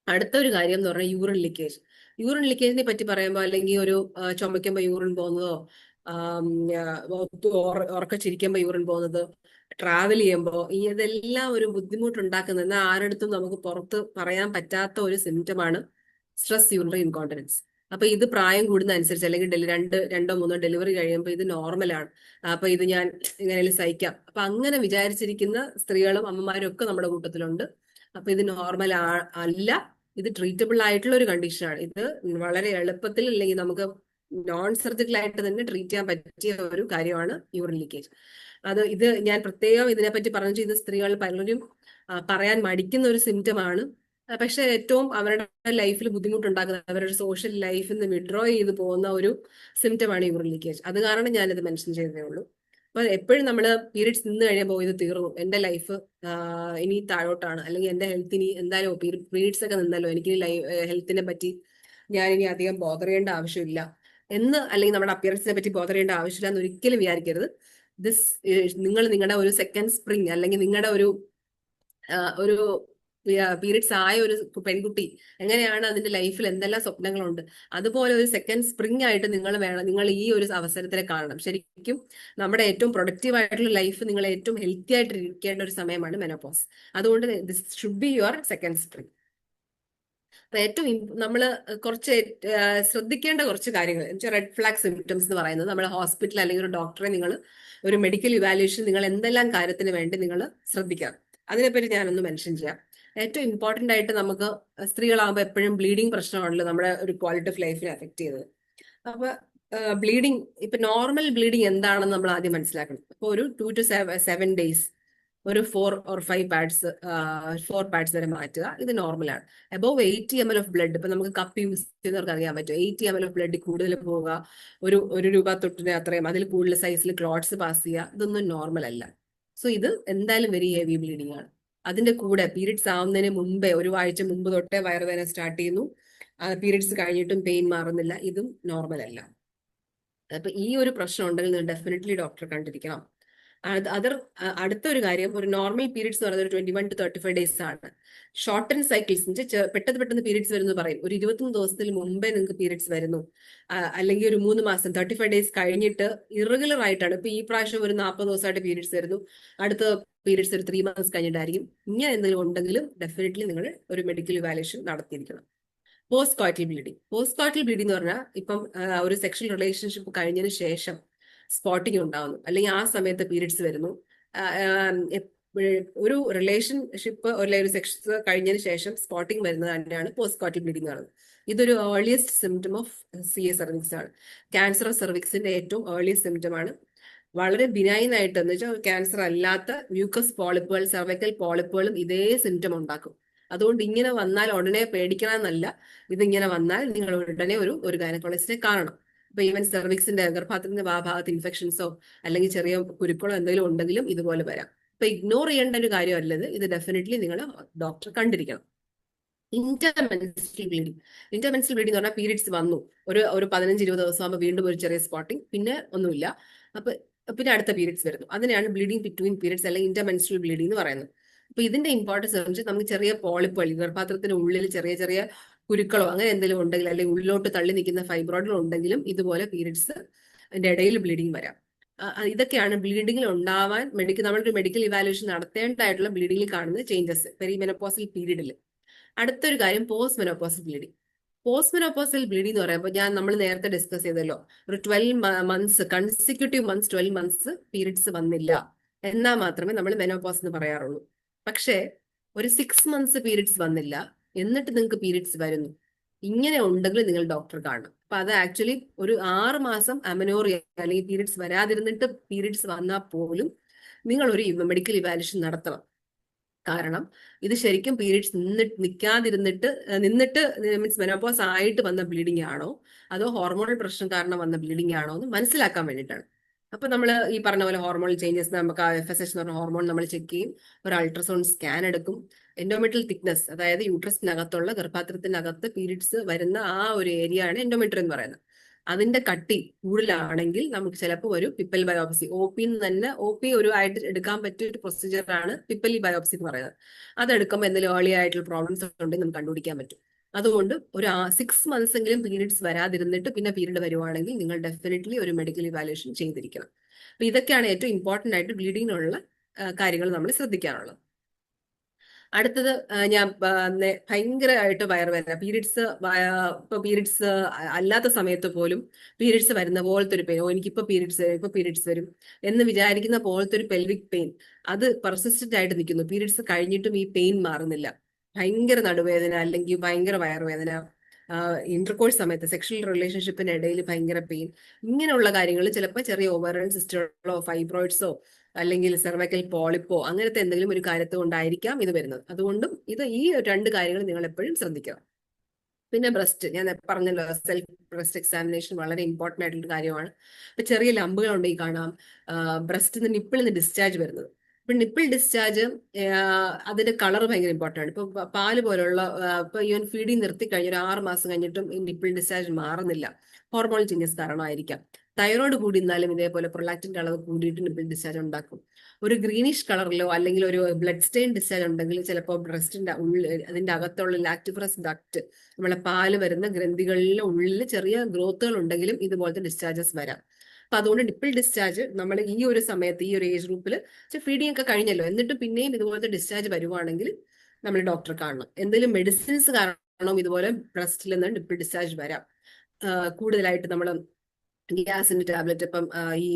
അടുത്തൊരു കാര്യം എന്ന് പറഞ്ഞാൽ യൂറിൻ ലീക്കേജ്. യൂറിൻ ലീക്കേജിനെ പറ്റി പറയുമ്പോൾ അല്ലെങ്കിൽ ഒരു ചുമയ്ക്കുമ്പോൾ യൂറിൻ പോകുന്നതോ, ഉറക്കച്ചിരിക്കുമ്പോൾ യൂറിൻ പോകുന്നത്, ട്രാവൽ ചെയ്യുമ്പോൾ ഇതെല്ലാം ഒരു ബുദ്ധിമുട്ടുണ്ടാക്കുന്ന, എന്നാൽ ആരടുത്തും നമുക്ക് പുറത്ത് പറയാൻ പറ്റാത്ത ഒരു സിംറ്റമാണ് സ്ട്രെസ് യൂറിനറി ഇൻകോണ്ടിനൻസ്. അപ്പൊ ഇത് പ്രായം കൂടുന്ന അനുസരിച്ച് അല്ലെങ്കിൽ രണ്ടോ മൂന്നോ ഡെലിവറി കഴിയുമ്പോൾ ഇത് നോർമലാണ്, അപ്പൊ ഇത് ഞാൻ എങ്ങനെയാലും സഹിക്കാം, അപ്പൊ അങ്ങനെ വിചാരിച്ചിരിക്കുന്ന സ്ത്രീകളും അമ്മമാരും ഒക്കെ നമ്മുടെ കൂട്ടത്തിലുണ്ട്. അപ്പൊ ഇത് നോർമൽ അല്ല, ഇത് ട്രീറ്റബിൾ ആയിട്ടുള്ള ഒരു കണ്ടീഷനാണ്. ഇത് വളരെ എളുപ്പത്തിൽ അല്ലെങ്കിൽ നമുക്ക് നോൺ സർജിക്കൽ ആയിട്ട് തന്നെ ട്രീറ്റ് ചെയ്യാൻ പറ്റിയ ഒരു കാര്യമാണ് യൂറിൻ ലീക്കേജ്. ഇത് ഞാൻ പ്രത്യേകം ഇതിനെപ്പറ്റി പറഞ്ഞു. ഇത് സ്ത്രീകൾ പലരും പറയാൻ മടിക്കുന്ന ഒരു സിംറ്റം ആണ്. പക്ഷെ ഏറ്റവും അവരുടെ ലൈഫിൽ ബുദ്ധിമുട്ടുണ്ടാക്കുന്ന, അവരുടെ സോഷ്യൽ ലൈഫിൽ നിന്ന് വിഡ്രോ ചെയ്ത് പോകുന്ന ഒരു സിംറ്റമാണ് യൂറിൻ ലീക്കേജ്. അത് കാരണം ഞാനിത് മെൻഷൻ ചെയ്തതേ ഉള്ളൂ. അപ്പൊ എപ്പോഴും നമ്മൾ പീരീഡ്സ് നിന്ന് കഴിയുമ്പോൾ ഇത് തീർന്നു, എന്റെ ലൈഫ് ഇനി താഴോട്ടാണ്, അല്ലെങ്കിൽ എന്റെ ഹെൽത്ത് ഇനി എന്തായാലും പീരീഡ്സ് ഒക്കെ നിന്നല്ലോ, എനിക്ക് ഹെൽത്തിനെ പറ്റി ഞാൻ ഇനി അധികം ബോധർ ചെയ്യേണ്ട ആവശ്യമില്ല എന്ന്, അല്ലെങ്കിൽ നമ്മുടെ അപ്പിയറൻസിനെ പറ്റി ബോധർ ചെയ്യേണ്ട ആവശ്യമില്ല എന്ന് ഒരിക്കലും വിചാരിക്കരുത്. നിങ്ങൾ നിങ്ങളുടെ ഒരു സെക്കൻഡ് സ്പ്രിങ് അല്ലെങ്കിൽ നിങ്ങളുടെ ഒരു പീരീഡ്സ് ആയ ഒരു പെൺകുട്ടി എങ്ങനെയാണ് അതിന്റെ ലൈഫിൽ എന്തെല്ലാം സ്വപ്നങ്ങളുണ്ട്, അതുപോലെ ഒരു സെക്കൻഡ് സ്പ്രിങ് ആയിട്ട് നിങ്ങൾ ഈ ഒരു അവസരത്തിനെ കാണണം. ശരിക്കും നമ്മുടെ ഏറ്റവും പ്രൊഡക്റ്റീവ് ആയിട്ടുള്ള ലൈഫ്, നിങ്ങൾ ഏറ്റവും ഹെൽത്തി ആയിട്ട് ഇരിക്കേണ്ട ഒരു സമയമാണ് മെനോപോസ്. അതുകൊണ്ട് this should be your second spring. അപ്പൊ ഏറ്റവും നമ്മൾ കുറച്ച് ശ്രദ്ധിക്കേണ്ട കുറച്ച് കാര്യങ്ങൾ റെഡ് ഫ്ലാഗ് സിംറ്റംസ് എന്ന് പറയുന്നത് നമ്മൾ ഹോസ്പിറ്റൽ അല്ലെങ്കിൽ ഒരു ഡോക്ടറെ നിങ്ങൾ ഒരു മെഡിക്കൽ ഇവാലുവേഷൻ നിങ്ങൾ എന്തെല്ലാം കാര്യത്തിന് വേണ്ടി നിങ്ങൾ ശ്രദ്ധിക്കണം. അതിനെപ്പറ്റി ഞാനൊന്ന് മെൻഷൻ ചെയ്യാം. ഏറ്റവും ഇമ്പോർട്ടന്റ് ആയിട്ട് നമുക്ക് സ്ത്രീകളാകുമ്പോൾ എപ്പോഴും ബ്ലീഡിങ് പ്രശ്നമാണല്ലോ നമ്മുടെ ഒരു ക്വാളിറ്റി ഓഫ് ലൈഫിനെ അഫക്ട് ചെയ്യുന്നത്. അപ്പൊ ബ്ലീഡിങ് ഇപ്പൊ നോർമൽ ബ്ലീഡിങ് എന്താണെന്ന് നമ്മൾ ആദ്യം മനസ്സിലാക്കണം. അപ്പൊ ഒരു 2 to 7 days ഒരു 4 or 5 പാഡ്സ് 4 പാഡ്സ് വരെ മാറ്റുക, ഇത് നോർമലാണ്. അബോവ് 80 ml ഓഫ് ബ്ലഡ്, ഇപ്പൊ നമുക്ക് കപ്പ് യൂസ് ചെയ്യുന്നവർക്ക് അറിയാൻ പറ്റും, 80 ml ഓഫ് ബ്ലഡ് കൂടുതൽ പോവുക, ഒരു രൂപ തൊട്ടിന് അത്രയും അതിൽ കൂടുതൽ സൈസിൽ ക്ലോട്ട്സ് പാസ് ചെയ്യുക, ഇതൊന്നും നോർമൽ അല്ല. സോ ഇത് എന്തായാലും വെരി ഹെവി ബ്ലീഡിങ് ആണ്. അതിന്റെ കൂടെ പീരിയഡ്സ് ആവുന്നതിന് മുമ്പേ 1 ആഴ്ച മുമ്പ് തൊട്ടേ വയറുവേദന സ്റ്റാർട്ട് ചെയ്യുന്നു, പീരിയഡ്സ് കഴിഞ്ഞിട്ടും പെയിൻ മാറുന്നില്ല, ഇതും നോർമൽ അല്ല. അപ്പൊ ഈ ഒരു പ്രശ്നം ഉണ്ടെങ്കിൽ ഡെഫിനറ്റ്ലി ഡോക്ടറെ കണ്ടിരിക്കണം. അടുത്തൊരു കാര്യം, ഒരു നോർമൽ പീരീഡ്സ് എന്ന് പറയുന്നത് ഒരു 21 to 35 days ആണ്. ഷോർട്ടൻ സൈക്കിൾസ് പെട്ടെന്ന് പീരീഡ്സ് വരുന്നു പറയും. ഒരു 21 ദിവസത്തിന് മുമ്പേ നിങ്ങൾക്ക് പീരീഡ്സ് വരുന്നു, അല്ലെങ്കിൽ ഒരു 3 മാസം 35 days കഴിഞ്ഞിട്ട് ഇറഗുലർ ആയിട്ടാണ്. ഇപ്പൊ ഈ പ്രാവശ്യം ഒരു 40 ദിവസമായിട്ട് പീരീഡ്സ് വരുന്നു, അടുത്ത പീരീഡ്സ് ഒരു 3 months കഴിഞ്ഞിട്ടായിരിക്കും. ഇങ്ങനെ എന്തെങ്കിലും ഉണ്ടെങ്കിലും ഡെഫിനറ്റ്ലി നിങ്ങൾ ഒരു മെഡിക്കൽ ഇവാലുവേഷൻ നടത്തിയിരിക്കണം. പോസ്റ്റ് കോയിറ്റൽ ബ്ലീഡിംഗ് എന്ന് പറഞ്ഞാൽ ഇപ്പം ഒരു സെക്ഷൽ റിലേഷൻഷിപ്പ് കഴിഞ്ഞതിന് ശേഷം സ്പോട്ടിങ് ഉണ്ടാവുന്നു, അല്ലെങ്കിൽ ആ സമയത്ത് പീരിയഡ്സ് വരുന്നു. ഒരു റിലേഷൻഷിപ്പ് ഒരു സെക്സ് കഴിഞ്ഞതിന് ശേഷം സ്പോട്ടിങ് വരുന്നത് തന്നെയാണ് പോസ്റ്റ് കോയിറ്റൽ ബ്ലീഡിംഗ് ആണ്. ഇതൊരു earliest symptom of CA cervix ആണ്. ക്യാൻസർ ഓഫ് സെർവിക്സിന്റെ ഏറ്റവും ഏർലിയസ്റ്റ് സിംറ്റം ആണ്. വളരെ ബിനൈൻ ആയിട്ട് എന്ന് വെച്ചാൽ ക്യാൻസർ അല്ലാത്ത മ്യൂക്കസ് പോളിപ്പുകൾ, സെർവൈക്കൽ പോളിപ്പുകളും ഇതേ സിംറ്റം ഉണ്ടാക്കും. അതുകൊണ്ട് ഇങ്ങനെ വന്നാൽ ഉടനെ പേടിക്കണമെന്നല്ല, ഇതിങ്ങനെ വന്നാൽ നിങ്ങൾ ഉടനെ ഒരു ഗൈനക്കോളജിസ്റ്റിനെ കാണണം. ഇപ്പൊ ഈവൻ സെർവിക്സിന്റെ ഗർഭാത്രത്തിന്റെ ഭാഗത്ത് ഇൻഫെക്ഷൻസോ അല്ലെങ്കിൽ ചെറിയ കുരുക്കളോ എന്തെങ്കിലും ഉണ്ടെങ്കിലും ഇതുപോലെ വരാം. ഇപ്പൊ ഇഗ്നോർ ചെയ്യേണ്ട ഒരു കാര്യമല്ലത്, ഇത് ഡെഫിനറ്റ്ലി നിങ്ങൾ ഡോക്ടറെ കണ്ടിരിക്കണം. ഇന്റർമെൻസ്ട്രൽ ബ്ലീഡിങ് എന്ന് പറഞ്ഞാൽ പീരീഡ്സ് വന്നു, ഒരു 15-20 ദിവസം ആകുമ്പോൾ വീണ്ടും ഒരു ചെറിയ സ്പോട്ടിങ്, പിന്നെ ഒന്നുമില്ല, അപ്പൊ പിന്നെ അടുത്ത പീരീഡ്സ് വരുന്നു. അതിനാണ് ബ്ലീഡിങ് ബിറ്റ്വീൻ പീരീഡ്സ് അല്ലെങ്കിൽ ഇന്റർമെൻസ്ട്രൽ ബ്ലീഡിംഗ് എന്ന് പറയുന്നത്. അപ്പൊ ഇതിന്റെ ഇമ്പോർട്ടൻസ് എന്ന് വെച്ചാൽ നമുക്ക് ചെറിയ പോളിപ്പുകൾ, ഗർഭാത്രത്തിന് ഉള്ളിൽ ചെറിയ ചെറിയ കുരുക്കളോ അങ്ങനെ എന്തെങ്കിലും ഉണ്ടെങ്കിൽ, അല്ലെങ്കിൽ ഉള്ളിലോട്ട് തള്ളി നിൽക്കുന്ന ഫൈബ്രോയിഡുകൾ ഉണ്ടെങ്കിലും ഇതുപോലെ പീരീഡ്സ് അതിന്റെ ഇടയിൽ ബ്ലീഡിങ് വരാം. ഇതൊക്കെയാണ് ബ്ലീഡിങ്ങിൽ ഉണ്ടാവാൻ നമ്മളൊരു മെഡിക്കൽ ഇവാലുവേഷൻ നടത്തേണ്ടതായിട്ടുള്ള ബ്ലീഡിങ്ങിൽ കാണുന്ന ചേഞ്ചസ് പെരിമെനോപോസൽ പീരീഡിൽ. അടുത്തൊരു കാര്യം പോസ്റ്റ് മെനോപോസൽ ബ്ലീഡിങ്. എന്ന് പറയുമ്പോൾ നമ്മൾ നേരത്തെ ഡിസ്കസ് ചെയ്തല്ലോ, ഒരു 12 months consecutive months 12 months periods വന്നില്ല എന്നാൽ മാത്രമേ നമ്മൾ മെനോപോസ് എന്ന് പറയാറുള്ളൂ. പക്ഷേ ഒരു 6 months പീരീഡ്സ് വന്നില്ല എന്നിട്ട് നിങ്ങൾക്ക് പീരീഡ്സ് വരുന്നു, ഇങ്ങനെ ഉണ്ടെങ്കിൽ നിങ്ങൾ ഡോക്ടർ കാണണം. അപ്പൊ അത് ആക്ച്വലി ഒരു 6 മാസം അമനോറിയ അല്ലെങ്കിൽ പീരീഡ്സ് വരാതിരുന്നിട്ട് പീരീഡ്സ് വന്നാൽ പോലും നിങ്ങൾ ഒരു മെഡിക്കൽ ഇവാലുവേഷൻ നടത്തണം. കാരണം ഇത് ശരിക്കും പീരീഡ്സ് നിന്നിട്ട് മീൻസ് മെനോപോസ് ആയിട്ട് വന്ന ബ്ലീഡിംഗ് ആണോ അതോ ഹോർമോണൽ പ്രശ്നം കാരണം വന്ന ബ്ലീഡിംഗ് ആണോ എന്ന് മനസ്സിലാക്കാൻ വേണ്ടിയിട്ടാണ്. അപ്പൊ നമ്മൾ ഈ പറഞ്ഞ പോലെ ഹോർമോണൽ ചേഞ്ചസ്, നമുക്ക് FSH എന്ന് പറഞ്ഞ ഹോർമോൺ നമ്മൾ ചെക്ക് ചെയ്യും, ഒരു അൾട്രാസൗണ്ട് സ്കാൻ എടുക്കും, എൻഡോമെട്രിയൽ തിക്നെസ് അതായത് യൂട്രസിനകത്തുള്ള ഗർഭാത്രത്തിനകത്ത് പീരീഡ്സ് വരുന്ന ആ ഒരു ഏരിയ ആണ് എൻഡോമെട്രി എന്ന് പറയുന്നത്. അതിന്റെ കട്ടി കൂടുതലാണെങ്കിൽ നമുക്ക് ചിലപ്പോൾ ഒരു പിപ്പൽ ബയോപ്സി, OP ഒരു ആയിട്ട് എടുക്കാൻ പറ്റിയ ഒരു പ്രൊസീജിയർ ആണ് പിപ്പലി ബയോപ്സി എന്ന് പറയുന്നത്. അതെടുക്കുമ്പോൾ എന്തെങ്കിലും ഏർലി ആയിട്ടുള്ള പ്രോബ്ലംസ് ഉണ്ടെങ്കിൽ നമുക്ക് കണ്ടുപിടിക്കാൻ പറ്റും. അതുകൊണ്ട് ഒരു 6 months എങ്കിലും പീരീഡ്സ് വരാതിരുന്നിട്ട് പിന്നെ പീരീഡ് വരുവാണെങ്കിൽ നിങ്ങൾ ഡെഫിനറ്റ്ലി ഒരു മെഡിക്കൽ ഇവാലുവേഷൻ ചെയ്തിരിക്കണം. അപ്പൊ ഇതൊക്കെയാണ് ഏറ്റവും ഇമ്പോർട്ടന്റ് ആയിട്ട് ബ്ലീഡിങ്ങിനുള്ള കാര്യങ്ങൾ നമ്മൾ ശ്രദ്ധിക്കാനുള്ളത്. അടുത്തത് ഞാൻ ഭയങ്കരമായിട്ട് വയറുവേദന, പീരീഡ്സ് അല്ലാത്ത സമയത്ത് പോലും പീരീഡ്സ് വരുന്ന പോലത്തെ ഒരു പെയിൻ, എനിക്കിപ്പോ പീരീഡ്സ് വരും എന്ന് വിചാരിക്കുന്ന പോലത്തെ ഒരു പെൽവിക് പെയിൻ, അത് പെർസിസ്റ്റന്റ് ആയിട്ട് നിൽക്കുന്നു. പീരീഡ്സ് കഴിഞ്ഞിട്ടും ഈ പെയിൻ മാറുന്നില്ല, ഭയങ്കര നടുവേദന അല്ലെങ്കിൽ ഭയങ്കര വയറുവേദന, ഇന്റർകോഴ്സ് സമയത്ത് സെക്ഷൽ റിലേഷൻഷിപ്പിന് ഇടയിൽ ഭയങ്കര പെയിൻ, ഇങ്ങനെയുള്ള കാര്യങ്ങൾ ചിലപ്പോൾ ചെറിയ ഓവറൻ സിസ്റ്ററുകളോ ഫൈബ്രോയിഡ്സോ അല്ലെങ്കിൽ സെർവൈക്കൽ പോളിപ്പോ അങ്ങനത്തെ എന്തെങ്കിലും ഒരു കാര്യത്തെ കൊണ്ടായിരിക്കാം ഇത് വരുന്നത്. അതുകൊണ്ടും ഈ 2 കാര്യങ്ങൾ നിങ്ങൾ എപ്പോഴും ശ്രദ്ധിക്കണം. പിന്നെ ബ്രസ്റ്റ്, ഞാൻ പറഞ്ഞല്ലോ, സെൽഫ് ബ്രസ്റ്റ് എക്സാമിനേഷൻ വളരെ ഇമ്പോർട്ടന്റ് ആയിട്ടുള്ള കാര്യമാണ്. ഇപ്പൊ ചെറിയ ലംബുകൾ ഉണ്ടെങ്കിൽ കാണാം ബ്രസ്റ്റിൽ നിന്ന് ഡിസ്ചാർജ് വരുന്നത്. ഇപ്പൊ നിപ്പിൾ ഡിസ്ചാർജ് അതിന്റെ കളർ ഭയങ്കര ഇമ്പോർട്ടന്റ് ആണ്. ഇപ്പൊ പാല് പോലുള്ള ഇപ്പൊ ഈവൻ ഫീഡിങ് നിർത്തി കഴിഞ്ഞ ഒരു 6 മാസം കഴിഞ്ഞിട്ടും ഈ നിപ്പിൾ ഡിസ്ചാർജ് മാറുന്നില്ല, ഹോർമോൺ ചേഞ്ചസ് കാരണമായിരിക്കാം. തൈറോയ്ഡ് കൂടി നിന്നാലും ഇതേപോലെ പ്രൊലാക്റ്റിന്റെ അളവ് കൂടിയിട്ട് നിപ്പിൾ ഡിസ്ചാർജ് ഉണ്ടാക്കും. ഒരു ഗ്രീനിഷ് കളറിലോ അല്ലെങ്കിൽ ഒരു ബ്ലഡ് സ്റ്റെയിൻ ഡിസ്ചാർജ് ഉണ്ടെങ്കിൽ ചിലപ്പോൾ ബ്രസ്റ്റിന്റെ അതിന്റെ അകത്തുള്ള ലാക്ടിഫറസ് ഡക്ട്, നമ്മളെ പാല് വരുന്ന ഗ്രന്ഥികളിലെ ഉള്ളിൽ ചെറിയ ഗ്രോത്തുകൾ ഉണ്ടെങ്കിലും ഇതുപോലത്തെ ഡിസ്ചാർജസ് വരാം. അപ്പൊ അതുകൊണ്ട് നിപ്പിൾ ഡിസ്ചാർജ് നമ്മൾ ഈ ഒരു സമയത്ത് ഈ ഒരു ഏജ് ഗ്രൂപ്പിൽ ഫീഡിങ് ഒക്കെ കഴിഞ്ഞല്ലോ എന്നിട്ട് പിന്നെയും ഇതുപോലത്തെ ഡിസ്ചാർജ് വരുവാണെങ്കിൽ നമ്മൾ ഡോക്ടറെ കാണണം. എന്തെങ്കിലും മെഡിസിൻസ് കാരണം കാരണവും ഇതുപോലെ ബ്രസ്റ്റിൽ നിന്ന് നിപ്പിൾ ഡിസ്ചാർജ് വരാം. കൂടുതലായിട്ട് നമ്മൾ ഗ്യാസിന്റെ ടാബ്ലറ്റ്, ഇപ്പം ഈ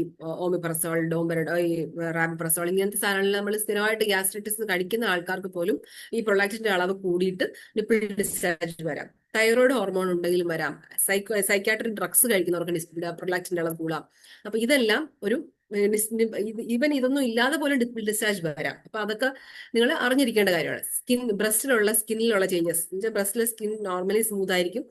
ഓമിപ്രസോൾ, ഡോംബെറഡോ, ഈ റാബിപ്രസോൾ ഇങ്ങനത്തെ സാധനങ്ങൾ നമ്മൾ സ്ഥിരമായിട്ട് ഗ്യാസ്ട്രൈറ്റിസ് കഴിക്കുന്ന ആൾക്കാർക്ക് പോലും ഈ പ്രൊലാക്റ്റിന്റെ അളവ് കൂടിയിട്ട് നിപ്പിൾ ഡിസ്ചാർജ് വരാം. തൈറോയ്ഡ് ഹോർമോൺ ഉണ്ടെങ്കിലും വരാം. സൈക്കാട്രിക് ഡ്രഗ്സ് കഴിക്കുന്നവർക്ക് പ്രൊലാക്റ്റിന്റെ അളവ് കൂടാം. അപ്പൊ ഇതെല്ലാം ഒരു ഈവൻ ഇതൊന്നും ഇല്ലാതെ പോലും നിപ്പിൾ ഡിസ്ചാർജ് വരാം. അപ്പൊ അതൊക്കെ നിങ്ങൾ അറിഞ്ഞിരിക്കേണ്ട കാര്യമാണ്. സ്കിന്നിലുള്ള ചേഞ്ചസ്, ബ്രസ്റ്റിലെ സ്കിൻ നോർമലി സ്മൂത്ത് ആയിരിക്കും.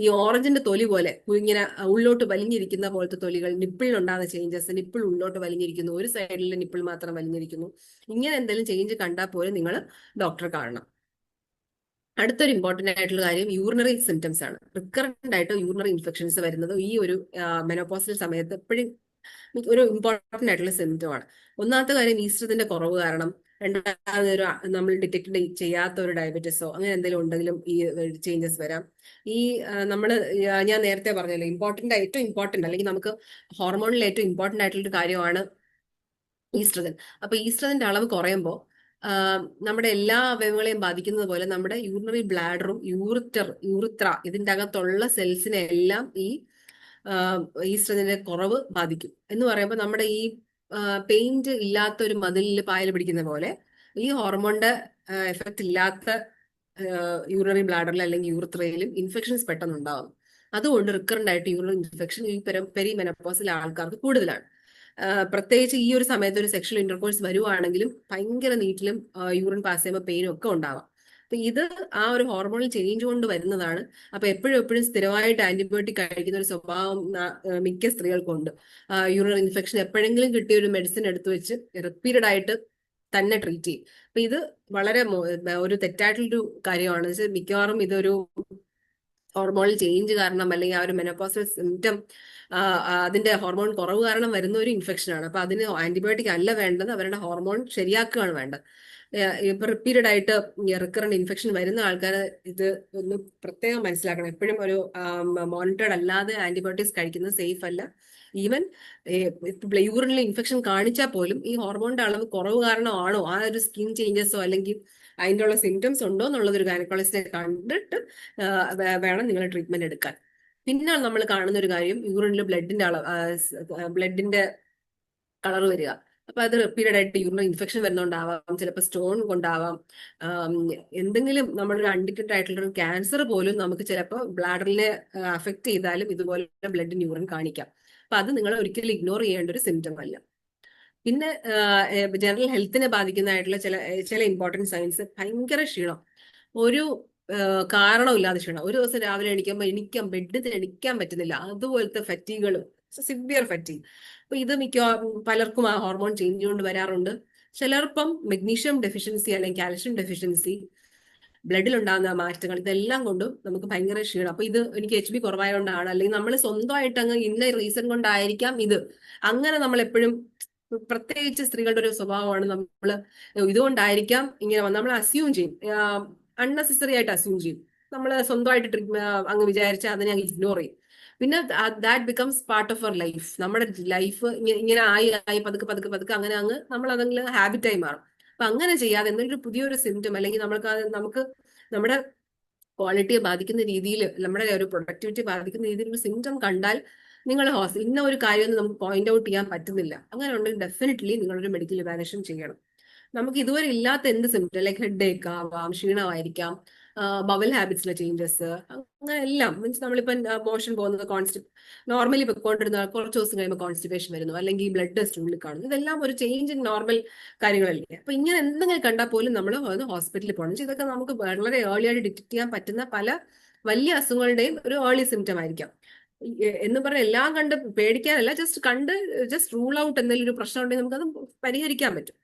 ഈ ഓറഞ്ചിന്റെ തൊലി പോലെ ഇങ്ങനെ ഉള്ളോട്ട് വലിഞ്ഞിരിക്കുന്ന പോലത്തെ തൊലികൾ, നിപ്പിളിലുണ്ടാകുന്ന ചേഞ്ചസ്, നിപ്പിൾ ഉള്ളോട്ട് വലിഞ്ഞിരിക്കുന്നു, ഒരു സൈഡിലെ നിപ്പിൾ മാത്രം വലിഞ്ഞിരിക്കുന്നു, ഇങ്ങനെ എന്തെങ്കിലും ചേഞ്ച് കണ്ടാൽ പോലും നിങ്ങൾ ഡോക്ടറെ കാണണം. അടുത്തൊരു ഇമ്പോർട്ടന്റ് ആയിട്ടുള്ള കാര്യം യൂറിനറി സിംറ്റംസ് ആണ്. റിക്കറന്റ് ആയിട്ട് യൂറിനറി ഇൻഫെക്ഷൻസ് വരുന്നത് ഈ ഒരു മെനോപോസൽ സമയത്ത് എപ്പോഴും ഒരു ഇമ്പോർട്ടന്റ് ആയിട്ടുള്ള സിംറ്റം ആണ്. ഒന്നാമത്തെ കാര്യം ഈസ്ട്രജന്റെ കുറവ് കാരണം. രണ്ടാമത് നമ്മൾ ഡിറ്റക്ട് ചെയ്യാത്ത ഒരു ഡയബറ്റിസോ അങ്ങനെ എന്തെങ്കിലും ഉണ്ടെങ്കിലും ഈ ചേഞ്ചസ് വരാം. ഈ ഞാൻ നേരത്തെ പറഞ്ഞല്ലോ, ഏറ്റവും ഇമ്പോർട്ടന്റ് അല്ലെങ്കിൽ നമുക്ക് ഹോർമോണിൽ ഏറ്റവും ഇമ്പോർട്ടന്റ് ആയിട്ടുള്ള ഒരു കാര്യമാണ് ഈസ്ട്രജൻ. അപ്പൊ ഈസ്ട്രജന്റെ അളവ് കുറയുമ്പോൾ നമ്മുടെ എല്ലാ അവയവങ്ങളെയും ബാധിക്കുന്നത് പോലെ നമ്മുടെ യൂറിനറി ബ്ലാഡറും യൂറിത്ര ഇതിന്റെ അകത്തുള്ള സെൽസിനെ എല്ലാം ഈ ഈസ്ട്രജന്റെ കുറവ് ബാധിക്കും. എന്ന് പറയുമ്പോൾ നമ്മുടെ ഈ പെയിന്റ് ഇല്ലാത്ത ഒരു മതിലിൽ പായൽ പിടിക്കുന്ന പോലെ ഈ ഹോർമോണിന്റെ എഫക്റ്റ് ഇല്ലാത്ത യൂറിനറി ബ്ലാഡറിൽ അല്ലെങ്കിൽ യൂറിത്രയിലും ഇൻഫെക്ഷൻസ് പെട്ടെന്ന് ഉണ്ടാകും. അതുകൊണ്ട് റിക്കറന്റ് ആയിട്ട് യൂറിനറി ഇൻഫെക്ഷൻ ഈ പെരി മെനോപോസിലെ ആൾക്കാർക്ക് കൂടുതലാണ്. പ്രത്യേകിച്ച് ഈ ഒരു സമയത്ത് ഒരു സെക്ഷൽ ഇന്റർകോഴ്സ് വരുവാണെങ്കിലും ഭയങ്കര നീറ്റിലും യൂറിൻ പാസ് ചെയ്യുമ്പോൾ പെയിനും ഒക്കെ ഉണ്ടാവാം. അപ്പൊ ഇത് ആ ഒരു ഹോർമോണൽ ചേഞ്ച് കൊണ്ട് വരുന്നതാണ്. അപ്പൊ എപ്പോഴും സ്ഥിരമായിട്ട് ആന്റിബയോട്ടിക് കഴിക്കുന്ന ഒരു സ്വഭാവം മിക്ക സ്ത്രീകൾക്കുണ്ട്. യൂറിനറി ഇൻഫെക്ഷൻ എപ്പോഴെങ്കിലും കിട്ടിയ ഒരു മെഡിസിൻ എടുത്തു വെച്ച് റിപ്പീറ്റഡ് ആയിട്ട് തന്നെ ട്രീറ്റ് ചെയ്യും. അപ്പൊ ഇത് വളരെ ഒരു തെറ്റായിട്ടുള്ളൊരു കാര്യമാണ്. മിക്കവാറും ഇതൊരു ഹോർമോണൽ ചേഞ്ച് കാരണം അല്ലെങ്കിൽ ആ ഒരു മെനോപോസൽ സിംറ്റം അതിന്റെ ഹോർമോൺ കുറവ് കാരണം വരുന്ന ഒരു ഇൻഫെക്ഷൻ ആണ്. അപ്പൊ അതിന് ആന്റിബയോട്ടിക് അല്ല വേണ്ടത്, അവരുടെ ഹോർമോൺ ശരിയാക്കുകയാണ് വേണ്ടത്. ഇപ്പൊ റിപ്പീറ്റഡ് ആയിട്ട് റിക്കറന്റ് ഇൻഫെക്ഷൻ വരുന്ന ആൾക്കാർ ഇത് ഒന്ന് പ്രത്യേകം മനസ്സിലാക്കണം. എപ്പോഴും ഒരു മോണിറ്റേർഡ് അല്ലാതെ ആന്റിബയോട്ടിക്സ് കഴിക്കുന്നത് സേഫ് അല്ല. ഈവൻ യൂറിനിൽ ഇൻഫെക്ഷൻ കാണിച്ചാൽ പോലും ഈ ഹോർമോണിന്റെ അളവ് കുറവ് കാരണമാണോ ആ ഒരു സ്കിൻ ചേഞ്ചസോ അല്ലെങ്കിൽ അതിൻ്റെ ഉള്ള സിംറ്റംസ് ഉണ്ടോ എന്നുള്ളത് ഒരു ഗൈനക്കോളജിസ്റ്റിനെ കണ്ടിട്ട് വേണം നിങ്ങൾ ട്രീറ്റ്മെന്റ് എടുക്കാൻ. പിന്നെ നമ്മൾ കാണുന്ന ഒരു കാര്യം യൂറിനിൽ ബ്ലഡിന്റെ കളർ വരിക. അപ്പൊ അത് റിപ്പീറ്റഡ് ആയിട്ട് യൂറിനൽ ഇൻഫെക്ഷൻ വരുന്നോണ്ടാവാം, ചിലപ്പോൾ സ്റ്റോൺ കൊണ്ടാവാം, എന്തെങ്കിലും നമ്മളൊരു അൺഡിറ്റക്റ്റഡ് ആയിട്ടുള്ള ഒരു ക്യാൻസർ പോലും നമുക്ക് ചിലപ്പോൾ ബ്ലാഡറിനെ അഫക്ട് ചെയ്താലും ഇതുപോലെ ബ്ലഡ് യൂറിൻ കാണിക്കാം. അപ്പൊ അത് നിങ്ങൾ ഒരിക്കലും ഇഗ്നോർ ചെയ്യേണ്ട ഒരു സിംറ്റം അല്ല. പിന്നെ ജനറൽ ഹെൽത്തിനെ ബാധിക്കുന്നതായിട്ടുള്ള ചില ഇമ്പോർട്ടൻറ്റ് സയൻസ്, ഭയങ്കര ക്ഷീണം, ഒരു കാരണമില്ലാതെ ക്ഷീണം. ഒരു ദിവസം രാവിലെ എണീക്കുമ്പോൾ ബെഡിൽ എണീക്കാൻ പറ്റുന്നില്ല, അതുപോലത്തെ ഫറ്റീകൾ, സിവിയർ ഫറ്റീഗ്. അപ്പൊ ഇത് പലർക്കും ആ ഹോർമോൺ ചേഞ്ച് കൊണ്ട് വരാറുണ്ട്. ചിലർപ്പം മെഗ്നീഷ്യം ഡെഫിഷ്യൻസി അല്ലെങ്കിൽ കാൽഷ്യം ഡെഫിഷ്യൻസി, ബ്ലഡിൽ ഉണ്ടാകുന്ന മാറ്റങ്ങൾ, ഇതെല്ലാം കൊണ്ടും നമുക്ക് ഭയങ്കര ക്ഷീണം. അപ്പൊ ഇത് എനിക്ക് HB കുറവായതുകൊണ്ടാണ്, അല്ലെങ്കിൽ നമ്മൾ സ്വന്തമായിട്ട് അങ്ങ് ഇന്ന റീസൺ കൊണ്ടായിരിക്കാം ഇത്, അങ്ങനെ നമ്മൾ എപ്പോഴും, പ്രത്യേകിച്ച് സ്ത്രീകളുടെ ഒരു സ്വഭാവമാണ് നമ്മൾ ഇതുകൊണ്ടായിരിക്കാം ഇങ്ങനെ നമ്മൾ അസ്യൂം ചെയ്യും, അൺനെസസറി ആയിട്ട് അസ്യൂം ചെയ്യും. നമ്മൾ സ്വന്തമായിട്ട് അങ്ങ് വിചാരിച്ചാൽ അതിനെ അങ്ങ് ഇഗ്നോർ ചെയ്യും. പിന്നെ that becomes part of our life. നമ്മുടെ ലൈഫ് ഇങ്ങനെ ആയി പതുക്കെ അങ്ങനെ അങ്ങ് നമ്മൾ അതെങ്കിലും ഹാബിറ്റായി മാറും. അപ്പൊ അങ്ങനെ ചെയ്യാതെ എന്തെങ്കിലും പുതിയൊരു സിംറ്റം അല്ലെങ്കിൽ നമുക്ക് നമ്മുടെ ക്വാളിറ്റിയെ ബാധിക്കുന്ന രീതിയിൽ, നമ്മുടെ ഒരു പ്രൊഡക്ടിവിറ്റി ബാധിക്കുന്ന രീതിയിൽ ഒരു സിംറ്റം കണ്ടാൽ നിങ്ങൾ ഇന്ന ഒരു കാര്യമൊന്നും നമുക്ക് പോയിന്റ് ഔട്ട് ചെയ്യാൻ പറ്റുന്നില്ല, അങ്ങനെ ഉണ്ടെങ്കിൽ ഡെഫിനറ്റ്ലി നിങ്ങളൊരു മെഡിക്കൽ ഇവാലുവേഷൻ ചെയ്യണം. നമുക്ക് ഇതുവരെ ഇല്ലാത്ത എന്ത് സിംറ്റം, ലൈക്ക് ഹെഡ് ഏക്ക് ആവാം, ക്ഷീണമായിരിക്കാം, ബവൽ ഹാബിറ്റ്സിലെ ചേഞ്ചസ്, അങ്ങനെ എല്ലാം. മീൻസ് നമ്മളിപ്പം മോഷൻ പോകുന്നത് നോർമലി പൊയ്ക്കൊണ്ടിരുന്ന കുറച്ച് ദിവസം കഴിയുമ്പോൾ കോൺസ്റ്റിപ്പേഷൻ വരുന്നു, അല്ലെങ്കിൽ ബ്ലഡ് ടെസ്റ്റ് ഉള്ളിൽ കാണുന്നു, ഇതെല്ലാം ഒരു ചേഞ്ച് ഇൻ നോർമൽ കാര്യങ്ങളല്ലേ. അപ്പൊ ഇങ്ങനെ എന്തെങ്കിലും കണ്ടാൽ പോലും നമ്മൾ ഹോസ്പിറ്റലിൽ പോകണം. ഇതൊക്കെ നമുക്ക് വളരെ ഏർലി ആയിട്ട് ഡിറ്റക്ട് ചെയ്യാൻ പറ്റുന്ന പല വലിയ അസുഖങ്ങളുടെയും ഒരു ഏർലി സിംറ്റം ആയിരിക്കാം. എന്ന് പറഞ്ഞാൽ എല്ലാം കണ്ട് പേടിക്കാനല്ല, ജസ്റ്റ് റൂൾ ഔട്ട് എന്തെങ്കിലും ഒരു പ്രശ്നം ഉണ്ടെങ്കിൽ നമുക്കത് പരിഹരിക്കാൻ പറ്റും.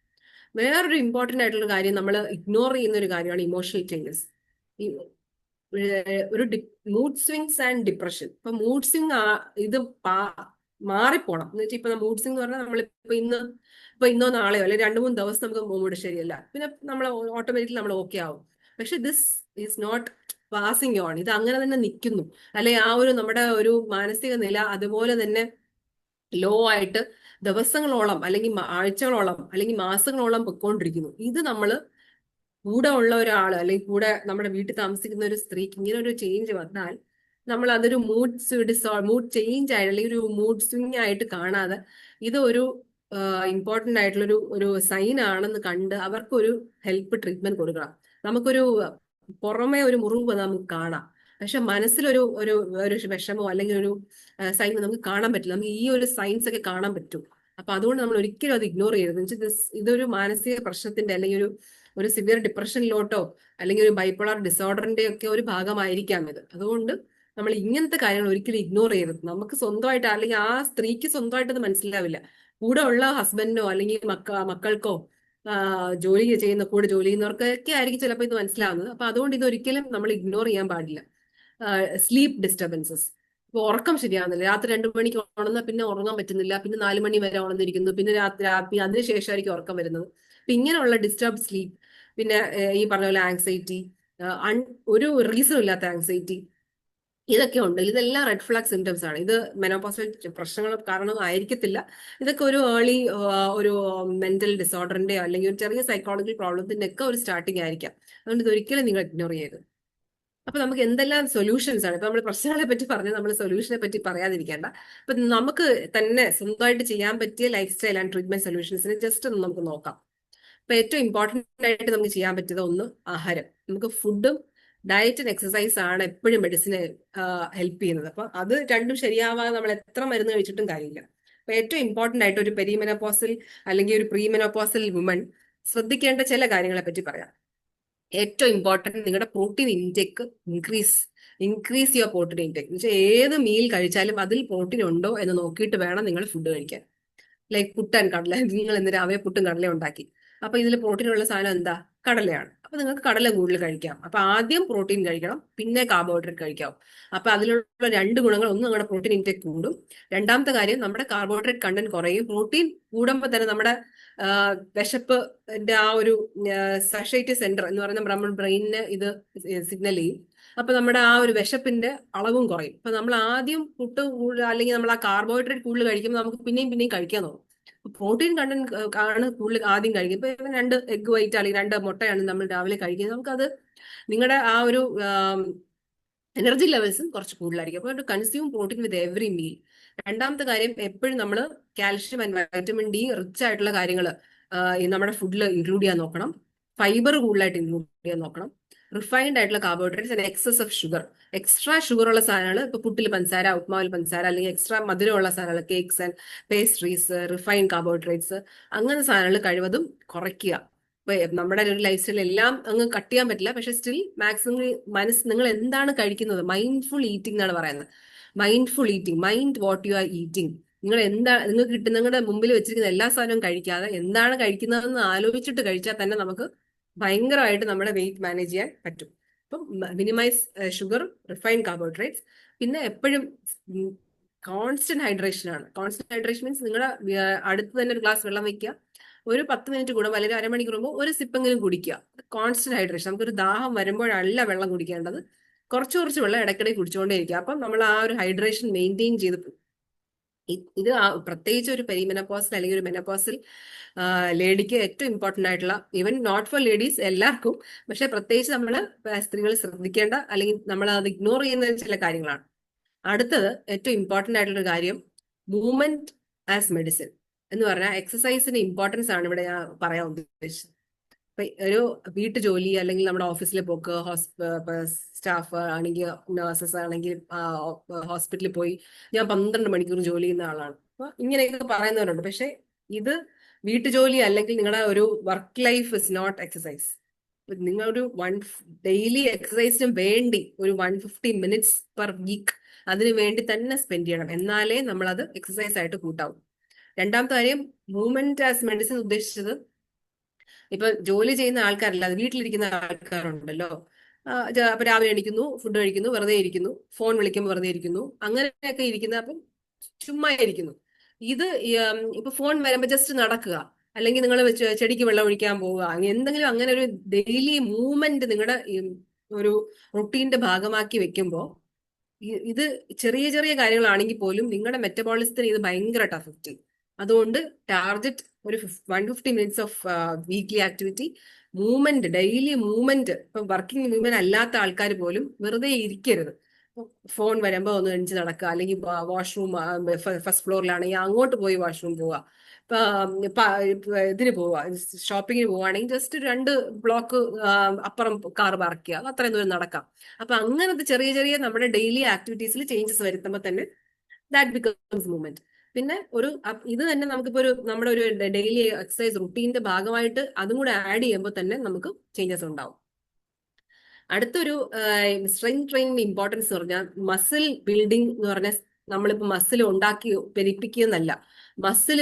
വേറൊരു ഇമ്പോർട്ടന്റ് ആയിട്ടുള്ള കാര്യം, നമ്മൾ ഇഗ്നോർ ചെയ്യുന്ന ഒരു കാര്യമാണ് ഇമോഷണൽ ചേഞ്ചസ്. ഒരു മൂഡ് സ്വിങ്സ് ആൻഡ് ഡിപ്രഷൻ. ഇപ്പൊ മൂഡ് സ്വിങ് ഇത് മാറിപ്പോണം എന്ന് വെച്ചാൽ, ഇപ്പൊ മൂഡ് സ്വിങ് എന്ന് പറഞ്ഞാൽ നമ്മളിപ്പോ ഇന്നോ നാളെയോ അല്ലെങ്കിൽ 2-3 ദിവസം നമുക്ക് മൂഡ് ശരിയല്ല, പിന്നെ നമ്മൾ ഓട്ടോമാറ്റിക്കലി നമ്മൾ ഓക്കെ ആവും. പക്ഷെ this is not passing on. ഇത് അങ്ങനെ തന്നെ നിൽക്കുന്നു, അല്ലെ ആ ഒരു നമ്മുടെ ഒരു മാനസിക നില അതുപോലെ തന്നെ ലോ ആയിട്ട് ദിവസങ്ങളോളം അല്ലെങ്കിൽ ആഴ്ചകളോളം അല്ലെങ്കിൽ മാസങ്ങളോളം പൊയ്ക്കൊണ്ടിരിക്കുന്നു. ഇത് നമ്മൾ കൂടെ ഉള്ള ഒരാൾ അല്ലെങ്കിൽ കൂടെ നമ്മുടെ വീട്ടിൽ താമസിക്കുന്ന ഒരു സ്ത്രീക്ക് ഇങ്ങനെ ഒരു ചേഞ്ച് വന്നാൽ നമ്മൾ അതൊരു മൂഡ് ചേഞ്ച് ആയിട്ട് അല്ലെങ്കിൽ ഒരു മൂഡ് സ്വിങ് ആയിട്ട് കാണാതെ ഇത് ഒരു ഇമ്പോർട്ടന്റ് ആയിട്ടുള്ള ഒരു സൈൻ ആണെന്ന് കണ്ട് അവർക്കൊരു ഹെൽപ്പ് ട്രീറ്റ്മെന്റ് കൊടുക്കണം. നമുക്കൊരു പുറമെ ഒരു മുറിവ് നമുക്ക് കാണാം, പക്ഷെ മനസ്സിലൊരു ഒരു ഒരു വിഷമോ അല്ലെങ്കിൽ ഒരു സൈൻ നമുക്ക് കാണാൻ പറ്റില്ല. നമുക്ക് ഈ ഒരു സൈൻസ് ഒക്കെ കാണാൻ പറ്റും. അപ്പൊ അതുകൊണ്ട് നമ്മൾ ഒരിക്കലും അത് ഇഗ്നോർ ചെയ്യരുത്. ഇതൊരു മാനസിക പ്രശ്നത്തിന്റെ അല്ലെങ്കിൽ ഒരു സിവിയർ ഡിപ്രഷനിലോട്ടോ അല്ലെങ്കിൽ ഒരു ബൈപ്പോളാർ ഡിസോർഡറിന്റെ ഒക്കെ ഒരു ഭാഗമായിരിക്കാം ഇത്. അതുകൊണ്ട് നമ്മൾ ഇങ്ങനത്തെ കാര്യങ്ങൾ ഒരിക്കലും ഇഗ്നോർ ചെയ്യരുത്. നമുക്ക് സ്വന്തമായിട്ട് അല്ലെങ്കിൽ ആ സ്ത്രീക്ക് സ്വന്തമായിട്ട് അത് മനസ്സിലാവില്ല. കൂടെ ഉള്ള ഹസ്ബൻഡിനോ അല്ലെങ്കിൽ മക്കൾക്കോ ജോലി ചെയ്യുന്ന കൂടെ ജോലി ചെയ്യുന്നവർക്കൊക്കെ ആയിരിക്കും ചിലപ്പോൾ ഇത് മനസ്സിലാവുന്നത്. അപ്പൊ അതുകൊണ്ട് ഇത് ഒരിക്കലും നമ്മൾ ഇഗ്നോർ ചെയ്യാൻ പാടില്ല. സ്ലീപ്പ് ഡിസ്റ്റർബൻസസ്, ഇപ്പൊ ഉറക്കം ശരിയാവുന്നില്ല, രാത്രി 2 മണിക്ക് ഉണർന്നാൽ പിന്നെ ഉറങ്ങാൻ പറ്റുന്നില്ല, പിന്നെ 4 മണി വരെ ഉണർന്നിരിക്കുന്നു, പിന്നെ രാത്രി അതിനുശേഷമായിരിക്കും ഉറക്കം വരുന്നത്. അപ്പൊ ഇങ്ങനെയുള്ള ഡിസ്റ്റർബ് സ്ലീപ്പ്, പിന്നെ ഈ പറഞ്ഞ പോലെ ആങ്സൈറ്റി, ഒരു റീസൺ ഇല്ലാത്ത ആങ്സൈറ്റി, ഇതൊക്കെ ഉണ്ട്. ഇതെല്ലാം റെഡ് ഫ്ലാഗ് സിംറ്റംസ് ആണ്. ഇത് മെനോപോസൽ പ്രശ്നങ്ങൾ കാരണം ആയിരിക്കത്തില്ല. ഇതൊക്കെ ഒരു ഏർലി ഒരു മെന്റൽ ഡിസോർഡറിന്റെ അല്ലെങ്കിൽ ഒരു ചെറിയ സൈക്കോളജിക്കൽ പ്രോബ്ലത്തിന്റെ ഒക്കെ ഒരു സ്റ്റാർട്ടിങ് ആയിരിക്കാം. അതുകൊണ്ട് ഇത് ഒരിക്കലും നിങ്ങൾ ഇഗ്നോർ ചെയ്യരുത്. അപ്പൊ നമുക്ക് എന്തെല്ലാം സൊല്യൂഷൻസ് ആണ്. ഇപ്പൊ നമ്മൾ പ്രശ്നങ്ങളെ പറ്റി പറഞ്ഞ് നമ്മൾ സൊല്യൂഷനെ പറ്റി പറയാതിരിക്കേണ്ട. അപ്പൊ നമുക്ക് തന്നെ സ്വന്തമായിട്ട് ചെയ്യാൻ പറ്റിയ ലൈഫ് സ്റ്റൈൽ ആൻഡ് ട്രീറ്റ്മെന്റ് സൊല്യൂഷൻസിന് ജസ്റ്റ് ഒന്ന് നമുക്ക് നോക്കാം. അപ്പൊ ഏറ്റവും ഇമ്പോർട്ടന്റ് ആയിട്ട് നമുക്ക് ചെയ്യാൻ പറ്റിയത് ഒന്ന് ആഹാരം. നമുക്ക് ഫുഡും ഡയറ്റ് ആൻഡ് എക്സസൈസ് ആണ് എപ്പോഴും മെഡിസിനെ ഹെൽപ്പ് ചെയ്യുന്നത്. അപ്പൊ അത് രണ്ടും ശരിയാവാതെ നമ്മൾ എത്ര മരുന്ന് കഴിച്ചിട്ടും കാര്യമില്ല. അപ്പൊ ഏറ്റവും ഇമ്പോർട്ടന്റ് ആയിട്ട് ഒരു പെരിമെനോപോസൽ അല്ലെങ്കിൽ ഒരു പ്രീമെനോപോസൽ വുമൺ ശ്രദ്ധിക്കേണ്ട ചില കാര്യങ്ങളെ പറ്റി പറയാം. ഏറ്റവും ഇമ്പോർട്ടന്റ് നിങ്ങളുടെ protein intake increase your protein intake എന്ന് വെച്ചാൽ ഏത് മീൽ കഴിച്ചാലും അതിൽ പ്രോട്ടീൻ ഉണ്ടോ എന്ന് നോക്കിയിട്ട് വേണം നിങ്ങൾ ഫുഡ് കഴിക്കാൻ. ലൈക്ക് പുട്ടൻ കടല, നിങ്ങൾ ഇന്ന് രാവിലെ പുട്ടും കടല ഉണ്ടാക്കി, അപ്പൊ ഇതിൽ പ്രോട്ടീൻ ഉള്ള സാധനം എന്താ? കടലയാണ്. അപ്പൊ നിങ്ങൾക്ക് കടല കൂടുതൽ കഴിക്കാം. അപ്പൊ ആദ്യം പ്രോട്ടീൻ കഴിക്കണം, പിന്നെ കാർബോഹൈഡ്രേറ്റ് കഴിക്കാം. അപ്പൊ അതിലുള്ള 2 ഗുണങ്ങൾ: ഒന്ന്, നമ്മുടെ പ്രോട്ടീൻ ഇൻടേക്ക് കൂടും. രണ്ടാമത്തെ കാര്യം, നമ്മുടെ കാർബോഹൈഡ്രേറ്റ് കണ്ടന്റ് കുറയും. പ്രോട്ടീൻ കൂടുമ്പോൾ തന്നെ നമ്മുടെ വിശപ്പിന്റെ ആ ഒരു സഷൈറ്റി സെന്റർ എന്ന് പറയുന്ന നമ്മുടെ ബ്രെയിനിന് ഇത് സിഗ്നൽ ചെയ്യും. അപ്പൊ നമ്മുടെ ആ ഒരു വിശപ്പിന്റെ അളവും കുറയും. അപ്പൊ നമ്മൾ ആദ്യം പുട്ട് അല്ലെങ്കിൽ നമ്മൾ ആ കാർബോഹൈഡ്രേറ്റ് കൂടുതൽ കഴിക്കുമ്പോൾ നമുക്ക് പിന്നെയും പിന്നെയും കഴിക്കാൻ തോന്നും. പ്രോട്ടീൻ കണ്ടന്റ് ആണ് കൂടുതൽ ആദ്യം കഴിക്കും. ഇപ്പൊ 2 എഗ് വൈറ്റ് അല്ലെങ്കിൽ 2 മുട്ടയാണ് നമ്മൾ രാവിലെ കഴിക്കുന്നത്, നമുക്കത് നിങ്ങളുടെ ആ ഒരു എനർജി ലെവൽസും കുറച്ച് കൂടുതലായിരിക്കും. അപ്പോൾ consume protein with every meal. രണ്ടാമത്തെ കാര്യം, എപ്പോഴും നമ്മൾ calcium and vitamin D rich ആയിട്ടുള്ള കാര്യങ്ങൾ നമ്മുടെ ഫുഡിൽ ഇൻക്ലൂഡ് ചെയ്യാൻ നോക്കണം. ഫൈബർ കൂടുതലായിട്ട് ഇൻക്ലൂഡ് ചെയ്യാൻ നോക്കണം. റിഫൈൻഡ് ആയിട്ടുള്ള carbohydrates and excess of sugar, extra sugar ഉള്ള സാധനങ്ങൾ, ഇപ്പൊ പുട്ടിൽ പഞ്ചസാര, ഉപ്മാവിൽ പഞ്ചസാര, അല്ലെങ്കിൽ എക്സ്ട്രാ മധുരമുള്ള സാധനങ്ങൾ, cakes and pastries, refined carbohydrates, അങ്ങനെ സാധനങ്ങൾ കഴിവതും കുറയ്ക്കുക. നമ്മുടെ ഒരു ലൈഫ് സ്റ്റൈൽ എല്ലാം അങ്ങ് കട്ട് ചെയ്യാൻ പറ്റില്ല, പക്ഷെ സ്റ്റിൽ മാക്സിമം നിങ്ങൾ എന്താണ് കഴിക്കുന്നത്, മൈൻഡ്ഫുൾ ഈറ്റിംഗ് എന്നാണ് പറയുന്നത്. Mindful eating, mind what you are eating. നിങ്ങൾക്ക് കിട്ടുന്ന നിങ്ങളുടെ മുമ്പിൽ വെച്ചിരിക്കുന്ന എല്ലാ സാധനവും കഴിക്കാതെ എന്താണ് കഴിക്കുന്നതെന്ന് ആലോചിച്ചിട്ട് കഴിച്ചാൽ തന്നെ നമുക്ക് ഭയങ്കരമായിട്ട് നമ്മുടെ വെയിറ്റ് മാനേജ് ചെയ്യാൻ പറ്റും. അപ്പം മിനിമൈസ് ഷുഗർ, റിഫൈൻഡ് കാർബോഹൈഡ്രേറ്റ്സ്. പിന്നെ എപ്പോഴും കോൺസ്റ്റന്റ് ഹൈഡ്രേഷൻ ആണ്. കോൺസ്റ്റന്റ് ഹൈഡ്രേഷൻ മീൻസ് നിങ്ങളുടെ അടുത്ത് തന്നെ ഒരു ഗ്ലാസ് വെള്ളം വെക്കുക, ഒരു 10 മിനിറ്റ് കൂടുമ്പോൾ അല്ലെങ്കിൽ അരമണിക്കൂർ മുമ്പ് ഒരു സിപ്പെങ്കിലും കുടിക്കുക. Constant hydration. നമുക്കൊരു ദാഹം വരുമ്പോഴല്ല വെള്ളം കുടിക്കേണ്ടത്, കുറച്ച് കുറച്ച് വെള്ളം ഇടയ്ക്കിടയ്ക്ക് കുടിച്ചുകൊണ്ടേ ഇരിക്കുക. അപ്പം നമ്മൾ ആ ഒരു ഹൈഡ്രേഷൻ മെയിൻറ്റെയിൻ ചെയ്ത് ഇത് പ്രത്യേകിച്ച് ഒരു പെരിമെനോപോസൽ അല്ലെങ്കിൽ ഒരു മെനോപോസൽ ലേഡിക്ക് ഏറ്റവും ഇമ്പോർട്ടന്റ് ആയിട്ടുള്ള, ഈവൻ നോട്ട് ഫോർ ലേഡീസ്, എല്ലാവർക്കും, പക്ഷെ പ്രത്യേകിച്ച് നമ്മൾ സ്ത്രീകൾ ശ്രദ്ധിക്കേണ്ട അല്ലെങ്കിൽ നമ്മൾ അത് ഇഗ്നോർ ചെയ്യുന്ന ചില കാര്യങ്ങളാണ്. അടുത്തത് ഏറ്റവും ഇമ്പോർട്ടന്റ് ആയിട്ടുള്ള ഒരു കാര്യം, മൂവ്മെന്റ് ആസ് മെഡിസിൻ എന്ന് പറഞ്ഞാൽ എക്സസൈസിന്റെ ഇമ്പോർട്ടൻസ് ആണ് ഇവിടെ ഞാൻ പറയാൻ ഉദ്ദേശിച്ചത്. ഇപ്പൊ ഒരു വീട്ടു ജോലി അല്ലെങ്കിൽ നമ്മുടെ ഓഫീസിലെ പോക്ക്, സ്റ്റാഫ് ആണെങ്കിൽ, നഴ്സസ് ആണെങ്കിൽ ഹോസ്പിറ്റലിൽ പോയി ഞാൻ 12 മണിക്കൂർ ജോലി ചെയ്യുന്ന ആളാണ്. അപ്പൊ ഇങ്ങനെയൊക്കെ പറയുന്നവരുണ്ട്. പക്ഷെ ഇത് വീട്ടുജോലി അല്ലെങ്കിൽ നിങ്ങളുടെ ഒരു work life is not exercise. നിങ്ങളൊരു ഡെയിലി എക്സസൈസിന് വേണ്ടി ഒരു 150 മിനിറ്റ്സ് പെർ വീക്ക് അതിനു വേണ്ടി തന്നെ സ്പെൻഡ് ചെയ്യണം. എന്നാലേ നമ്മളത് എക്സസൈസ് ആയിട്ട് കൂട്ടാവും. രണ്ടാമത്തെ കാര്യം, മൂവ്മെന്റ് ആസ് മെഡിസിൻ ഉദ്ദേശിച്ചത്, ഇപ്പൊ ജോലി ചെയ്യുന്ന ആൾക്കാരല്ല, അത് വീട്ടിലിരിക്കുന്ന ആൾക്കാരുണ്ടല്ലോ. അപ്പൊ രാവിലെ എണീക്കുന്നു, ഫുഡ് കഴിക്കുന്നു, വെറുതെ ഇരിക്കുന്നു, ഫോൺ വിളിക്കുമ്പോൾ വെറുതെ ഇരിക്കുന്നു, അങ്ങനെയൊക്കെ ഇരിക്കുന്ന, അപ്പം ചുമ്മാ ഇരിക്കുന്നു. ഇത് ഇപ്പൊ ഫോൺ വരുമ്പോ ജസ്റ്റ് നടക്കുക, അല്ലെങ്കിൽ നിങ്ങൾ ചെടിക്ക് വെള്ളം ഒഴിക്കാൻ പോവുക, എന്തെങ്കിലും അങ്ങനെ ഒരു ഡെയിലി മൂവ്മെന്റ് നിങ്ങളുടെ ഒരു റൊട്ടീന്റെ ഭാഗമാക്കി വെക്കുമ്പോൾ ഇത് ചെറിയ ചെറിയ കാര്യങ്ങളാണെങ്കിൽ പോലും നിങ്ങളുടെ മെറ്റബോളിസത്തിന് ഇത് ഭയങ്കരമായിട്ട് അഫക്റ്റ് ചെയ്യും. അതുകൊണ്ട് ടാർഗറ്റ് ഒരു 150 minutes of weekly activity. Movement, daily movement. ഇപ്പൊ വർക്കിംഗ് മൂവ്മെന്റ് അല്ലാത്ത ആൾക്കാർ പോലും വെറുതെ ഇരിക്കരുത്. ഫോൺ വരുമ്പോ ഒന്ന് എണിച്ച് നടക്കുക, അല്ലെങ്കിൽ വാഷ്റൂം ഫസ്റ്റ് ഫ്ലോറിലാണെങ്കിൽ അങ്ങോട്ട് പോയി വാഷ്റൂം പോവുക. ഇതിന് പോവുക, ഷോപ്പിങ്ങിന് പോവുകയാണെങ്കിൽ ജസ്റ്റ് 2 ബ്ലോക്ക് അപ്പുറം കാർ പാർക്ക് ചെയ്യുക, അത്രയും ദൂരം നടക്കാം. അപ്പൊ അങ്ങനത്തെ ചെറിയ ചെറിയ നമ്മുടെ ഡെയിലി ആക്ടിവിറ്റീസിൽ ചേഞ്ചസ് വരുത്തുമ്പോൾ തന്നെ ദാറ്റ് ബിക്കംസ് മൂവ്മെന്റ്. പിന്നെ ഇത് തന്നെ നമുക്കിപ്പോ നമ്മുടെ ഒരു ഡെയിലി എക്സസൈസ് റുട്ടീന്റെ ഭാഗമായിട്ട് അതും കൂടെ ആഡ് ചെയ്യുമ്പോൾ തന്നെ നമുക്ക് ചേഞ്ചസ് ഉണ്ടാവും. അടുത്തൊരു സ്ട്രെങ്ത് ട്രെയിനിങ് ഇമ്പോർട്ടൻസ് പറഞ്ഞാൽ മസിൽ ബിൽഡിംഗ് എന്ന് പറഞ്ഞാൽ നമ്മളിപ്പോ മസിൽ ഉണ്ടാക്കി പെരുപ്പിക്കുന്നല്ല, മസിൽ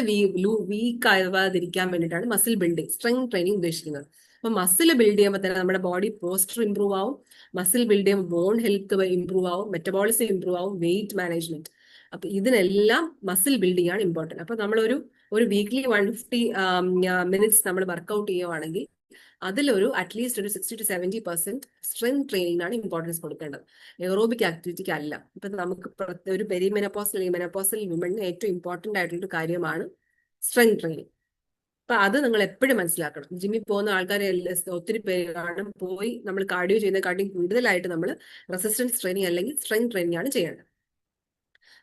വീക്ക് ആവാതിരിക്കാൻ വേണ്ടിയിട്ടാണ് മസിൽ ബിൽഡിംഗ് സ്ട്രെങ്ത് ട്രെയിനിങ് ഉദ്ദേശിക്കുന്നത്. അപ്പൊ മസിൽ ബിൽഡ് ചെയ്യുമ്പോൾ തന്നെ നമ്മുടെ ബോഡി പോസ്ചർ ഇംപ്രൂവ് ആവും, മസിൽ ബിൽഡ് ചെയ്യുമ്പോൾ ബോൺ ഹെൽത്ത് ഇംപ്രൂവ് ആവും, മെറ്റബോളിസം ഇംപ്രൂവ് ആവും, വെയിറ്റ് മാനേജ്മെന്റ്. അപ്പൊ ഇതിനെല്ലാം മസിൽ ബിൽഡിംഗ് ആണ് ഇമ്പോർട്ടന്റ്. അപ്പൊ ഒരു വീക്ക്ലി 150 മിനിറ്റ്സ് നമ്മൾ വർക്ക്ഔട്ട് ചെയ്യുവാണെങ്കിൽ അതിലൊരു അറ്റ്ലീസ്റ്റ് ഒരു 60-70% സ്ട്രെങ്ത് ട്രെയിനിങ് ആണ് ഇമ്പോർട്ടൻസ് കൊടുക്കേണ്ടത്, എയറോബിക് ആക്ടിവിറ്റിക്ക് അല്ല. ഇപ്പൊ നമുക്ക് ഒരു പെരിമെനോപോസൽ മെനോപോസൽ വിമണിന് ഏറ്റവും ഇമ്പോർട്ടന്റ് ആയിട്ടുള്ള കാര്യമാണ് സ്ട്രെങ്ത് ട്രെയിനിങ്. അപ്പൊ അത് നിങ്ങൾ എപ്പോഴും മനസ്സിലാക്കണം. ജിമ്മിൽ പോകുന്ന ആൾക്കാരെ ഒത്തിരി പേര് കാണും, പോയി നമ്മൾ കാർഡിയോ ചെയ്യുന്നതിനെക്കാട്ടിയും കൂടുതലായിട്ട് നമ്മൾ റെസിസ്റ്റൻസ് ട്രെയിനിങ് അല്ലെങ്കിൽ സ്ട്രെങ്ത് ട്രെയിനിങ് ആണ് ചെയ്യേണ്ടത്.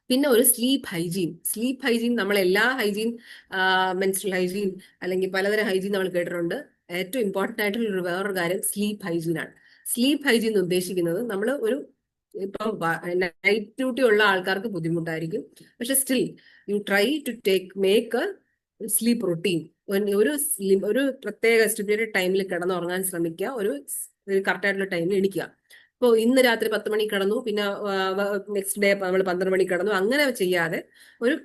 പിന്നെ ഒരു സ്ലീപ്പ് ഹൈജീൻ നമ്മൾ എല്ലാ ഹൈജീൻ, മെൻസ്ട്രൽ ഹൈജീൻ അല്ലെങ്കിൽ പലതരം ഹൈജീൻ നമ്മൾ കേട്ടിട്ടുണ്ട്. ഏറ്റവും ഇമ്പോർട്ടന്റ് ആയിട്ടുള്ള വേറൊരു കാര്യം സ്ലീപ്പ് ഹൈജീൻ ആണ്. സ്ലീപ്പ് ഹൈജീൻ എന്ന് ഉദ്ദേശിക്കുന്നത് നമ്മൾ ഇപ്പം നൈറ്റ് ഡ്യൂട്ടി ഉള്ള ആൾക്കാർക്ക് ബുദ്ധിമുട്ടായിരിക്കും, പക്ഷെ still you try to make a sleep routine. ഒരു പ്രത്യേക സ്റ്റിപ്പുലേറ്റഡ് ടൈമിൽ കിടന്നുറങ്ങാൻ ശ്രമിക്കുക, ഒരു കറക്റ്റ് ആയിട്ടുള്ള ടൈമിൽ എണിക്കുക. ഇപ്പോൾ ഇന്ന് രാത്രി 10 മണിക്ക് കിടന്നു, പിന്നെ നെക്സ്റ്റ് ഡേ നമ്മൾ 12 മണിക്ക് കിടന്നു, അങ്ങനെ ചെയ്യാതെ ഒരു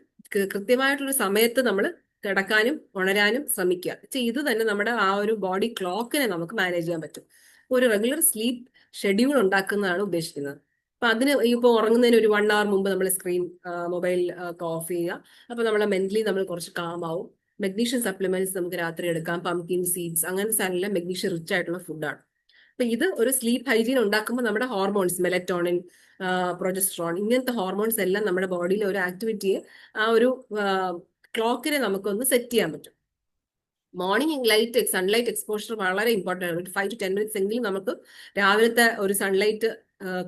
കൃത്യമായിട്ടുള്ള സമയത്ത് നമ്മൾ കിടക്കാനും ഉണരാനും ശ്രമിക്കുക. ഇത് തന്നെ നമ്മുടെ ആ ഒരു ബോഡി ക്ലോക്കിനെ നമുക്ക് മാനേജ് ചെയ്യാൻ പറ്റും. ഒരു റെഗുലർ സ്ലീപ്പ് ഷെഡ്യൂൾ ഉണ്ടാക്കുന്നതാണ് ഉദ്ദേശിക്കുന്നത്. അപ്പൊ അതിന് ഇപ്പോൾ ഉറങ്ങുന്നതിന് ഒരു 1 hour മുമ്പ് നമ്മൾ മൊബൈൽ ഓഫ് ചെയ്യുക. അപ്പൊ നമ്മളെ മെന്റലി നമ്മൾ കുറച്ച് കാം ആവും. മെഗ്നീഷ്യം സപ്ലിമെന്റ്സ് നമുക്ക് രാത്രി എടുക്കാം, പംകിൻ സീഡ്സ്, അങ്ങനത്തെ സാധനമെല്ലാം മെഗ്നീഷ്യം റിച്ച് ആയിട്ടുള്ള ഫുഡാണ്. അപ്പൊ ഇത് ഒരു സ്ലീപ്പ് ഹൈജീൻ ഉണ്ടാക്കുമ്പോൾ നമ്മുടെ ഹോർമോൺസ്, മെലറ്റോണിൻ, പ്രൊജസ്ട്രോൺ, ഇങ്ങനത്തെ ഹോർമോൺസ് എല്ലാം നമ്മുടെ ബോഡിയിലെ ഒരു ആക്ടിവിറ്റിയെ, ആ ഒരു ക്ലോക്കിനെ നമുക്കൊന്ന് സെറ്റ് ചെയ്യാൻ പറ്റും. മോർണിംഗ് സൺലൈറ്റ് എക്സ്പോഷർ വളരെ ഇമ്പോർട്ടൻ്റ് ആണ്. 5 to 10 മിനിറ്റ്സ് എങ്കിലും നമുക്ക് രാവിലത്തെ ഒരു സൺലൈറ്റ്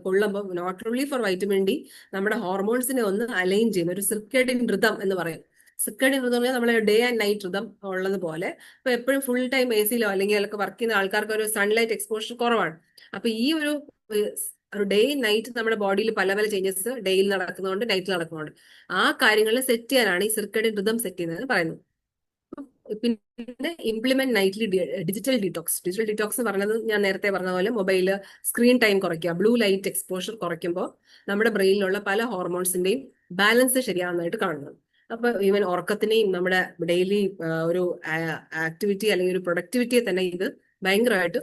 കൊള്ളുമ്പോൾ not only for vitamin D, നമ്മുടെ ഹോർമോൺസിനെ ഒന്ന് അലൈൻ ചെയ്യും. ഒരു സിർക്കേഡിയൻ റിതം എന്ന് പറയും. സിർക്കേഡിയൻ റിതം പറഞ്ഞാൽ നമ്മളെ ഡേ ആൻഡ് നൈറ്റ് റിതം ഉള്ളതുപോലെ ഇപ്പൊ എപ്പോഴും ഫുൾ ടൈം എ സിയിലോ അല്ലെങ്കിൽ അതിലൊക്കെ വർക്ക് ചെയ്യുന്ന ആൾക്കാർക്ക് ഒരു സൺലൈറ്റ് എക്സ്പോഷർ കുറവാണ്. അപ്പൊ ഈ ഒരു ഡേ നൈറ്റ് നമ്മുടെ ബോഡിയിൽ പല പല ചേഞ്ചസ് ഡേയിൽ നടക്കുന്നതുകൊണ്ട് നൈറ്റിൽ നടക്കുന്നതുകൊണ്ട് ആ കാര്യങ്ങൾ സെറ്റ് ചെയ്യാനാണ് ഈ സിർക്കേഡിയൻ റിതം സെറ്റ് ചെയ്യുന്നത് പറയുന്നത്. പിന്നെ ഇംപ്ലിമെന്റ് നൈറ്റ്ലി ഡിജിറ്റൽ ഡിറ്റോക്സ് എന്ന് പറഞ്ഞത് ഞാൻ നേരത്തെ പറഞ്ഞ പോലെ മൊബൈല് സ്ക്രീൻ ടൈം കുറയ്ക്കുക, ബ്ലൂ ലൈറ്റ് എക്സ്പോഷർ കുറയ്ക്കുമ്പോൾ നമ്മുടെ ബ്രെയിനിലുള്ള പല ഹോർമോൺസിന്റെയും ബാലൻസ് ശരിയാവുന്നതായിട്ട് കാണുന്നത്. അപ്പൊ ഈവൻ ഉറക്കത്തിനെയും നമ്മുടെ ഡെയിലി ഒരു ആക്ടിവിറ്റി അല്ലെങ്കിൽ ഒരു പ്രൊഡക്ടിവിറ്റിയെ തന്നെ ഇത് ഭയങ്കരമായിട്ട്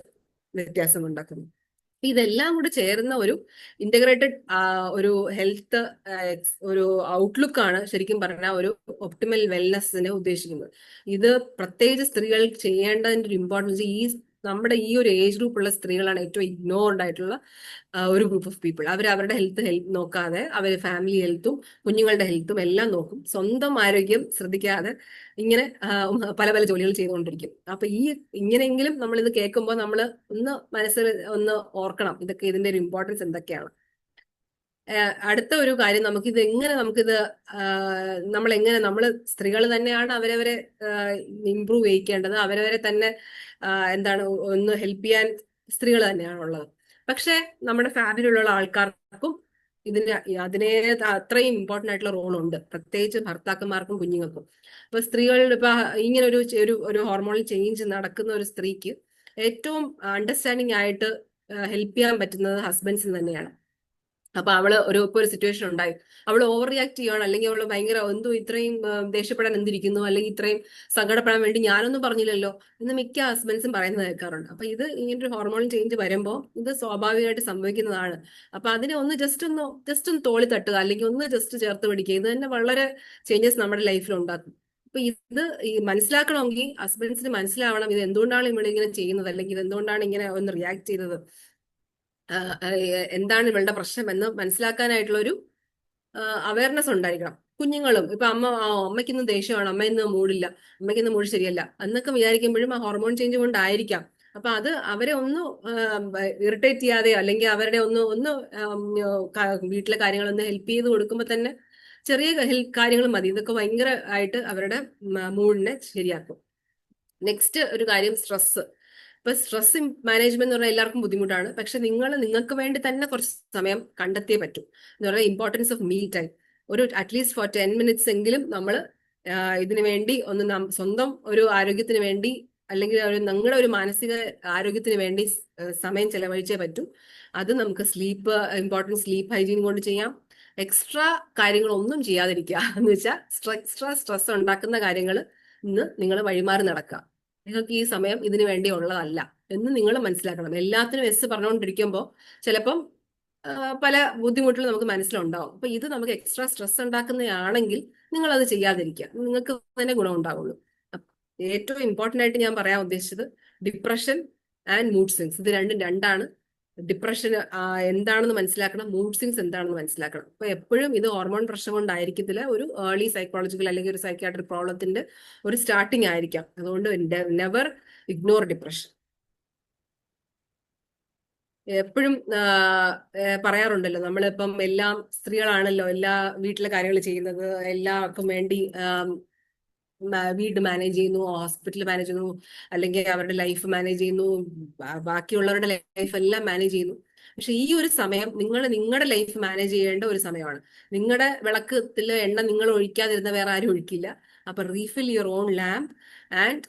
വ്യത്യാസം ഉണ്ടാക്കുന്നു. ഇതെല്ലാം കൂടെ ചേർന്ന ഒരു ഇന്റഗ്രേറ്റഡ് ഒരു ഹെൽത്ത് ഒരു ഔട്ട്ലുക്ക് ആണ് ശരിക്കും പറഞ്ഞാൽ ഒരു ഒപ്റ്റിമൽ വെൽനെസ്സിനെ ഉദ്ദേശിക്കുന്നത്. ഇത് പ്രത്യേകിച്ച് സ്ത്രീകൾ ചെയ്യേണ്ടതിന്റെ ഒരു ഇമ്പോർട്ടൻസ്, നമ്മുടെ ഈ ഒരു ഏജ് ഗ്രൂപ്പുള്ള സ്ത്രീകളാണ് ഏറ്റവും ഇഗ്നോർഡ് ആയിട്ടുള്ള ഒരു ഗ്രൂപ്പ് ഓഫ് പീപ്പിൾ. അവരുടെ ഹെൽത്ത് നോക്കാതെ അവർ ഫാമിലി ഹെൽത്തും കുഞ്ഞുങ്ങളുടെ ഹെൽത്തും എല്ലാം നോക്കും, സ്വന്തം ആരോഗ്യം ശ്രദ്ധിക്കാതെ ഇങ്ങനെ പല പല ജോലികൾ ചെയ്തുകൊണ്ടിരിക്കും. അപ്പൊ ഇങ്ങനെയെങ്കിലും നമ്മൾ ഇത് കേൾക്കുമ്പോൾ നമ്മൾ മനസ്സിൽ ഒന്ന് ഓർക്കണം ഇതിന്റെ ഒരു ഇമ്പോർട്ടൻസ് എന്തൊക്കെയാണ്. അടുത്ത ഒരു കാര്യം, നമുക്കിത് നമ്മൾ സ്ത്രീകൾ തന്നെയാണ് അവരവരെ ഇംപ്രൂവ് ചെയ്യിക്കേണ്ടത്, അവരവരെ തന്നെ ഒന്ന് ഹെൽപ്പ് ചെയ്യാൻ സ്ത്രീകൾ തന്നെയാണ് ഉള്ളത്. പക്ഷെ നമ്മുടെ ഫാമിലിയിലുള്ള ആൾക്കാർക്കും അതിനെ അത്രയും ഇമ്പോർട്ടന്റ് ആയിട്ടുള്ള റോളുണ്ട്, പ്രത്യേകിച്ച് ഭർത്താക്കന്മാർക്കും കുഞ്ഞുങ്ങൾക്കും. അപ്പൊ ഇപ്പൊ ഇങ്ങനെ ഒരു ഹോർമോണൽ ചേഞ്ച് നടക്കുന്ന ഒരു സ്ത്രീക്ക് ഏറ്റവും അണ്ടർസ്റ്റാൻഡിങ് ആയിട്ട് ഹെൽപ്പ് ചെയ്യാൻ പറ്റുന്നത് ഹസ്ബൻഡ്സിന് തന്നെയാണ്. അപ്പൊ ഇപ്പൊ ഒരു സിറ്റുവേഷൻ ഉണ്ടായി, അവൾ ഓവർ റിയാക്ട് ചെയ്യുകയാണ്, അല്ലെങ്കിൽ അവള് ഭയങ്കര ഇത്രയും ദേഷ്യപ്പെടാൻ എന്തിരിക്കുന്നു, അല്ലെങ്കിൽ ഇത്രയും സങ്കടപ്പെടാൻ വേണ്ടി ഞാനൊന്നും പറഞ്ഞില്ലല്ലോ എന്ന് മിക്ക ഹസ്ബൻഡ്സും പറയുന്നത് കേൾക്കാറുണ്ട്. അപ്പൊ ഇങ്ങനൊരു ഹോർമോൺ ചേഞ്ച് വരുമ്പോൾ ഇത് സ്വാഭാവികമായിട്ട് സംഭവിക്കുന്നതാണ്. അപ്പൊ അതിനെ ജസ്റ്റ് ഒന്ന് തോളി തട്ടുക, അല്ലെങ്കിൽ ഒന്ന് ജസ്റ്റ് ചേർത്ത് പിടിക്കുക, ഇത് തന്നെ വളരെ ചേഞ്ചസ് നമ്മുടെ ലൈഫിൽ ഉണ്ടാക്കും. അപ്പൊ ഈ മനസ്സിലാക്കണമെങ്കിൽ ഹസ്ബൻഡ്സിന് മനസ്സിലാവണം ഇത് എന്തുകൊണ്ടാണ് ഇവളിങ്ങനെ ചെയ്യുന്നത്, അല്ലെങ്കിൽ ഇത് എന്തുകൊണ്ടാണ് ഇങ്ങനെ ഒന്ന് റിയാക്ട് ചെയ്തത്, എന്താണ് ഇവളുടെ പ്രശ്നം എന്ന് മനസ്സിലാക്കാനായിട്ടുള്ള ഒരു അവയർനെസ് ഉണ്ടായിരിക്കണം. കുഞ്ഞുങ്ങളും ഇപ്പൊ അമ്മയ്ക്കിന്ന് ദേഷ്യമാണ്, അമ്മ ഇന്ന് മൂടില്ല, അമ്മയ്ക്കിന്ന് മൂഡ് ശരിയല്ല എന്നൊക്കെ വിചാരിക്കുമ്പോഴും ആ ഹോർമോൺ ചേഞ്ച് കൊണ്ടായിരിക്കാം. അപ്പൊ അത് അവരെ ഒന്ന് ഇറിറ്റേറ്റ് ചെയ്യാതെയോ അല്ലെങ്കിൽ അവരുടെ ഒന്ന് വീട്ടിലെ കാര്യങ്ങളൊന്ന് ഹെൽപ്പ് ചെയ്ത് കൊടുക്കുമ്പോൾ തന്നെ ചെറിയ കാര്യങ്ങൾ മതി, ഇതൊക്കെ ഭയങ്കര ആയിട്ട് അവരുടെ മൂഡിനെ ശരിയാക്കും. നെക്സ്റ്റ് ഒരു കാര്യം സ്ട്രെസ്. ഇപ്പൊ സ്ട്രെസ് മാനേജ്മെന്റ് എന്ന് പറഞ്ഞാൽ എല്ലാവർക്കും ബുദ്ധിമുട്ടാണ്. പക്ഷെ നിങ്ങൾക്ക് വേണ്ടി തന്നെ കുറച്ച് സമയം കണ്ടെത്തിയേ പറ്റൂ. എന്ന് പറഞ്ഞാൽ ഇമ്പോർട്ടൻസ് ഓഫ് മീ ടൈം. ഒരു അറ്റ്ലീസ്റ്റ് ഫോർ 10 minutes എങ്കിലും നമ്മൾ ഇതിനു വേണ്ടി ഒന്ന് സ്വന്തം ഒരു ആരോഗ്യത്തിന് വേണ്ടി അല്ലെങ്കിൽ നിങ്ങളുടെ ഒരു മാനസിക ആരോഗ്യത്തിന് വേണ്ടി സമയം ചെലവഴിച്ചേ പറ്റൂ. അത് നമുക്ക് ഇമ്പോർട്ടൻറ്റ് സ്ലീപ്പ് ഹൈജീൻ കൊണ്ട് ചെയ്യാം. എക്സ്ട്രാ കാര്യങ്ങളൊന്നും ചെയ്യാതിരിക്കുക എന്ന് വെച്ചാൽ എക്സ്ട്രാ സ്ട്രെസ് ഉണ്ടാക്കുന്ന കാര്യങ്ങൾ നിങ്ങൾ വഴിമാറി നടക്കുക. നിങ്ങൾക്ക് ഈ സമയം ഇതിനു വേണ്ടി ഉള്ളതല്ല എന്ന് നിങ്ങൾ മനസ്സിലാക്കണം. എല്ലാത്തിനും എസ് പറഞ്ഞുകൊണ്ടിരിക്കുമ്പോൾ ചിലപ്പം പല ബുദ്ധിമുട്ടുകൾ നമുക്ക് മനസ്സിലുണ്ടാവും. അപ്പൊ ഇത് നമുക്ക് എക്സ്ട്രാ സ്ട്രെസ് ഉണ്ടാക്കുന്നതാണെങ്കിൽ നിങ്ങൾ അത് ചെയ്യാതിരിക്കുക, നിങ്ങൾക്ക് തന്നെ ഗുണം ഉണ്ടാവുള്ളൂ. ഏറ്റവും ഇമ്പോർട്ടന്റ് ആയിട്ട് ഞാൻ പറയാൻ ഉദ്ദേശിച്ചത് ഡിപ്രഷൻ ആൻഡ് മൂഡ് സ്വിങ്സ്, ഇത് രണ്ടാണ്. ഡിപ്രഷൻ എന്താണെന്ന് മനസ്സിലാക്കണം, മൂഡ് സ്വിങ്സ് എന്താണെന്ന് മനസ്സിലാക്കണം. അപ്പൊ എപ്പോഴും ഇത് ഹോർമോൺ പ്രശ്നം കൊണ്ടായിരിക്കത്തില്ല, ഒരു ഏർലി സൈക്കോളജിക്കൽ അല്ലെങ്കിൽ ഒരു സൈക്യാട്രിക് പ്രോബ്ലത്തിന്റെ ഒരു സ്റ്റാർട്ടിങ് ആയിരിക്കാം. അതുകൊണ്ട് നെവർ ഇഗ്നോർ ഡിപ്രഷൻ. എപ്പോഴും പറയാറുണ്ടല്ലോ, നമ്മളിപ്പം എല്ലാം സ്ത്രീകളാണല്ലോ എല്ലാ വീട്ടിലെ കാര്യങ്ങൾ ചെയ്യുന്നത്, എല്ലാവർക്കും വേണ്ടി വീട് മാനേജ് ചെയ്യുന്നു, ഹോസ്പിറ്റൽ മാനേജ് ചെയ്യുന്നു, അല്ലെങ്കിൽ അവരുടെ ലൈഫ് മാനേജ് ചെയ്യുന്നു, ബാക്കിയുള്ളവരുടെ ലൈഫ് എല്ലാം മാനേജ് ചെയ്യുന്നു. പക്ഷെ ഈ ഒരു സമയം നിങ്ങളുടെ ലൈഫ് മാനേജ് ചെയ്യേണ്ട ഒരു സമയമാണ്. നിങ്ങളുടെ വിളക്കത്തിൽ എണ്ണ നിങ്ങൾ ഒഴിക്കാതിരുന്ന വേറെ ആരും ഒഴിക്കില്ല. അപ്പൊ refill your own lamp and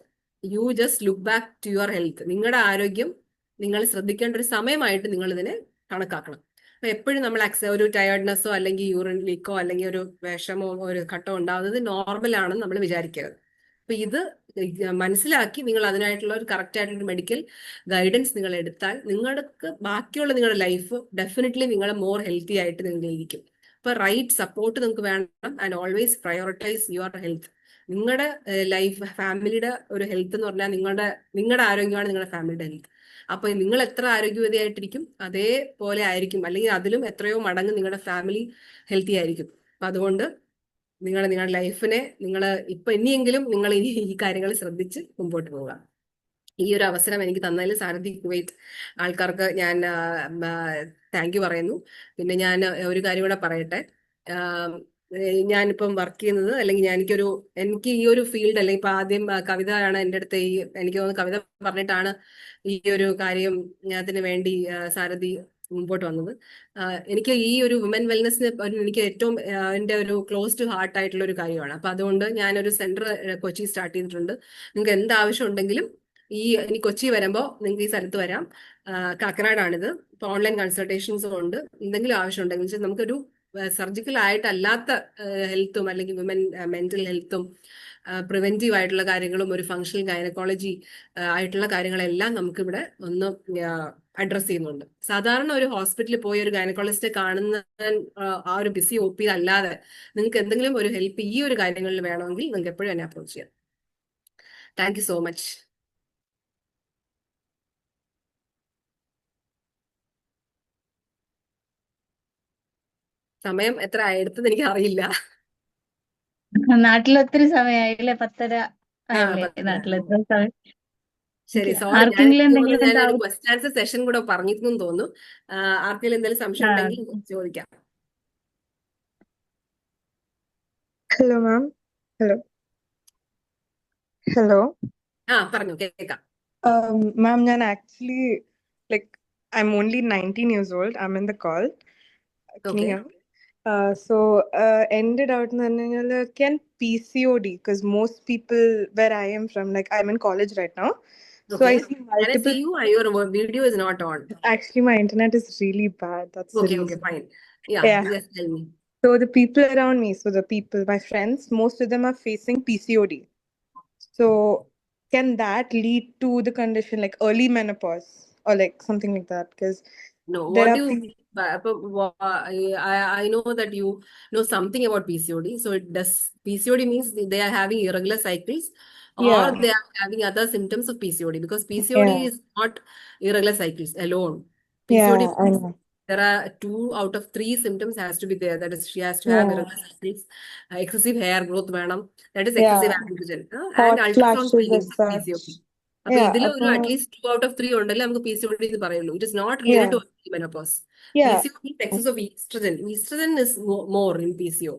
you just look back to your health. നിങ്ങളുടെ ആരോഗ്യം നിങ്ങൾ ശ്രദ്ധിക്കേണ്ട ഒരു സമയമായിട്ട് നിങ്ങൾ ഇതിനെ കണക്കാക്കണം. അപ്പൊ എപ്പോഴും നമ്മൾ ഒരു ടയർഡ്നെസ്സോ അല്ലെങ്കിൽ യൂറിൻ ലീക്കോ അല്ലെങ്കിൽ ഒരു വിഷമോ ഒരു ഘട്ടം ഉണ്ടാകുന്നത് നോർമൽ ആണെന്ന് നമ്മൾ വിചാരിക്കരുത്. അപ്പൊ ഇത് മനസ്സിലാക്കി നിങ്ങൾ അതിനായിട്ടുള്ള ഒരു കറക്റ്റ് ആയിട്ടുള്ള മെഡിക്കൽ ഗൈഡൻസ് നിങ്ങൾ എടുത്താൽ നിങ്ങൾക്ക് ബാക്കിയുള്ള നിങ്ങളുടെ ലൈഫ് ഡെഫിനറ്റ്ലി നിങ്ങൾ മോർ ഹെൽത്തി ആയിട്ട് നിങ്ങൾ ഇരിക്കും. അപ്പൊ റൈറ്റ് സപ്പോർട്ട് നിങ്ങൾക്ക് വേണം and always prioritise your health. നിങ്ങളുടെ ലൈഫ് ഫാമിലിയുടെ ഒരു ഹെൽത്ത് എന്ന് പറഞ്ഞാൽ നിങ്ങളുടെ ആരോഗ്യമാണ് നിങ്ങളുടെ ഫാമിലിയുടെ ഹെൽത്ത്. അപ്പൊ നിങ്ങൾ എത്ര ആരോഗ്യവതിയായിട്ടിരിക്കും അതേപോലെ ആയിരിക്കും, അല്ലെങ്കിൽ അതിലും എത്രയോ മടങ്ങ് നിങ്ങളുടെ ഫാമിലി ഹെൽത്തി ആയിരിക്കും. അപ്പൊ അതുകൊണ്ട് നിങ്ങളുടെ ലൈഫിനെ ഇപ്പൊ ഇനിയെങ്കിലും നിങ്ങൾ ഈ കാര്യങ്ങൾ ശ്രദ്ധിച്ച് മുമ്പോട്ട് പോവുക. ഈ ഒരു അവസരം എനിക്ക് തന്നതിൽ സാരഥി കുവൈറ്റ് ആൾക്കാർക്ക് ഞാൻ താങ്ക് യു പറയുന്നു. പിന്നെ ഞാൻ ഒരു കാര്യം കൂടെ പറയട്ടെ. ഞാനിപ്പം വർക്ക് ചെയ്യുന്നത് അല്ലെങ്കിൽ എനിക്ക് ഈ ഒരു ഫീൽഡ് അല്ലെങ്കിൽ ഇപ്പൊ ആദ്യം കവിത ആണ് എൻ്റെ അടുത്ത് എനിക്ക് തോന്നുന്നു കവിത പറഞ്ഞിട്ടാണ് ഈ ഒരു കാര്യം അതിന് വേണ്ടി സാരഥി മുമ്പോട്ട് വന്നത്. എനിക്ക് ഈ ഒരു വുമൻ വെൽനെസ്സിന് എനിക്ക് ഏറ്റവും എൻ്റെ ഒരു ക്ലോസ് ടു ഹാർട്ട് ആയിട്ടുള്ള ഒരു കാര്യമാണ്. അപ്പൊ അതുകൊണ്ട് ഞാനൊരു സെന്റർ കൊച്ചി സ്റ്റാർട്ട് ചെയ്തിട്ടുണ്ട്. നിങ്ങൾക്ക് എന്ത് ആവശ്യം ഉണ്ടെങ്കിലും ഇനി കൊച്ചി വരുമ്പോൾ നിങ്ങൾക്ക് ഈ സ്ഥലത്ത് വരാം. കാക്കനാടാണിത്. ഇപ്പൊ ഓൺലൈൻ കൺസൾട്ടേഷൻസും ഉണ്ട്. എന്തെങ്കിലും ആവശ്യം ഉണ്ടെങ്കിൽ നമുക്കൊരു സർജിക്കൽ ആയിട്ടല്ലാത്ത ഹെൽത്തും അല്ലെങ്കിൽ വിമൻ മെന്റൽ ഹെൽത്തും പ്രിവെന്റീവ് ആയിട്ടുള്ള കാര്യങ്ങളും ഒരു ഫങ്ഷണൽ ഗൈനക്കോളജി ആയിട്ടുള്ള കാര്യങ്ങളെല്ലാം നമുക്കിവിടെ ഒന്ന് അഡ്രസ് ചെയ്യുന്നുണ്ട്. സാധാരണ ഒരു ഹോസ്പിറ്റലിൽ പോയി ഒരു ഗൈനക്കോളജിസ്റ്റ് കാണുന്ന ആ ഒരു ബിസി ഒ പി അല്ലാതെ നിങ്ങൾക്ക് എന്തെങ്കിലും ഒരു ഹെൽപ്പ് ഈ ഒരു കാര്യങ്ങളിൽ വേണമെങ്കിൽ നിങ്ങൾക്ക് എപ്പോഴും എന്നെ അപ്രോച്ച് ചെയ്യാം. Thank you so much. സമയം എത്ര എടുത്തത് എനിക്ക് അറിയില്ല. നാട്ടിൽ ഒത്തിരി സമയമായില്ലേ? 10:30 ആയില്ലേ? 10:30. നാട്ടിൽ എത്ര സമയം? ശരി, സോറി. ഞാൻ ആർക്കെങ്കിലും എന്തെങ്കിലും ഞാനൊരു ഡൗട്ട്? ക്വസ്റ്റ്യൻ ആൻസർ സെഷൻ കൂടെ പറഞ്ഞിരുന്നു തോന്നുന്നു. ആർക്കെങ്കിലും എന്തെങ്കിലും സംശയം ഉണ്ടെങ്കിൽ ചോദിക്കാം. Hello, ma'am. Hello. Hello. പറഞ്ഞു കേൾക്കാം. Ma'am, actually, like, I'm only 19 years old. I'm in the call. Can you hear me? So, ended out can PCOD, because most people where I am from, like, I'm in college right now. So Okay. I see Can I multiple. see you? Your video is not on. Actually, my internet is really bad. That's the Okay, reason. fine. Yeah, just tell me. So the people around me, my friends, most of them are facing PCOD. So can that lead to the condition like early menopause or like something like that? Because No, there what are do you I know that you know something about PCOD. So PCOD means they are having irregular cycles or Yeah. they are having other symptoms of PCOD, because PCOD Yeah. is not irregular cycles alone. PCOD Yeah, I means know. there are 2 out of 3 symptoms has to be there. That is, she has to have Yeah. irregular cycles, excessive hair growth വേണം, that is Yeah. excessive androgen, and Hot ultrasound flashes as findings of such. PCOD. അപ്പൊ Yeah. ഇതിൽ ഒരു അപ്പൊ at least 2 out of 3 ഉണ്ടല്ലേ നമുക്ക് PCOD എന്ന് പറയുള്ളൂ. It is not related yeah. to menopause. Yeah. PCOD is excess of estrogen. Estrogen is more in PCO.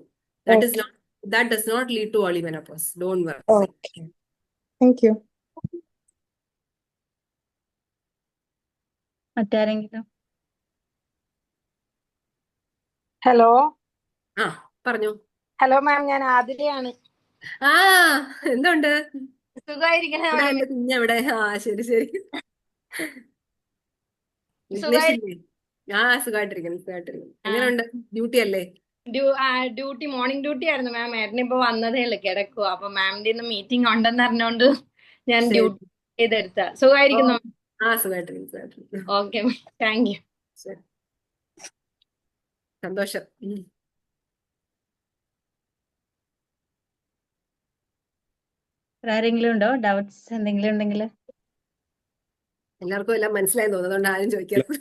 That is Okay. not, that does not lead to early menopause. Don't worry. Okay. Thank you. മറ്റാരെങ്കിലും? Hello ആ പറഞ്ഞോ. Hello ma'am, ഞാൻ ആതിരയാണ്. ആ എന്തുണ്ട്? സുഖമായിരിക്കണേ ഇവിടെ മാം? എന്റെ കുഞ്ഞവിടെ. ആ ശരി ശരി. വിഘ്നേഷ് സുഖമായി ഇല്ലേ? ആ സുഖമായിട്ടിരിക്കുന്നു സുഖമായിട്ടിരിക്കുന്നു. എങ്ങനെയുണ്ട്? ഡ്യൂട്ടി അല്ലേ? ഡ്യൂട്ടി മോർണിംഗ് ഡ്യൂട്ടി ആയിരുന്നു മാം. ഏട്ടന് ഇപ്പൊ വന്നതേ ഉള്ളു, കിടക്കുക. അപ്പൊ മാമിന്റെ ഇന്ന് മീറ്റിംഗ് ഉണ്ടെന്ന് അറിഞ്ഞോണ്ട് ഞാൻ ശരി. ഡ്യൂട്ടി ചെയ്തെടുത്ത. ഓ സുഖമായിരിക്കുന്നു? ആ സുഖമായിട്ടിരിക്കുന്നു സുഖമായിട്ടിരിക്കുന്നു. Okay, thank you. ശരി, സന്തോഷം. ആരെങ്കിലും ഉണ്ടോ ഡൗട്ട്സ് എന്തെങ്കിലും ഉണ്ടെങ്കിൽ? എല്ലാവർക്കും എല്ലാം മനസ്സിലായി തോന്നുന്നു, അതുകൊണ്ട് ആരും ചോദിക്കാത്ത.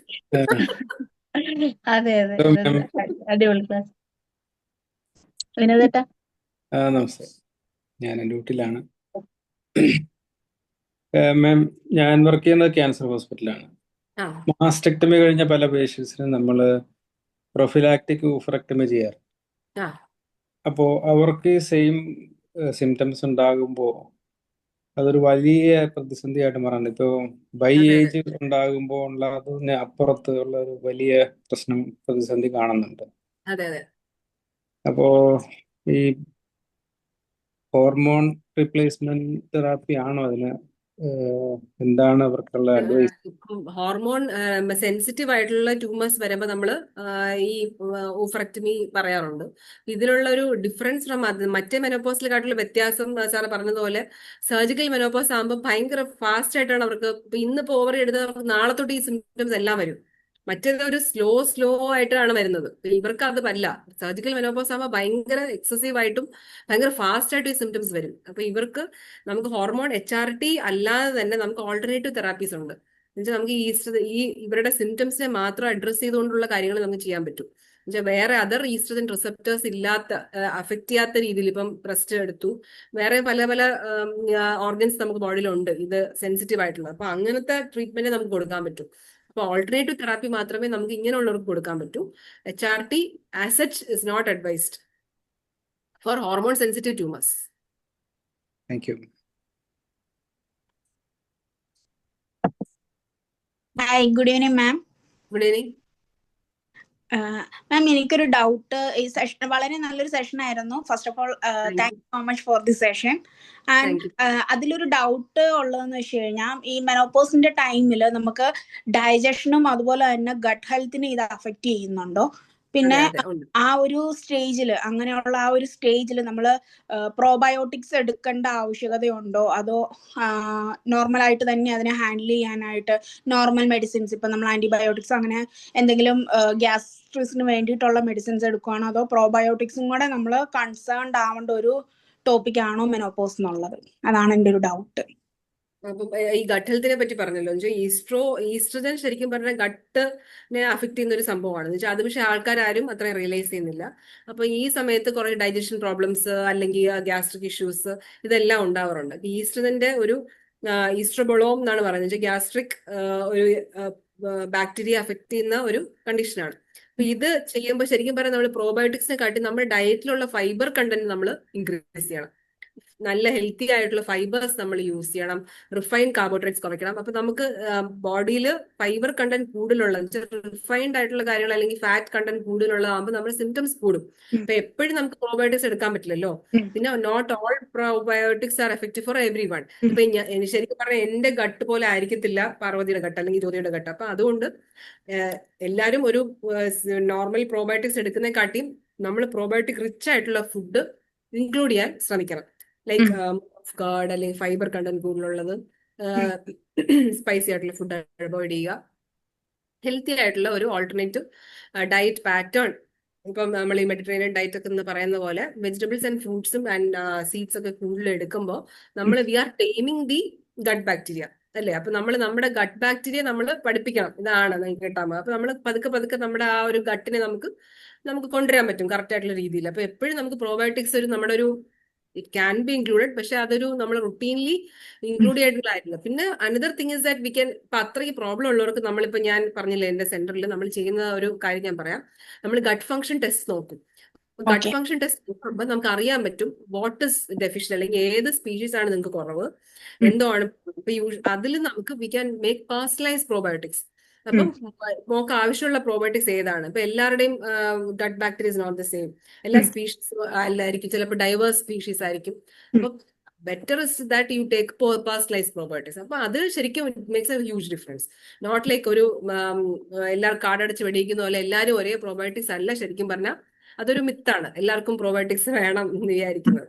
അതെ അതെ, ഹലോ ഇത് മാം. അടിപൊളി ക്ലാസ്. വിനോദേട്ടാ? നമസ്തേ, ഞാൻ ഡ്യൂട്ടിയിലാണ്. മാം, ഞാൻ വർക്ക് ചെയ്യുന്നത് ക്യാൻസർ ഹോസ്പിറ്റലാണ്. ആ മാസ്റ്റക്ടമി കഴിഞ്ഞ പല പേഷ്യൻസിനും നമ്മൾ പ്രൊഫിലാക്റ്റിക് ഊഫറക്ടമി ചെയ്യാറ്. ആ അപ്പോൾ അവർക്ക് സെയിം സിംറ്റംസ് ഉണ്ടാകുമ്പോൾ അതൊരു വലിയ പ്രതിസന്ധിയായിട്ട് മാറാറുണ്ട്. ഇപ്പോൾ ബൈ അതെ അതെ ഏജ് ഉണ്ടാകുമ്പോൾ ഉള്ളതിന് അപ്പുറത്ത് ഉള്ള ഒരു വലിയ പ്രശ്നം പ്രതിസന്ധി കാണുന്നുണ്ട്. അതെ അതെ. അപ്പോൾ ഈ ഹോർമോൺ റീപ്ലേസ്മെന്റ് തെറാപ്പി ആണോ അതിന്? എന്താണ് അവർക്കുള്ള അഡ്വൈസ്? ഇപ്പം ഹോർമോൺ സെൻസിറ്റീവ് ആയിട്ടുള്ള ട്യൂമേഴ്സ് വരുമ്പോൾ നമ്മൾ ഈ ഊഫറക്ടമി പറയാറുണ്ട്. ഇതിലുള്ള ഒരു ഡിഫറൻസ് ഫ്രം അത് മറ്റേ മെനോപോസിനെക്കാട്ടുള്ള വ്യത്യാസം സാറ് പറഞ്ഞതുപോലെ സർജിക്കൽ മെനോപോസ് ആകുമ്പോൾ ഭയങ്കര ഫാസ്റ്റ് ആയിട്ടാണ് അവർക്ക്. ഇപ്പൊ ഇന്നിപ്പോ ഓവർ എടുത്ത് അവർക്ക് നാളെ തൊട്ട് ഈ സിംറ്റംസ് എല്ലാം വരും. മറ്റേത് ഒരു സ്ലോ ആയിട്ടാണ് വരുന്നത്. ഇവർക്ക് അത് പറ്റില്ല. സർജിക്കൽ മെനോപോസ് ആകുമ്പോൾ ഭയങ്കര എക്സസീവ് ആയിട്ടും ഭയങ്കര ഫാസ്റ്റ് ആയിട്ടും ഈ സിംറ്റംസ് വരും. അപ്പൊ ഇവർക്ക് നമുക്ക് ഹോർമോൺ HRT അല്ലാതെ തന്നെ നമുക്ക് ഓൾട്ടർനേറ്റീവ് തെറാപ്പീസ് ഉണ്ട്. എന്നുവെച്ചാൽ നമുക്ക് ഈ ഇവരുടെ സിംറ്റംസിനെ മാത്രം അഡ്രസ് ചെയ്തുകൊണ്ടുള്ള കാര്യങ്ങൾ നമുക്ക് ചെയ്യാൻ പറ്റും. എന്നുവെച്ചാൽ വേറെ അതർ ഈസ്ട്രജൻ റിസപ്റ്റേഴ്സ് ഇല്ലാത്ത, അഫക്ട് ചെയ്യാത്ത രീതിയിൽ, ഇപ്പം ബ്രസ്റ്റ് എടുത്തു, വേറെ പല പല ഓർഗൻസ് നമുക്ക് ബോഡിയിലുണ്ട് ഇത് സെൻസിറ്റീവ് ആയിട്ടുള്ളത്. അപ്പൊ അങ്ങനത്തെ ട്രീറ്റ്മെന്റ് നമുക്ക് കൊടുക്കാൻ പറ്റും. അപ്പൊ ഓൾട്ടർനേറ്റീവ് തെറാപ്പി മാത്രമേ നമുക്ക് ഇങ്ങനെയുള്ളവർക്ക് കൊടുക്കാൻ പറ്റൂ. HRT as such is not advised for hormone sensitive tumours. Thank you. Hi, good evening ma'am. Good evening. Ma'am, എനിക്കൊരു ഡൗട്ട്. ഈ സെഷൻ വളരെ നല്ലൊരു സെഷൻ ആയിരുന്നു. First of all thank you so much for the session. And അതിലൊരു doubt ഉള്ളതെന്ന് വെച്ച് കഴിഞ്ഞാൽ, ഈ മെനോപോസിന്റെ ടൈമിൽ നമുക്ക് ഡൈജഷനും അതുപോലെ തന്നെ ഗട്ട് ഹെൽത്തിനെ ഇത് അഫക്റ്റ് ചെയ്യുന്നുണ്ടോ? പിന്നെ ആ ഒരു സ്റ്റേജിൽ, അങ്ങനെയുള്ള ആ ഒരു സ്റ്റേജിൽ നമ്മൾ പ്രോബയോട്ടിക്സ് എടുക്കേണ്ട ആവശ്യകതയുണ്ടോ? അതോ നോർമലായിട്ട് തന്നെ അതിനെ ഹാൻഡിൽ ചെയ്യാനായിട്ട് നോർമൽ മെഡിസിൻസ്, ഇപ്പം നമ്മൾ ആന്റിബയോട്ടിക്സ് അങ്ങനെ എന്തെങ്കിലും ഗ്യാസ്ട്രിസിന് വേണ്ടിയിട്ടുള്ള മെഡിസിൻസ് എടുക്കുകയാണോ? അതോ പ്രോബയോട്ടിക്സും കൂടെ നമ്മൾ കൺസേൺഡ് ആവേണ്ട ഒരു ടോപ്പിക് ആണോ മെനോപോസ് എന്നുള്ളത്? അതാണ് എൻ്റെ ഒരു ഡൗട്ട്. അപ്പം ഈ ഗട്ട് ഹെൽത്തിനെ പറ്റി പറഞ്ഞല്ലോ. ഈസ്ട്രോജൻ ശരിക്കും പറഞ്ഞാൽ ഗട്ടിനെ അഫക്ട് ചെയ്യുന്ന ഒരു സംഭവമാണ്. എന്ന് വെച്ചാൽ അത് പക്ഷെ ആൾക്കാരും അത്രയും റിയലൈസ് ചെയ്യുന്നില്ല. അപ്പൊ ഈ സമയത്ത് കുറെ ഡൈജഷൻ പ്രോബ്ലംസ് അല്ലെങ്കിൽ ഗ്യാസ്ട്രിക് ഇഷ്യൂസ് ഇതെല്ലാം ഉണ്ടാവാറുണ്ട്. ഈസ്ട്രോജന്റെ ഒരു ഈസ്ട്രോബൊളോം എന്നാണ് പറയുന്നത്. ഗ്യാസ്ട്രിക് ഒരു ബാക്ടീരിയ അഫക്ട് ചെയ്യുന്ന ഒരു കണ്ടീഷനാണ്. അപ്പൊ ഇത് ചെയ്യുമ്പോൾ ശരിക്കും പറഞ്ഞാൽ നമ്മൾ പ്രോബയോട്ടിക്സിനെ കാട്ടി നമ്മുടെ ഡയറ്റിലുള്ള ഫൈബർ കണ്ടന്റ് നമ്മൾ ഇൻക്രീസ് ചെയ്യണം. നല്ല ഹെൽത്തി ആയിട്ടുള്ള ഫൈബേഴ്സ് നമ്മൾ യൂസ് ചെയ്യണം. റിഫൈൻഡ് കാർബോഹൈഡ്രേറ്റ്സ് കുറയ്ക്കണം. അപ്പൊ നമുക്ക് ബോഡിയിൽ ഫൈബർ കണ്ടന്റ് കൂടുതലുള്ള, റിഫൈൻഡ് ആയിട്ടുള്ള കാര്യങ്ങൾ അല്ലെങ്കിൽ ഫാറ്റ് കണ്ടന്റ് കൂടുതലുള്ളതാകുമ്പോൾ നമ്മുടെ സിംറ്റംസ് കൂടും. അപ്പൊ എപ്പോഴും നമുക്ക് പ്രോബയോട്ടിക്സ് എടുക്കാൻ പറ്റില്ലല്ലോ. പിന്നെ not all probiotics are effective for every one. ഇപ്പൊ ശരിക്കും പറഞ്ഞാൽ എന്റെ ഗട്ട് പോലെ ആയിരിക്കത്തില്ല പാർവതിയുടെ ഗട്ട് അല്ലെങ്കിൽ ജ്യോതിയുടെ ഗട്ട്. അപ്പൊ അതുകൊണ്ട് എല്ലാവരും ഒരു നോർമൽ പ്രോബയോട്ടിക്സ് എടുക്കുന്നതിനെക്കാട്ടിയും നമ്മൾ പ്രോബയോട്ടിക് റിച്ച് ആയിട്ടുള്ള ഫുഡ് ഇൻക്ലൂഡ് ചെയ്യാൻ ശ്രമിക്കണം. ലൈക്ക് ഗാർഡ് അല്ലെങ്കിൽ ഫൈബർ കണ്ടന്റ് കൂടുതലുള്ളത്, സ്പൈസി ആയിട്ടുള്ള ഫുഡ് അവോയ്ഡ് ചെയ്യുക. ഹെൽത്തി ആയിട്ടുള്ള ഒരു ഓൾട്ടർനേറ്റീവ് ഡയറ്റ് പാറ്റേൺ, ഇപ്പം നമ്മൾ ഈ മെഡിറ്ററേനിയൻ ഡയറ്റ് ഒക്കെ എന്ന് പറയുന്ന പോലെ വെജിറ്റബിൾസ് ആൻഡ് ഫ്രൂട്ട്സും ആൻഡ് സീഡ്സ് ഒക്കെ കൂടുതൽ എടുക്കുമ്പോൾ നമ്മൾ we are timing the gut bacteria. അല്ലേ? അപ്പൊ നമ്മൾ നമ്മുടെ ഗട്ട് ബാക്ടീരിയ നമ്മൾ പഠിപ്പിക്കണം, ഇതാണ് നിങ്ങൾക്ക് കിട്ടാൻ. അപ്പൊ നമ്മൾ പതുക്കെ പതുക്കെ നമ്മുടെ ആ ഒരു ഗട്ടിനെ നമുക്ക് കൊണ്ടുവരാൻ പറ്റും കറക്റ്റ് ആയിട്ടുള്ള രീതിയിൽ. അപ്പൊ എപ്പോഴും നമുക്ക് പ്രോബയോട്ടിക്സ് ഒരു നമ്മുടെ ഒരു ഇറ്റ് ക്യാൻ ബി ഇൻക്ലൂഡഡ്, പക്ഷെ അതൊരു നമ്മൾ റുട്ടീൻലി ഇൻക്ലൂഡ് ചെയ്തിട്ടുള്ളതായിരുന്നു. പിന്നെ another thing is that we can, ഇപ്പൊ അത്രയ്ക്ക് പ്രോബ്ലം ഉള്ളവർക്ക് നമ്മളിപ്പോ ഞാൻ പറഞ്ഞില്ലേ എന്റെ സെന്ററിൽ നമ്മൾ ചെയ്യുന്ന ഒരു കാര്യം ഞാൻ പറയാം. നമ്മൾ ഗട്ട് ഫംഗ്ഷൻ ടെസ്റ്റ് നോക്കും. Gut Okay. ഫംഗ്ഷൻ ടെസ്റ്റ് നോക്കുമ്പോൾ നമുക്ക് അറിയാൻ പറ്റും വാട്ട് ഇസ് ഡെഫിഷ്യൻ, അല്ലെങ്കിൽ ഏത് സ്പീഷീസ് ആണ് നിങ്ങൾക്ക് കുറവ്, എന്താണ്. ഇപ്പൊ അതിൽ നമുക്ക് we can make personalise probiotics. അപ്പം നമുക്ക് ആവശ്യമുള്ള പ്രോബയോട്ടിക്സ് ഏതാണ്. ഇപ്പൊ എല്ലാവരുടെയും gut bacteria is not the same, എല്ലാ സ്പീഷീസും അല്ലായിരിക്കും, ചിലപ്പോൾ ഡൈവേഴ്സ് സ്പീഷീസ് ആയിരിക്കും. അപ്പൊ better is that you take personalise probiotics. അപ്പൊ അത് ശരിക്കും makes a huge difference. Not like ഒരു എല്ലാവരും കാർഡടിച്ച് വെടിയിക്കുന്ന പോലെ എല്ലാവരും ഒരേ പ്രോബയോട്ടിക്സ് അല്ല. ശരിക്കും പറഞ്ഞാൽ അതൊരു മിത്താണ്, എല്ലാവർക്കും പ്രോബയോട്ടിക്സ് വേണം എന്ന് വിചാരിക്കുന്നത്.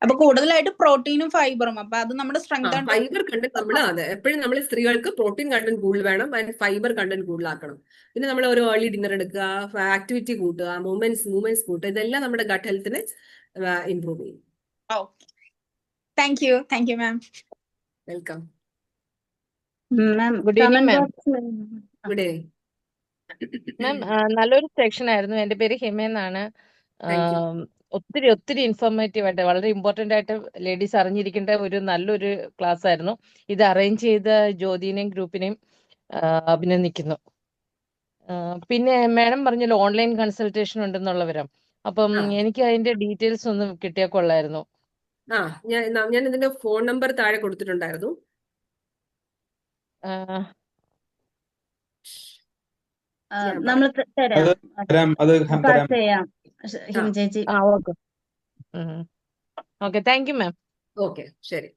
അപ്പൊ കൂടുതലായിട്ട് പ്രോട്ടീനും ഫൈബറും, അപ്പൊ അത് നമ്മുടെ സ്ട്രെങ്ത് ആണ്. ഫൈബർ കണ്ടന്റ് നമ്മൾ അതെ എപ്പോഴും നമ്മൾ സ്ത്രീകൾക്ക് പ്രോട്ടീൻ കണ്ടന്റ് കൂടുതൽ വേണം, ആൻഡ് ഫൈബർ കണ്ടന്റ് കൂടുതലാക്കണം. പിന്നെ നമ്മൾ ഒരു ഏർലി ഡിന്നർ എടുക്കുക, ആക്ടിവിറ്റി കൂട്ടുക, മൂവ്മെന്റ്സ് കൂട്ടുക, ഇതെല്ലാം നമ്മുടെ ഗട്ട് ഹെൽത്തിനെ ഇംപ്രൂവ് ചെയ്യും. Thank you ma'am. Welcome. Ma'am Good evening, comment ma'am. ബോക്സിൽ ഇവിടെ മാം നല്ലൊരു സെക്ഷൻ ആയിരുന്നു. എൻ്റെ പേര് ഹിമ എന്നാണ്. Thank you. ഒത്തിരി ഒത്തിരി ഇൻഫോർമേറ്റീവ് ആയിട്ട് വളരെ ഇമ്പോർട്ടൻ്റ് ആയിട്ട് ലേഡീസ് അറിഞ്ഞിരിക്കേണ്ട ഒരു നല്ലൊരു ക്ലാസ് ആയിരുന്നു. ഇത് അറേഞ്ച് ചെയ്ത ജ്യോതിനെയും ഗ്രൂപ്പിനെയും അഭിനന്ദിക്കുന്നു. പിന്നെ മാഡം പറഞ്ഞല്ലോ ഓൺലൈൻ കൺസൾട്ടേഷൻ ഉണ്ടെന്നുള്ള വിവരം. അപ്പം എനിക്ക് അതിന്റെ ഡീറ്റെയിൽസ് ഒന്ന് കിട്ടിയാൽ കൊള്ളായിരുന്നു. ഞാൻ ഇതിന്റെ ഫോൺ നമ്പർ താഴെ കൊടുത്തിട്ടുണ്ടായിരുന്നു. നമ്മൾ തരാം, അത് പാസ് ചെയ്യാം ഹിമ ചേച്ചി. Okay okay, thank you ma'am. Okay, ശരി.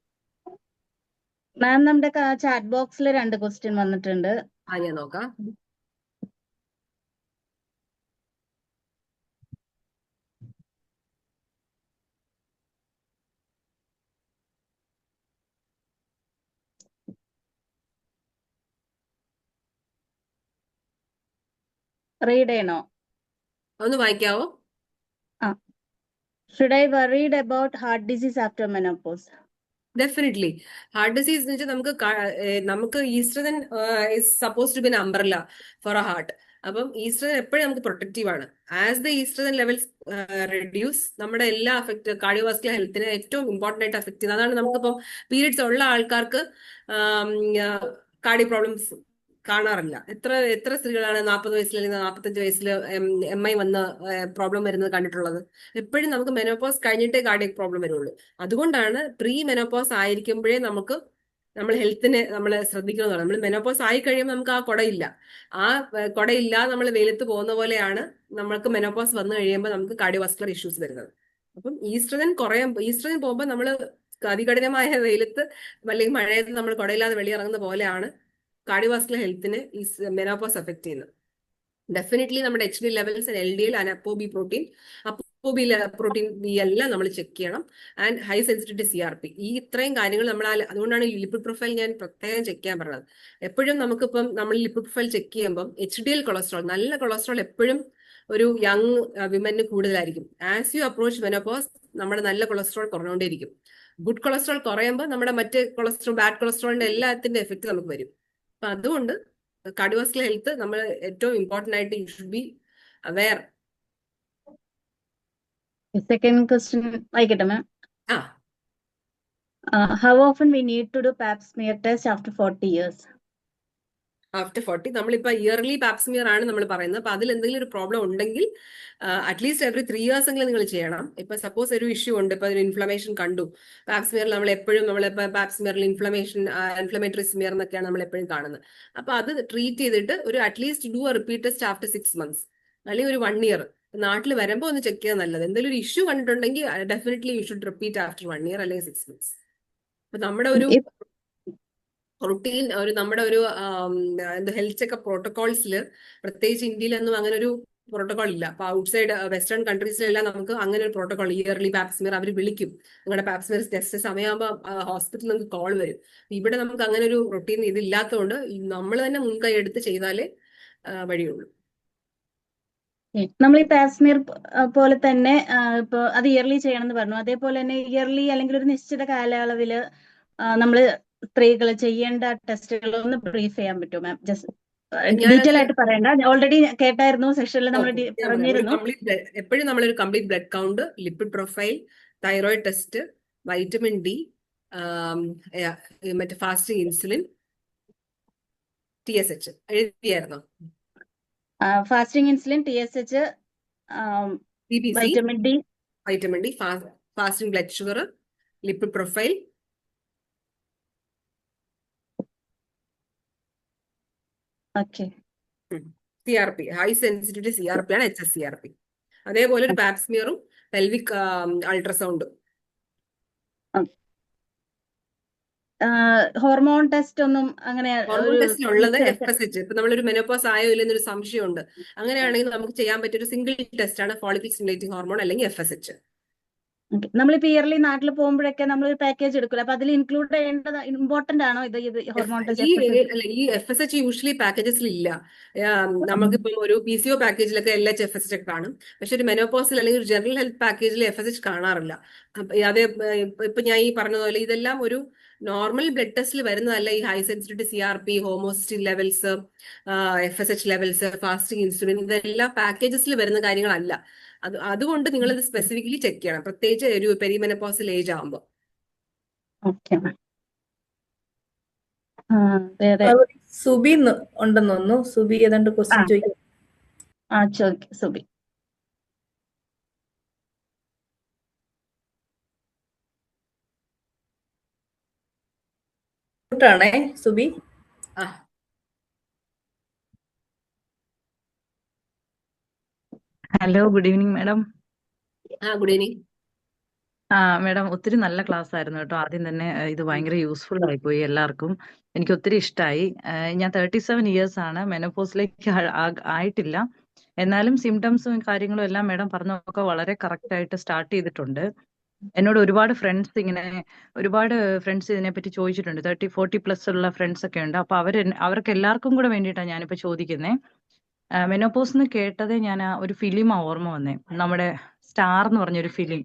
മാം നമ്മുടെ ചാറ്റ് ബോക്സിൽ 2 ക്വസ്റ്റ്യൻ വന്നിട്ടുണ്ട്. ഞാൻ നോക്കാം. റീഡ് ചെയ്യണോ? ഒന്ന് വായിക്കാവോ? Should I worried about heart disease after menopause? Definitely. Heart disease എന്ന് വെച്ചാൽ നമുക്ക് oestrogen is suppose to be an umbrella for a heart. അപ്പം ഈസ്ട്രജൻ എപ്പോഴും നമുക്ക് പ്രൊട്ടക്റ്റീവ് ആണ്. As the oestrogen levels reduce, നമ്മുടെ എല്ലാ കാർഡിയോവാസ്കുലർ ഹെൽത്തിനെ ഏറ്റവും ഇമ്പോർട്ടന്റ് ആയിട്ട് അഫക്ട് ചെയ്യുന്നത് അതാണ്. നമുക്കിപ്പം പീരിയഡ്സ് ഉള്ള ആൾക്കാർക്ക് കാർഡിയോ പ്രോബ്ലംസ് കാണാറില്ല. എത്ര സ്ത്രീകളാണ് 40 വയസ്സിൽ അല്ലെങ്കിൽ 45 വയസ്സിൽ MI വന്ന് പ്രോബ്ലം വരുന്നത് കണ്ടിട്ടുള്ളത്? എപ്പോഴും നമുക്ക് മെനോപോസ് കഴിഞ്ഞിട്ടേ കാർഡിയക് പ്രോബ്ലം വരുള്ളൂ. അതുകൊണ്ടാണ് പ്രീ മെനോപോസ് ആയിരിക്കുമ്പോഴേ നമ്മൾ ഹെൽത്തിനെ നമ്മൾ ശ്രദ്ധിക്കുന്നതാണ്. നമ്മൾ മെനോപോസ് ആയി കഴിയുമ്പോൾ നമുക്ക് ആ കുടയില്ലാതെ നമ്മൾ വെയിലത്ത് പോകുന്ന പോലെയാണ് നമ്മൾക്ക് മെനോപോസ് വന്നു കഴിയുമ്പോൾ നമുക്ക് കാർഡിയോവാസ്കുലർ ഇഷ്യൂസ് വരുന്നത്. അപ്പം ഈസ്ട്രജൻ പോകുമ്പോൾ നമ്മൾ അതികഠിനമായ വെയിലത്ത് അല്ലെങ്കിൽ മഴയത്ത് നമ്മൾ കുടയില്ലാതെ വെളിയിറങ്ങുന്ന പോലെയാണ് കാർഡിയോവാസ്കുലർ ഹെൽത്തിനെ ഈ മെനോപോസ് എഫക്ട് ചെയ്യുന്നത്. ഡെഫിനറ്റ്ലി നമ്മുടെ HDL levels, LDL, apoB protein B എല്ലാം നമ്മൾ ചെക്ക് ചെയ്യണം. ആൻഡ് ഹൈ സെൻസിറ്റിവിറ്റി CRP, ഈ ഇത്രയും കാര്യങ്ങൾ അതുകൊണ്ടാണ് ലിപ്പിഡ് പ്രൊഫൈൽ ഞാൻ പ്രത്യേകം ചെക്ക് ചെയ്യാൻ പറഞ്ഞത്. എപ്പോഴും നമുക്കിപ്പം നമ്മൾ ലിപ്പിഡ് പ്രൊഫൈൽ ചെക്ക് ചെയ്യുമ്പം HDL കൊളസ്ട്രോൾ, നല്ല കൊളസ്ട്രോൾ എപ്പോഴും ഒരു യങ് വിമന് കൂടുതലായിരിക്കും. ആസ് യു അപ്രോച്ച് മെനോപോസ് നമ്മുടെ നല്ല കൊളസ്ട്രോൾ കുറഞ്ഞുകൊണ്ടേയിരിക്കും. ഗുഡ് കൊളസ്ട്രോൾ കുറയുമ്പോൾ നമ്മുടെ മറ്റ് കൊളസ്ട്രോൾ, ബാഡ് കൊളസ്ട്രോളിന്റെ എല്ലാത്തിന്റെ എഫക്ട് നമുക്ക് വരും. അപ്പൊ അതുകൊണ്ട് കാർഡിയോവാസ്കുലർ ഹെൽത്ത് നമ്മൾ ഏറ്റവും ഇമ്പോർട്ടന്റ് ആയിട്ട് you should be aware. Second question വായിക്കട്ടെ മാം. How often we need to do pap smear test after 40 years? After 40 നമ്മളിപ്പോ ഇയർലി പാപ്സ്മിയർ ആണ് നമ്മൾ പറയുന്നത്. അപ്പൊ അതിൽ എന്തെങ്കിലും ഒരു പ്രോബ്ലം ഉണ്ടെങ്കിൽ അറ്റ്ലീസ്റ്റ് എവറി 3 years എങ്കിലും നിങ്ങൾ ചെയ്യണം. ഇപ്പൊ സപ്പോസ് ഒരു ഇഷ്യൂ ഉണ്ട്, ഇപ്പൊ ഒരു ഇൻഫ്ലമേഷൻ കണ്ടു, പാപ്സ്മിയറിൽ നമ്മൾ എപ്പോഴും പാപ്സ്മിയറിൽ ഇൻഫ്ലമേറ്ററി സ്മിയർ എന്നൊക്കെയാണ് നമ്മൾ എപ്പോഴും കാണുന്നത്. അപ്പൊ അത് ട്രീറ്റ് ചെയ്തിട്ട് ഒരു at least do A repeat test after 6 months അല്ലെങ്കിൽ ഒരു 1 year. നാട്ടിൽ വരുമ്പോൾ ഒന്ന് ചെക്ക് ചെയ്യാൻ നല്ലത്. എന്തെങ്കിലും ഒരു ഇഷ്യൂ കണ്ടിട്ടുണ്ടെങ്കിൽ definitely you should repeat after 1 year അല്ലെങ്കിൽ 6 months. അപ്പൊ നമ്മുടെ ഒരു റുട്ടീൻ നമ്മുടെ ഒരു ഹെൽത്ത് ചെക്കപ്പ് പ്രോട്ടോകോൾസിൽ, പ്രത്യേകിച്ച് ഇന്ത്യയിലൊന്നും അങ്ങനെ ഒരു പ്രോട്ടോകോൾ ഇല്ല. അപ്പൊ ഔട്ട്സൈഡ് വെസ്റ്റേൺ കൺട്രീസിലെല്ലാം നമുക്ക് അങ്ങനെ ഒരു പ്രോട്ടോകോൾ, ഇയർലി പാപ്സ്മിയർ അവർ വിളിക്കും. നിങ്ങളുടെ പാപ്സ്മിയർ ടെസ്റ്റ് സമയമാകുമ്പോൾ ഹോസ്പിറ്റലിൽ നമുക്ക് കോൾ വരും. ഇവിടെ നമുക്ക് അങ്ങനെ ഒരു റൊട്ടീൻ ഇതില്ലാത്തതുകൊണ്ട് നമ്മൾ തന്നെ മുൻകൈ എടുത്ത് ചെയ്താലേ വഴിയുള്ളൂ. നമ്മൾ ഈ പാപ്സ്മിയർ പോലെ തന്നെ ഇപ്പൊ അത് ഇയർലി ചെയ്യണമെന്ന് പറഞ്ഞു. അതേപോലെ തന്നെ ഇയർലി അല്ലെങ്കിൽ ഒരു നിശ്ചിത കാലയളവില് നമ്മൾ സ്ത്രീകൾ ചെയ്യേണ്ട ടെസ്റ്റുകൾ ഒന്ന് ബ്രീഫ് ചെയ്യാൻ പറ്റുമോ മാം? ജസ്റ്റ് ഞാനത് ഡീറ്റെയിൽ ആയിട്ട് പറയണ്ട, ഓൾറെഡി കേട്ടായിരുന്നു സെഷനിൽ നമ്മൾ ഓക്കെ, ഞാൻ പറയാം. ഒരു പറഞ്ഞിരുന്നു. എപ്പോഴും നമ്മളൊരു complete blood count, lipid profile, thyroid test, vitamin D, മറ്റേ ഫാസ്റ്റിംഗ് ഇൻസുലിൻ, TSH എഴുതിയായിരുന്നോ? Fasting insulin, TSH, CBC, vitamin D. Fasting blood sugar, lipid profile, okay. CRP, high sensitivity CRP ആണ് HSCRP. അതേപോലെ ഒരു പാപ്സ്മിയറും പെൽവിക് അൾട്രാസൗണ്ടും. ഹോർമോൺ ടെസ്റ്റ് ഒന്നും അങ്ങനെ hormone ടെസ്റ്റിലുള്ളത് FSH. ഇപ്പൊ നമ്മളൊരു മെനോപോസ് ആയോ ഇല്ലെന്നൊരു സംശയമുണ്ട്. അങ്ങനെയാണെങ്കിൽ നമുക്ക് ചെയ്യാൻ പറ്റിയ ഒരു സിംഗിൾ ടെസ്റ്റ് ആണ് ഫോളിക് സ്റ്റിമുലേറ്റിംഗ് ഹോർമോൺ അല്ലെങ്കിൽ FSH. നമ്മളിപ്പോ ഇയർലി നാട്ടിൽ പോകുമ്പോഴൊക്കെ നമ്മൾ ഒരു പാക്കേജ് എടുക്കില്ല, അപ്പൊ അതിൽ ഇൻക്ലൂഡ് ചെയ്യേണ്ടത് ഇമ്പോർട്ടന്റ് ആണോ ഇത് ഹോർമോൺ ടെസ്റ്റ്? ഈ FSH യൂഷ്വലി പാക്കേജസിൽ ഇല്ല. നമുക്കിപ്പം ഒരു PCO പാക്കേജിലൊക്കെ LH FSH ഒക്കെ കാണും. പക്ഷെ ഒരു മെനോപോസിൽ അല്ലെങ്കിൽ ഒരു ജനറൽ ഹെൽത്ത് പാക്കേജിൽ FSH കാണാറില്ല. അതേ ഇപ്പൊ ഞാൻ ഈ പറഞ്ഞതുപോലെ ഇതെല്ലാം ഒരു നോർമൽ ബ്ലഡ് ടെസ്റ്റിൽ വരുന്നതല്ല. ഈ high sensitivity CRP, homocysteine levels, FSH levels, fasting insulin, ഇതെല്ലാം പാക്കേജസിൽ വരുന്ന കാര്യങ്ങളല്ല. അതുകൊണ്ട് നിങ്ങൾ ഇത് സ്പെസിഫിക്കലി ചെക്ക് ചെയ്യണം, പ്രത്യേകിച്ച് ഒരു പെരിമെനോപോസൽ ഏജ് ആകുമ്പോൾ. സുബി ഉണ്ടെന്ന് തോന്നുന്നു. സുബി ഏതാണ്ട് ക്വസ്റ്റ്യൻ ചോദിക്കും. സുബി. ആണേ Subi. Hello, good evening madam. Good evening. Madam, ഒത്തിരി നല്ല ക്ലാസ് ആയിരുന്നു കേട്ടോ. ആദ്യം തന്നെ ഇത് ഭയങ്കര യൂസ്ഫുൾ ആയിപ്പോയി എല്ലാവർക്കും. എനിക്ക് ഒത്തിരി ഇഷ്ടമായി. ഞാൻ 37 ഇയേഴ്സ് ആണ്, മെനോപോസിലേക്ക് ആയിട്ടില്ല. എന്നാലും സിംറ്റംസും കാര്യങ്ങളും എല്ലാം മാഡം പറഞ്ഞൊക്കെ വളരെ കറക്റ്റ് ആയിട്ട് സ്റ്റാർട്ട് ചെയ്തിട്ടുണ്ട്. എന്നോട് ഒരുപാട് ഫ്രണ്ട്സ് ഇതിനെപ്പറ്റി ചോദിച്ചിട്ടുണ്ട്. 30-40+ ഉള്ള ഫ്രണ്ട്സ് ഒക്കെ ഉണ്ട്. അപ്പൊ അവർക്ക് എല്ലാവർക്കും കൂടെ വേണ്ടിയിട്ടാണ് ഞാനിപ്പോ ചോദിക്കുന്നത്. മെനോപോസ് എന്ന് കേട്ടതേ ഞാൻ ഒരു ഫിലിമാ ഓർമ്മ വന്നേ, നമ്മുടെ സ്റ്റാർ എന്ന് പറഞ്ഞൊരു ഫിലിം.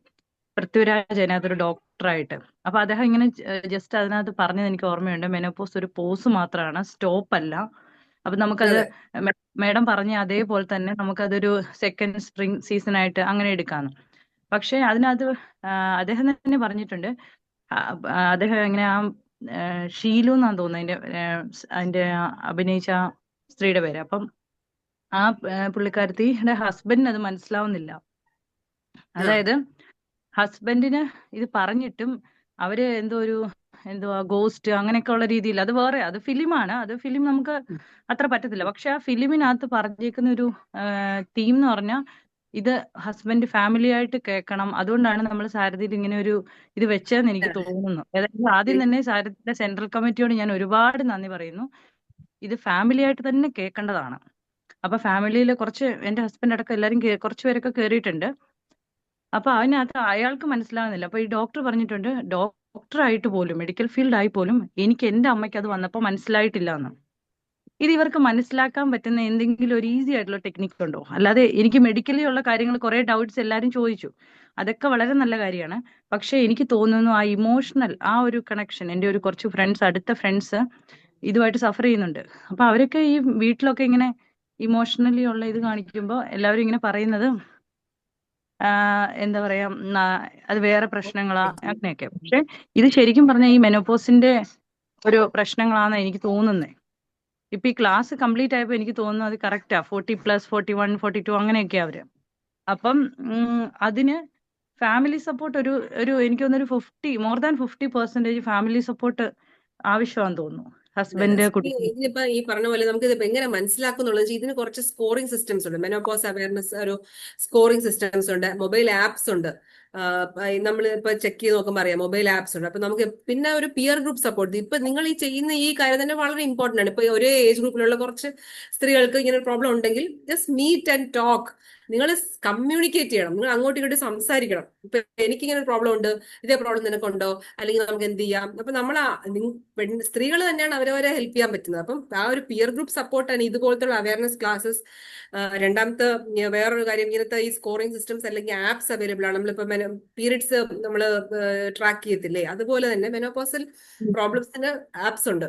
പൃഥ്വിരാജ് അതിനകത്തൊരു ഡോക്ടറായിട്ട്. അപ്പൊ അദ്ദേഹം ഇങ്ങനെ ജസ്റ്റ് അതിനകത്ത് പറഞ്ഞത് എനിക്ക് ഓർമ്മയുണ്ട്, മെനോപോസ് ഒരു പോസ് മാത്രമാണ്, സ്റ്റോപ്പ് അല്ല. അപ്പൊ നമുക്കത് മേഡം പറഞ്ഞ അതേപോലെ തന്നെ നമുക്കതൊരു സെക്കൻഡ് സ്പ്രിംഗ് സീസൺ ആയിട്ട് അങ്ങനെ എടുക്കാന്ന്. പക്ഷെ അതിനകത്ത് അദ്ദേഹം തന്നെ പറഞ്ഞിട്ടുണ്ട്, അദ്ദേഹം എങ്ങനെ ഷീലു എന്നാന്ന് തോന്നുന്നു അതിന്റെ അഭിനയിച്ച സ്ത്രീയുടെ പേര്. അപ്പം ആ പുള്ളിക്കാരത്തിയുടെ ഹസ്ബൻഡിന് അത് മനസ്സിലാവുന്നില്ല. അതായത് ഹസ്ബൻഡിന് ഇത് പറഞ്ഞിട്ടും അവര് എന്തുവാ ഗോസ്റ്റ് അങ്ങനെയൊക്കെ ഉള്ള രീതിയിൽ, അത് വേറെ, അത് ഫിലിമാണ്, അത് ഫിലിം നമുക്ക് അത്ര പറ്റത്തില്ല. പക്ഷെ ആ ഫിലിമിനകത്ത് പറഞ്ഞേക്കുന്ന ഒരു തീം എന്ന് പറഞ്ഞാൽ ഇത് ഹസ്ബൻഡ് ഫാമിലി ആയിട്ട് കേൾക്കണം. അതുകൊണ്ടാണ് നമ്മൾ സാരഥിയിൽ ഇങ്ങനെ ഒരു ഇത് വെച്ചതെന്ന് എനിക്ക് തോന്നുന്നു. അതായത് ആദ്യം തന്നെ സാരഥിയുടെ സെൻട്രൽ കമ്മിറ്റിയോട് ഞാൻ ഒരുപാട് നന്ദി പറയുന്നു. ഇത് ഫാമിലി ആയിട്ട് തന്നെ കേൾക്കേണ്ടതാണ്. അപ്പൊ ഫാമിലിയിൽ കുറച്ച് എന്റെ ഹസ്ബൻഡ് അടക്കം എല്ലാരും കുറച്ച് പേരൊക്കെ കയറിയിട്ടുണ്ട്. അപ്പൊ അതിനകത്ത് അയാൾക്ക് മനസ്സിലാവുന്നില്ല. അപ്പൊ ഈ ഡോക്ടർ പറഞ്ഞിട്ടുണ്ട്, ഡോക്ടറായിട്ട് പോലും മെഡിക്കൽ ഫീൽഡ് ആയി പോലും എനിക്ക് എന്റെ അമ്മയ്ക്ക് അത് വന്നപ്പോൾ മനസ്സിലായിട്ടില്ല എന്ന്. ഇത് ഇവർക്ക് മനസ്സിലാക്കാൻ പറ്റുന്ന എന്തെങ്കിലും ഒരു ഈസി ആയിട്ടുള്ള ടെക്നിക്ക് ഉണ്ടോ? അല്ലാതെ എനിക്ക് മെഡിക്കലി ഉള്ള കാര്യങ്ങൾ കുറെ ഡൗട്ട്സ് എല്ലാരും ചോദിച്ചു, അതൊക്കെ വളരെ നല്ല കാര്യമാണ്. പക്ഷെ എനിക്ക് തോന്നുന്നു ആ ഇമോഷണൽ ആ ഒരു കണക്ഷൻ, എൻ്റെ ഒരു കുറച്ച് ഫ്രണ്ട്സ്, അടുത്ത ഫ്രണ്ട്സ് ഇതുമായിട്ട് സഫർ ചെയ്യുന്നുണ്ട്. അപ്പൊ അവരൊക്കെ ഈ വീട്ടിലൊക്കെ ഇങ്ങനെ ഇമോഷണലി ഉള്ള ഇത് കാണിക്കുമ്പോൾ എല്ലാവരും ഇങ്ങനെ പറയുന്നത് എന്താ പറയാ, അത് വേറെ പ്രശ്നങ്ങളാ അങ്ങനെയൊക്കെ. പക്ഷെ ഇത് ശരിക്കും പറഞ്ഞാൽ ഈ മെനോപോസിന്റെ ഒരു പ്രശ്നങ്ങളാണ് എനിക്ക് തോന്നുന്നത്. ഇപ്പൊ ഈ ക്ലാസ് കംപ്ലീറ്റ് ആയപ്പോ എനിക്ക് തോന്നുന്നു അത് കറക്റ്റാ. 40+, 41, 42 അങ്ങനെയൊക്കെയാ അവര്. അപ്പം അതിന് ഫാമിലി സപ്പോർട്ട് ഒരു എനിക്ക് തോന്നുന്നു 50% ഫാമിലി സപ്പോർട്ട് ആവശ്യമാണെന്ന് തോന്നുന്നു. ഹസ്ബൻഡ്, കുട്ടി. ഇതിനിപ്പോ ഈ പറഞ്ഞ പോലെ നമുക്ക് ഇതിപ്പോ എങ്ങനെ മനസ്സിലാക്കുന്നുള്ളത്, ഇതിന് കുറച്ച് സ്കോറിംഗ് സിസ്റ്റംസ് ഉണ്ട്. മെനോപോസ് അവയർനെസ് ഒരു സ്കോറിംഗ് സിസ്റ്റംസ് ഉണ്ട്, മൊബൈൽ ആപ്സ് ഉണ്ട്. നമ്മൾ ഇപ്പൊ ചെക്ക് ചെയ്ത് നോക്കുമ്പോൾ അറിയാം, മൊബൈൽ ആപ്സ് ഉണ്ട്. അപ്പൊ നമുക്ക് പിന്നെ ഒരു പിയർ ഗ്രൂപ്പ് സപ്പോർട്ട്. ഇപ്പൊ നിങ്ങൾ ഈ ചെയ്യുന്ന ഈ കാര്യം തന്നെ വളരെ ഇമ്പോർട്ടന്റ് ആണ്. ഇപ്പൊ ഒരേ ഏജ് ഗ്രൂപ്പിലുള്ള കുറച്ച് സ്ത്രീകൾക്ക് ഇങ്ങനെ ഒരു പ്രോബ്ലം ഉണ്ടെങ്കിൽ ജസ്റ്റ് മീറ്റ് ആൻഡ് ടോക്ക്. നിങ്ങൾ കമ്മ്യൂണിക്കേറ്റ് ചെയ്യണം, നിങ്ങൾ അങ്ങോട്ടും ഇങ്ങോട്ടും സംസാരിക്കണം. ഇപ്പൊ എനിക്കിങ്ങനെ ഒരു പ്രോബ്ലം ഉണ്ട്, ഇതേ പ്രോബ്ലം നിനക്കുണ്ടോ, അല്ലെങ്കിൽ നമുക്ക് എന്ത് ചെയ്യാം. അപ്പൊ നമ്മൾ സ്ത്രീകൾ തന്നെയാണ് അവരവരെ ഹെൽപ്പ് ചെയ്യാൻ പറ്റുന്നത്. അപ്പം ആ ഒരു പിയർ ഗ്രൂപ്പ് സപ്പോർട്ടാണ് ഇതുപോലത്തെ അവയർനെസ് ക്ലാസ്സസ്. രണ്ടാമത്തെ വേറൊരു കാര്യം, ഇങ്ങനത്തെ ഈ സ്കോറിംഗ് സിസ്റ്റംസ് അല്ലെങ്കിൽ ആപ്സ് അവൈലബിൾ ആണ്. നമ്മളിപ്പോ പീരിയഡ്സ് നമ്മൾ ട്രാക്ക് ചെയ്യത്തില്ലേ, അതുപോലെ തന്നെ മെനോപോസൽ പ്രോബ്ലംസിന് ആപ്സ് ഉണ്ട്.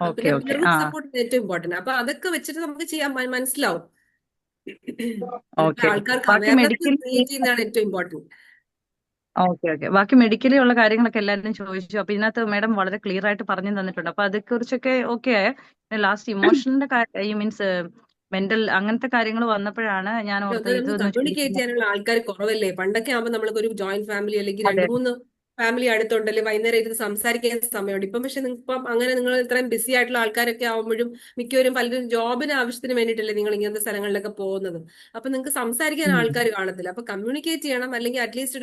ഓക്കെ പിന്നെ ഓക്കെ. ഗ്രൂപ്പ് സപ്പോർട്ട് ഏറ്റവും ഇമ്പോർട്ടന്റ്. അപ്പൊ അതൊക്കെ വെച്ചിട്ട് നമുക്ക് ചെയ്യാൻ മനസ്സിലാവും. ഓക്കെ ആൾക്കാർക്ക് ബാക്കി അവയർനെസ് മെഡിക്കൽ ക്രിയേറ്റ് ചെയ്യുന്നതാണ് ഏറ്റവും ഇമ്പോർട്ടന്റ്. ഓക്കെ ബാക്കി മെഡിക്കലി ഉള്ള കാര്യങ്ങളൊക്കെ എല്ലാവരും ചോദിച്ചു. അപ്പൊ ഇതിനകത്ത് മാഡം വളരെ ക്ലിയർ ആയിട്ട് പറഞ്ഞു തന്നിട്ടുണ്ട്. അപ്പൊ അതേ കുറിച്ചൊക്കെ ഓക്കെ ആയ. ലാസ്റ്റ് ഇമോഷണലിന്റെ മീൻസ് മെന്റൽ അങ്ങനത്തെ കാര്യങ്ങൾ വന്നപ്പോഴാണ് ഞാൻ ഓർത്തത് നമുക്ക് ഇതൊന്ന് കമ്മ്യൂണിക്കേറ്റ് ചോദിക്കുന്നത്. ചെയ്യാനുള്ള ആൾക്കാർ കുറവല്ലേ? പണ്ടൊക്കെ ആകുമ്പോൾ നമ്മൾക്ക് ഒരു ജോയിന്റ് ഫാമിലി അല്ലെങ്കിൽ അതെ 2-3 ഫാമിലി അടുത്തുണ്ടല്ലേ, വൈകുന്നേരം ഇരുന്ന് സംസാരിക്കാൻ സമയമുണ്ട്. ഇപ്പം പക്ഷെ ഇപ്പം അങ്ങനെ നിങ്ങൾ ഇത്രയും ബിസി ആയിട്ടുള്ള ആൾക്കാരൊക്കെ ആവുമ്പോഴും മിക്കവരും പലരും ജോബിന് ആവശ്യത്തിന് വേണ്ടിയിട്ടല്ലേ നിങ്ങൾ ഇങ്ങനത്തെ സ്ഥലങ്ങളിലൊക്കെ പോകുന്നത്. അപ്പൊ നിങ്ങൾക്ക് സംസാരിക്കാൻ ആൾക്കാർ കാണത്തില്ല. അപ്പൊ കമ്മ്യൂണിക്കേറ്റ് ചെയ്യണം. അല്ലെങ്കിൽ അറ്റ്ലീസ്റ്റ്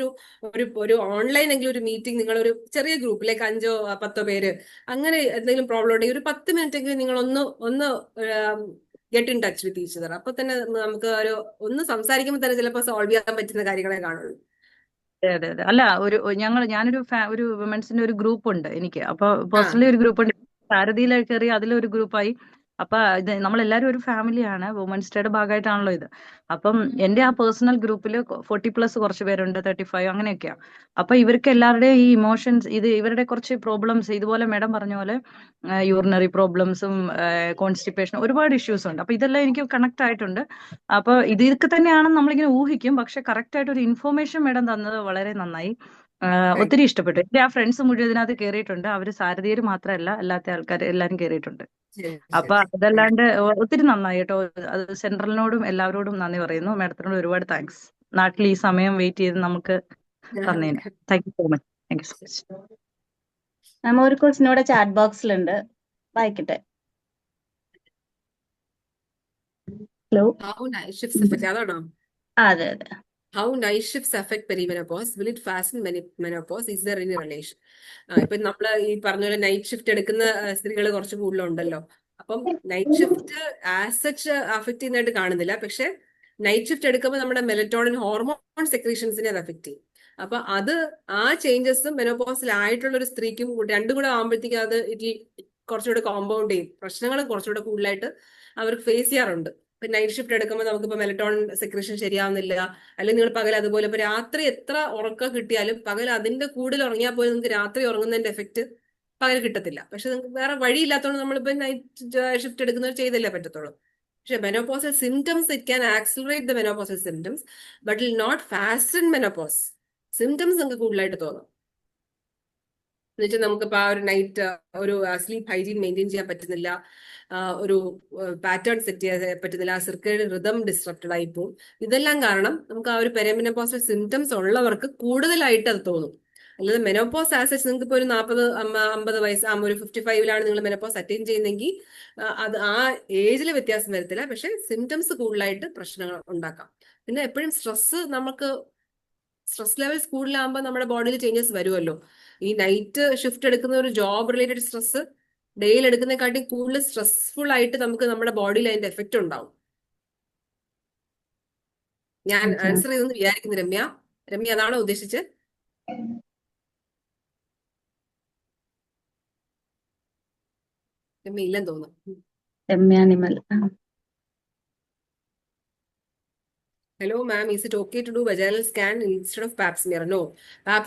ഒരു ഓൺലൈൻ എങ്കിലും ഒരു മീറ്റിംഗ്, നിങ്ങളൊരു ചെറിയ ഗ്രൂപ്പിലേക്ക് 5-10 പേര് അങ്ങനെ എന്തെങ്കിലും പ്രോബ്ലം ഉണ്ടെങ്കിൽ ഒരു 10 മിനിറ്റ് എങ്കിലും നിങ്ങൾ ഒന്ന് get in touch with each other. അപ്പൊ തന്നെ നമുക്ക് ഒന്ന് സംസാരിക്കുമ്പോൾ തന്നെ ചിലപ്പോൾ സോൾവ് ചെയ്യാൻ പറ്റുന്ന കാര്യങ്ങളെ കാണുള്ളൂ. അതെ അല്ല ഞാനൊരു ഒരു വിമൻസിന്റെ ഒരു ഗ്രൂപ്പ് ഉണ്ട് എനിക്ക്. അപ്പൊ പേഴ്സണലി ഒരു ഗ്രൂപ്പ് ഉണ്ട്, സാരഥിയിൽ കയറി അതിലൊരു ഗ്രൂപ്പായി. അപ്പൊ ഇത് നമ്മളെല്ലാരും ഒരു ഫാമിലിയാണ്, വുമൻസ് ഡേയുടെ ഭാഗമായിട്ടാണല്ലോ ഇത്. അപ്പം എന്റെ ആ പേഴ്സണൽ ഗ്രൂപ്പിൽ 40+ കുറച്ച് പേരുണ്ട്, 35 അങ്ങനെയൊക്കെയാ. അപ്പൊ ഇവർക്ക് എല്ലാവരുടെയും ഈ ഇമോഷൻസ്, ഇവരുടെ കുറച്ച് പ്രോബ്ലംസ് ഇതുപോലെ മാഡം പറഞ്ഞ പോലെ യൂറിനറി പ്രോബ്ലംസും കോൺസ്റ്റിപ്പേഷൻ ഒരുപാട് ഇഷ്യൂസ് ഉണ്ട്. അപ്പൊ ഇതെല്ലാം എനിക്ക് കണക്ട് ആയിട്ടുണ്ട്. അപ്പൊ ഇതൊക്കെ തന്നെയാണെന്ന് നമ്മളിങ്ങനെ ഊഹിക്കും. പക്ഷെ കറക്റ്റ് ആയിട്ട് ഒരു ഇൻഫോർമേഷൻ മാഡം തന്നത് വളരെ നന്നായി. ഒത്തിരി ഇഷ്ടപ്പെട്ടു. എന്റെ ആ ഫ്രണ്ട്സ് മുഴുവൻ ഇതിനകത്ത് കയറിയിട്ടുണ്ട്. അവര് സാരഥിയര് മാത്രമല്ല, അല്ലാത്ത ആൾക്കാർ എല്ലാരും കയറിയിട്ടുണ്ട്. അപ്പൊ അതല്ലാണ്ട് ഒത്തിരി നന്നായി കേട്ടോ. അത് സെൻട്രലിനോടും എല്ലാവരോടും നന്ദി പറയുന്നു. മാഡത്തിനോട് ഒരുപാട് താങ്ക്സ്. നാട്ടിൽ ഈ സമയം വെയിറ്റ് ചെയ്ത് നമുക്ക് തന്നേന്. Thank you so much. Thank you so much. Ma'am ഒരു ക്വസ്റ്റ്യൻ ഇവിടെ ചാറ്റ് ബോക്സിലുണ്ട്, വായിക്കട്ടെ. ഹലോ. അതാണോ? അതെ. How night shifts affect perimenopause? Will it fasten menopause? Is there any relation? ഇപ്പൊ നമ്മള് ഈ പറഞ്ഞ പോലെ നൈറ്റ് ഷിഫ്റ്റ് എടുക്കുന്ന സ്ത്രീകൾ കുറച്ച് കൂടുതലുണ്ടല്ലോ. അപ്പം night shift as such affect ചെയ്യുന്നതായിട്ട് കാണുന്നില്ല. പക്ഷെ നൈറ്റ് ഷിഫ്റ്റ് എടുക്കുമ്പോൾ നമ്മുടെ മെലറ്റോണിൻ ഹോർമോൺ സെക്രീഷൻസിനെ അത് അഫക്ട് ചെയ്യും. അപ്പൊ ആ ചേഞ്ചസും മെനോപോസിൽ ആയിട്ടുള്ള ഒരു സ്ത്രീക്കും രണ്ടും കൂടെ ആകുമ്പോഴത്തേക്കും അത് കുറച്ചുകൂടെ കോമ്പൗണ്ട് ചെയ്യും. പ്രശ്നങ്ങൾ കുറച്ചുകൂടെ കൂടുതലായിട്ട് അവർക്ക് ഫേസ് ചെയ്യാറുണ്ട്. ഇപ്പൊ നൈറ്റ് ഷിഫ്റ്റ് എടുക്കുമ്പോൾ നമുക്കിപ്പോ മെലറ്റോണിൻ സെക്രീഷൻ ശരിയാവുന്നില്ല, അല്ലെങ്കിൽ നിങ്ങൾ പകൽ അതുപോലെ ഇപ്പൊ രാത്രി എത്ര ഉറക്കം കിട്ടിയാലും പകൽ അതിന്റെ കൂടുതൽ ഉറങ്ങിയാൽ പോലും നിങ്ങൾക്ക് രാത്രി ഉറങ്ങുന്നതിന്റെ എഫക്ട് പകൽ കിട്ടത്തില്ല. പക്ഷെ നിങ്ങൾക്ക് വേറെ വഴിയില്ലാത്തതുകൊണ്ട് നമ്മളിപ്പോ നൈറ്റ് ഷിഫ്റ്റ് എടുക്കുന്നവർ ചെയ്തല്ലേ പറ്റത്തുള്ളൂ. പക്ഷെ menopausal symptoms, it can accelerate the menopausal symptoms but will not fasten menopause. Symptoms നിങ്ങൾക്ക് കൂടുതലായിട്ട് തോന്നും. എന്നുവെച്ചാൽ നമുക്കിപ്പോ ആ ഒരു നൈറ്റ് ഒരു സ്ലീപ്പ് ഹൈജീൻ മെയിൻറ്റെയിൻ ചെയ്യാൻ പറ്റുന്നില്ല, ഒരു പാറ്റേൺ സെറ്റ് ചെയ്യാൻ പറ്റുന്നില്ല, സിർക്കേഡിയൻ റിതം ഡിസ്ട്രപ്റ്റഡ് ആയി പോകും. ഇതെല്ലാം കാരണം നമുക്ക് ആ ഒരു പെരിമെനോപോസൽ സിംറ്റംസ് ഉള്ളവർക്ക് കൂടുതലായിട്ട് അത് തോന്നും. അല്ലാതെ മെനോപോസ് ആസച്ച് നിങ്ങൾക്ക് ഇപ്പോൾ ഒരു 40-50 വയസ്സ് ഒരു 55-ലാണ് നിങ്ങൾ മെനോപോസ് അറ്റൈൻ ചെയ്യുന്നെങ്കിൽ അത് ആ ഏജിൽ വ്യത്യാസം വരത്തില്ല. പക്ഷെ സിംറ്റംസ് കൂടുതലായിട്ട് പ്രശ്നങ്ങൾ ഉണ്ടാക്കാം. പിന്നെ എപ്പോഴും സ്ട്രെസ് ലെവൽസ് കൂടുതലാകുമ്പോൾ നമ്മുടെ ബോഡിയിൽ ചേഞ്ചസ് വരുമല്ലോ. ഈ നൈറ്റ് ഷിഫ്റ്റ് എടുക്കുന്ന ഒരു ജോബ് റിലേറ്റഡ് സ്ട്രെസ് ഡേയിൽ എടുക്കുന്നതിനെക്കാട്ടി കൂടുതൽ സ്ട്രെസ്ഫുൾ ആയിട്ട് നമുക്ക് നമ്മുടെ ബോഡിയിൽ അതിന്റെ എഫക്റ്റ് ഉണ്ടാവും. ഞാൻ ആൻസർ ചെയ്തെന്ന് വിചാരിക്കുന്നു. രമ്യ അതാണോ ഉദ്ദേശിച്ചത്? രമ്യ ഇല്ലെന്ന് തോന്നുന്നു. Ramya Nimal. Hello ma'am, is it okay to do vaginal scan instead of pap smear? No. Pap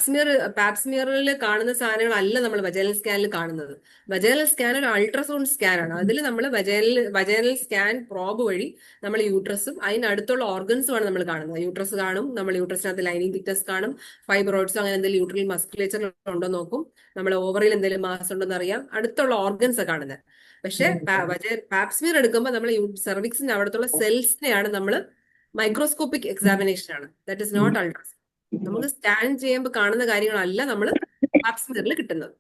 smearൽ കാണുന്ന സാധനങ്ങളല്ല നമ്മൾ വജൈനൽ സ്കാനിൽ കാണുന്നത്. വജൈനൽ സ്കാൻ ഒരു അൾട്രാസൗണ്ട് സ്കാൻ ആണ്. അതിൽ നമ്മൾ വജൈനൽ സ്കാൻ പ്രോബ് വഴി നമ്മൾ യൂട്രസും അതിനടുത്തുള്ള ഓർഗൻസും ആണ് നമ്മൾ കാണുന്നത്. യൂട്രസ് കാണും, നമ്മൾ യൂട്രസിനകത്ത് ലൈനിങ് തിക്നസ് കാണും, ഫൈബ്രോയിഡ്സ് അങ്ങനെ എന്തെങ്കിലും യൂട്രൽ മസ്കുലേച്ചർ ഉണ്ടോ നോക്കും, നമ്മൾ ഓവറിൽ എന്തെങ്കിലും മാസ് ഉണ്ടോന്ന് അറിയാം, അടുത്തുള്ള ഓർഗൻസ് കാണുന്നത്. പക്ഷെ പാപ് സ്മിയർ എടുക്കുമ്പോൾ നമ്മൾ സെർവിക്സിന്റെ അവിടത്തുള്ള സെൽസിനെയാണ് നമ്മൾ മൈക്രോസ്കോപ്പിക് എക്സാമിനേഷൻ ആണ്. That is not ultrasound. നമുക്ക് സ്കാൻ ചെയ്യുമ്പോൾ കാണുന്ന കാര്യങ്ങളല്ല നമ്മൾ പാപ് സ്മിയറിൽ കിട്ടുന്നത്.